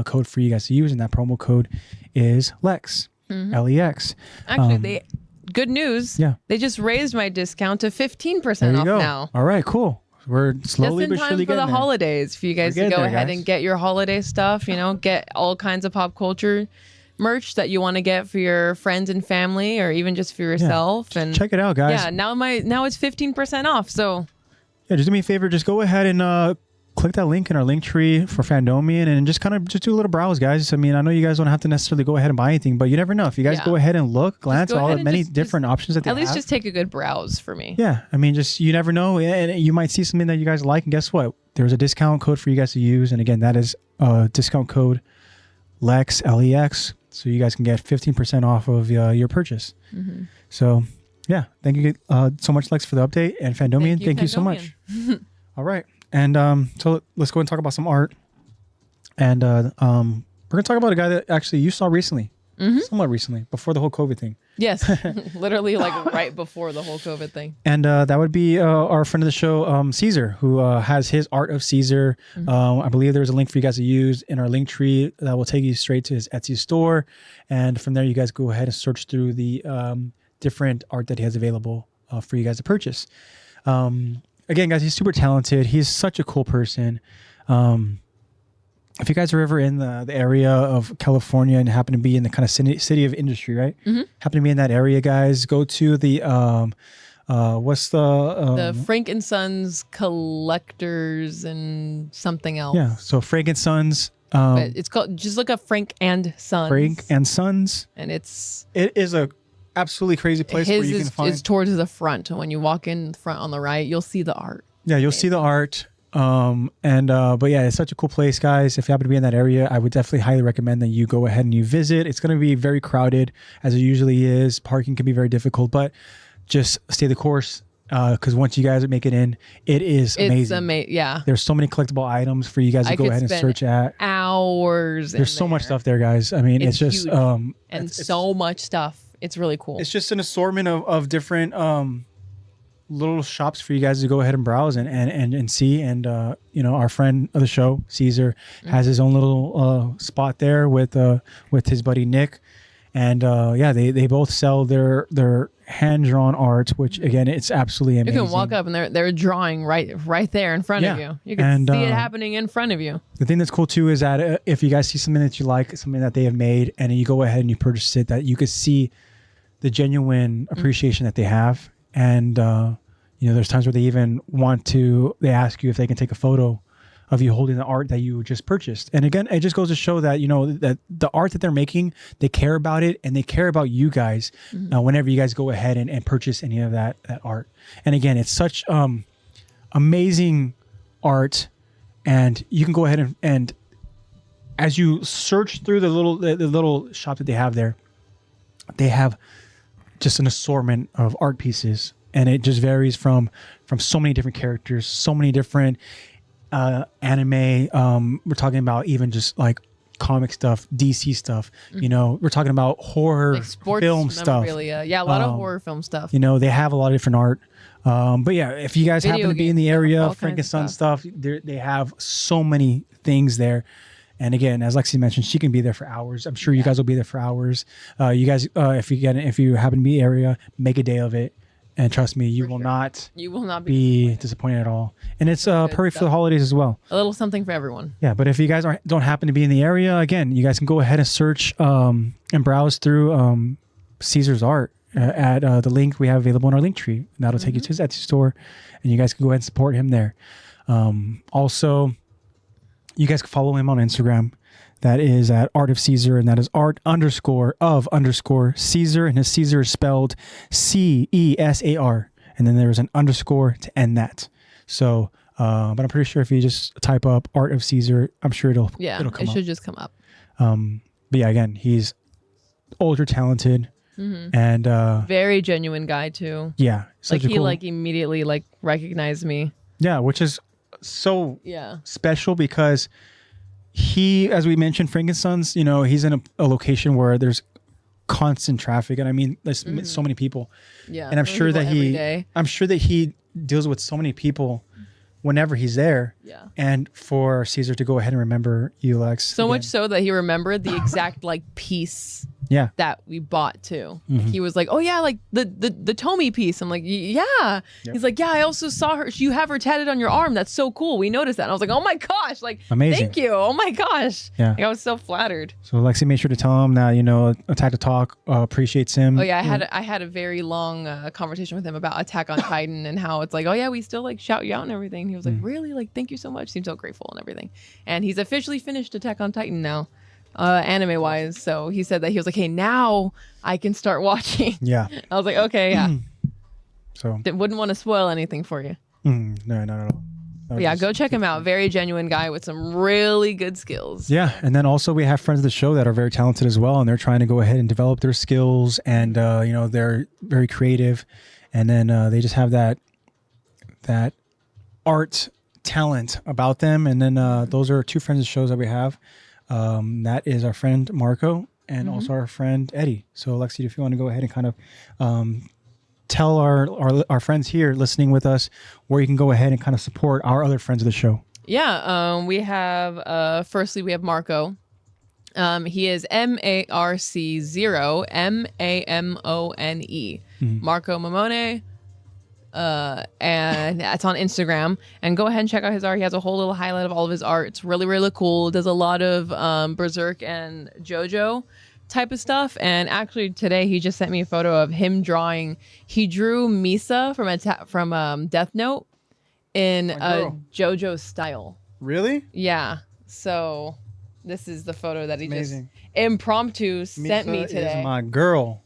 code for you guys to use, and that promo code is LEX. LEX. Actually, good news. Yeah. They just raised my discount to 15% off now. All right, cool. We're slowly but surely getting there. Just in time for the holidays for you guys to go ahead and get your holiday stuff, get all kinds of pop culture merch that you want to get for your friends and family, or even just for yourself. And check it out, guys. Yeah, now it's 15% off. So Yeah, just do me a favor. Just go ahead and click that link in our link tree for Fandomion and just do a little browse, guys. I mean, I know you guys don't have to necessarily go ahead and buy anything, but you never know. If you guys go ahead and glance at all the many different options that they have. At least just take a good browse for me. Yeah, I mean, you never know. And you might see something that you guys like. And guess what? There's a discount code for you guys to use. And again, that is discount code LEX, LEX. So you guys can get 15% off of your purchase. Mm-hmm. So yeah, thank you so much, Lex, for the update. And Fandomion, thank you so much. All right. And so let's go and talk about some art. And we're going to talk about a guy that actually you saw recently, somewhat recently, before the whole COVID thing. Yes, literally like right before the whole COVID thing. And that would be our friend of the show, Caesar, who has his ArtofCesar. I believe there's a link for you guys to use in our link tree that will take you straight to his Etsy store. And from there, you guys go ahead and search through the different art that he has available for you guys to purchase. Again, guys, he's super talented. He's such a cool person. If you guys are ever in the area of California and happen to be in the kind of city of industry, right? Happen to be in that area, guys, go to the what's the Frank and Sons Collectors and something else. Yeah, so Frank and Sons. But it's called, just look up Frank and Sons. Frank and Sons. And it is a absolutely crazy place where you can find. It's towards the front. When you walk in front on the right, you'll see the art. Yeah, you'll see the art. But yeah, it's such a cool place, guys. If you happen to be in that area, I would definitely highly recommend that you go ahead and you visit. It's going to be very crowded, as it usually is. Parking can be very difficult, but just stay the course. Because once you guys make it in, it's amazing. Yeah. There's so many collectible items for you guys to go ahead and search at. Hours. There's so much stuff there, guys. I mean, it's just so much stuff. It's really cool. It's just an assortment of different little shops for you guys to go ahead and browse and see. And our friend of the show, Caesar, has his own little spot there with his buddy Nick. And yeah, they both sell their hand-drawn art, which again, it's absolutely amazing. You can walk up and they're drawing right there in front of you. You can see it happening in front of you. The thing that's cool too is that if you guys see something that you like, something that they have made, and you go ahead and you purchase it, that you could see the genuine appreciation that they have. And there's times where they ask you if they can take a photo of you holding the art that you just purchased. And again, it just goes to show that, that the art that they're making, they care about it, and they care about you guys whenever you guys go ahead and purchase any of that art. And again, it's such amazing art, and you can go ahead and as you search through the little shop that they have there, they have just an assortment of art pieces, and it just varies from so many different characters, so many different anime. We're talking about even just like comic stuff, DC stuff. We're talking about horror, like sports film stuff. Yeah, a lot of horror film stuff. They have a lot of different art. But yeah, if you guys happen to be in the area, Frank and Son stuff, they have so many things there. And again, as Lexi mentioned, she can be there for hours. I'm sure you guys will be there for hours. You guys, if you happen to be in the area, make a day of it. And trust me, you will not be disappointed at all. And it's perfect for the holidays as well. A little something for everyone. Yeah, but if you guys don't happen to be in the area, again, you guys can go ahead and search and browse through Caesar's art at the link we have available in our link tree. And that'll take you to his Etsy store, and you guys can go ahead and support him there. Also, you guys can follow him on Instagram. That is at ArtofCesar, and that is art_of_Caesar, and his Caesar is spelled CESAR, and then there's an underscore to end that. So, but I'm pretty sure if you just type up ArtofCesar, I'm sure it'll come up. It should just come up. But yeah, again, he's ultra talented and very genuine guy too. Yeah, he immediately recognized me. Yeah, which is so special because he, as we mentioned, Frank and Sons, he's in a location where there's constant traffic, and I mean, there's so many people. Yeah, and I'm sure that he deals with so many people whenever he's there. Yeah, and for Caesar to go ahead and remember you, Lex, so much so that he remembered the exact piece that we bought too. He was like, oh yeah, like the Tomy piece. I'm like, yeah. He's like, yeah, I also saw her. You have her tatted on your arm. That's so cool. We noticed that. And I was like, oh my gosh, like amazing. Thank you. Oh my gosh. Yeah. Like, I was so flattered. So Lexi made sure to tell him that, Attack to Talk appreciates him. Oh yeah, I had a very long conversation with him about Attack on Titan and how it's like, oh yeah, we still like shout you out and everything. He was like, really? Like, thank you so much. Seems so grateful and everything. And he's officially finished Attack on Titan now, anime wise. So he said that he was like, hey, now I can start watching. Yeah. I was like, okay, yeah. So wouldn't want to spoil anything for you. No, not at all. Yeah, go check him out. Very genuine guy with some really good skills. Yeah, and then also we have friends of the show that are very talented as well, and they're trying to go ahead and develop their skills, and they're very creative, and then they just have that art talent about them, and then those are two friends of the shows that we have. That is our friend Marco and also our friend Eddie. So Lexi, if you want to go ahead and kind of tell our friends here listening with us where you can go ahead and kind of support our other friends of the show. Yeah, we have firstly we have Marco. He is MARC0 MAMONE. Marco Mamone. And that's on Instagram, and go ahead and check out his art. He has a whole little highlight of all of his art. It's really, really cool. Does a lot of Berserk and JoJo type of stuff. And actually today he just sent me a photo of him drawing. He drew Misa from Death Note in a JoJo style. Really? Yeah. So this is the photo that he just impromptu sent me today. Is my girl.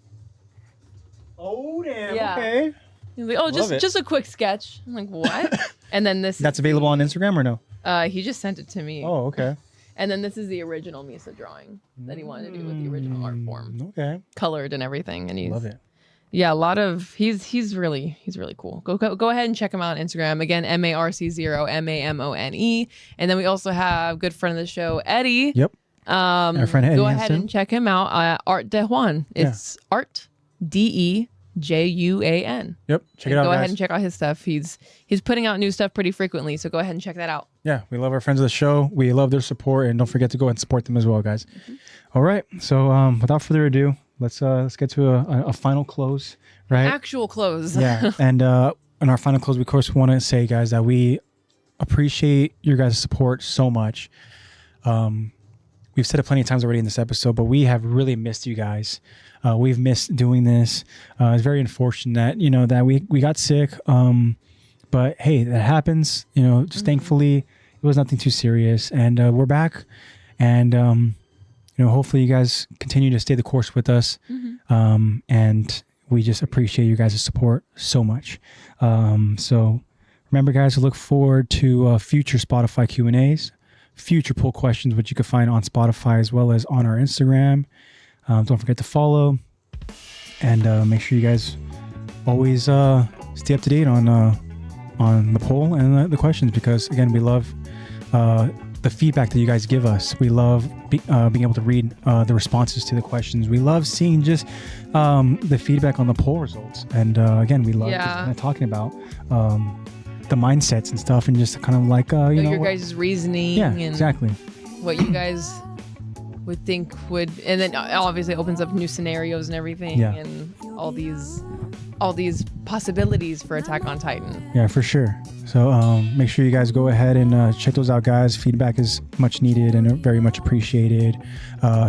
Oh damn. Yeah. Okay. He's like, oh, just a quick sketch. I'm like, what? And then that's available on Instagram or no? He just sent it to me. Oh, okay. And then this is the original Misa drawing that he wanted to do with the original art form. Okay. Colored and everything. And love it. Yeah, a lot of he's really cool. Go ahead and check him out on Instagram. Again, MARC0 MAMONE. And then we also have good friend of the show, Eddie. Yep. Our friend Eddie. Go ahead and check him out. Art de Juan. It's Art DEJUAN. Yep, check it out. Go ahead and check out his stuff. He's putting out new stuff pretty frequently, so go ahead and check that out. Yeah, we love our friends of the show. We love their support, and don't forget to go and support them as well, guys. All right, so without further ado, let's get to a final close, right? Actual close. Yeah, and in our final close, we of course want to say, guys, that we appreciate your guys' support so much. We've said it plenty of times already in this episode, but we have really missed you guys. We've missed doing this. It's very unfortunate, that we got sick. But hey, that happens. Just thankfully, it was nothing too serious, and we're back. And hopefully, you guys continue to stay the course with us. And we just appreciate you guys' support so much. So remember, guys, to look forward to future Spotify Q&As, future poll questions, which you can find on Spotify as well as on our Instagram. Don't forget to follow, and make sure you guys always stay up to date on the poll and the questions, because again, we love the feedback that you guys give us. We love being able to read the responses to the questions. We love seeing just the feedback on the poll results, and again, we love just kind of talking about the mindsets and stuff, and just kind of like your guys' reasoning. Yeah, and exactly. What you guys would think would, and then obviously opens up new scenarios and everything, and all these possibilities for Attack on Titan. Yeah, for sure. So make sure you guys go ahead and check those out, guys. Feedback is much needed and very much appreciated.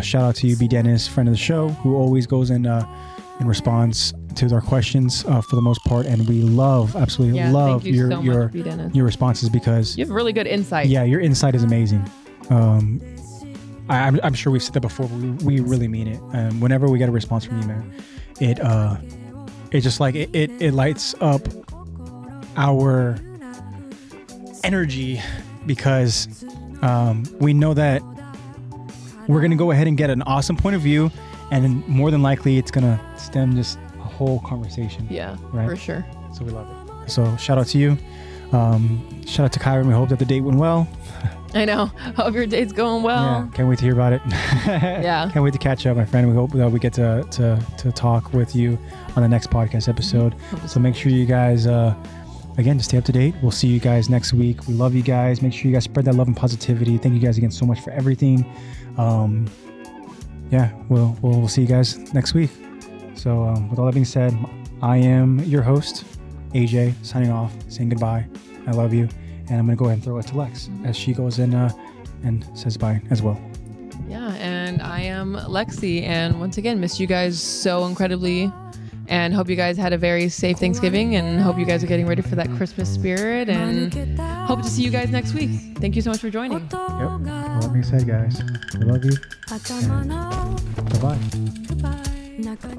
Shout out to you, B. Dennis, friend of the show, who always goes in and responds to our questions for the most part, and we absolutely love your responses, because you have really good insight. Yeah, your insight is amazing. I'm sure we've said that before, but we really mean it. And whenever we get a response from you, man, it just like it lights up our energy, because we know that we're gonna go ahead and get an awesome point of view, and more than likely it's gonna stem just a whole conversation. Yeah, right? For sure. So we love it. So shout out to you. Shout out to Kyron. We hope that the date went well. I know. Hope your date's going well. Yeah, can't wait to hear about it. Yeah. Can't wait to catch up, my friend. We hope that we get to talk with you on the next podcast episode. So make sure you guys, again, to stay up to date. We'll see you guys next week. We love you guys. Make sure you guys spread that love and positivity. Thank you guys again so much for everything. yeah, we'll see you guys next week. So with all that being said, I am your host, AJ, signing off, saying goodbye. I love you. And I'm going to go ahead and throw it to Lex as she goes in and says bye as well. Yeah, and I am Lexi. And once again, miss you guys so incredibly. And hope you guys had a very safe Thanksgiving. And hope you guys are getting ready for that Christmas spirit. And hope to see you guys next week. Thank you so much for joining. Yep. Well, that being said, guys, I love you. And bye-bye.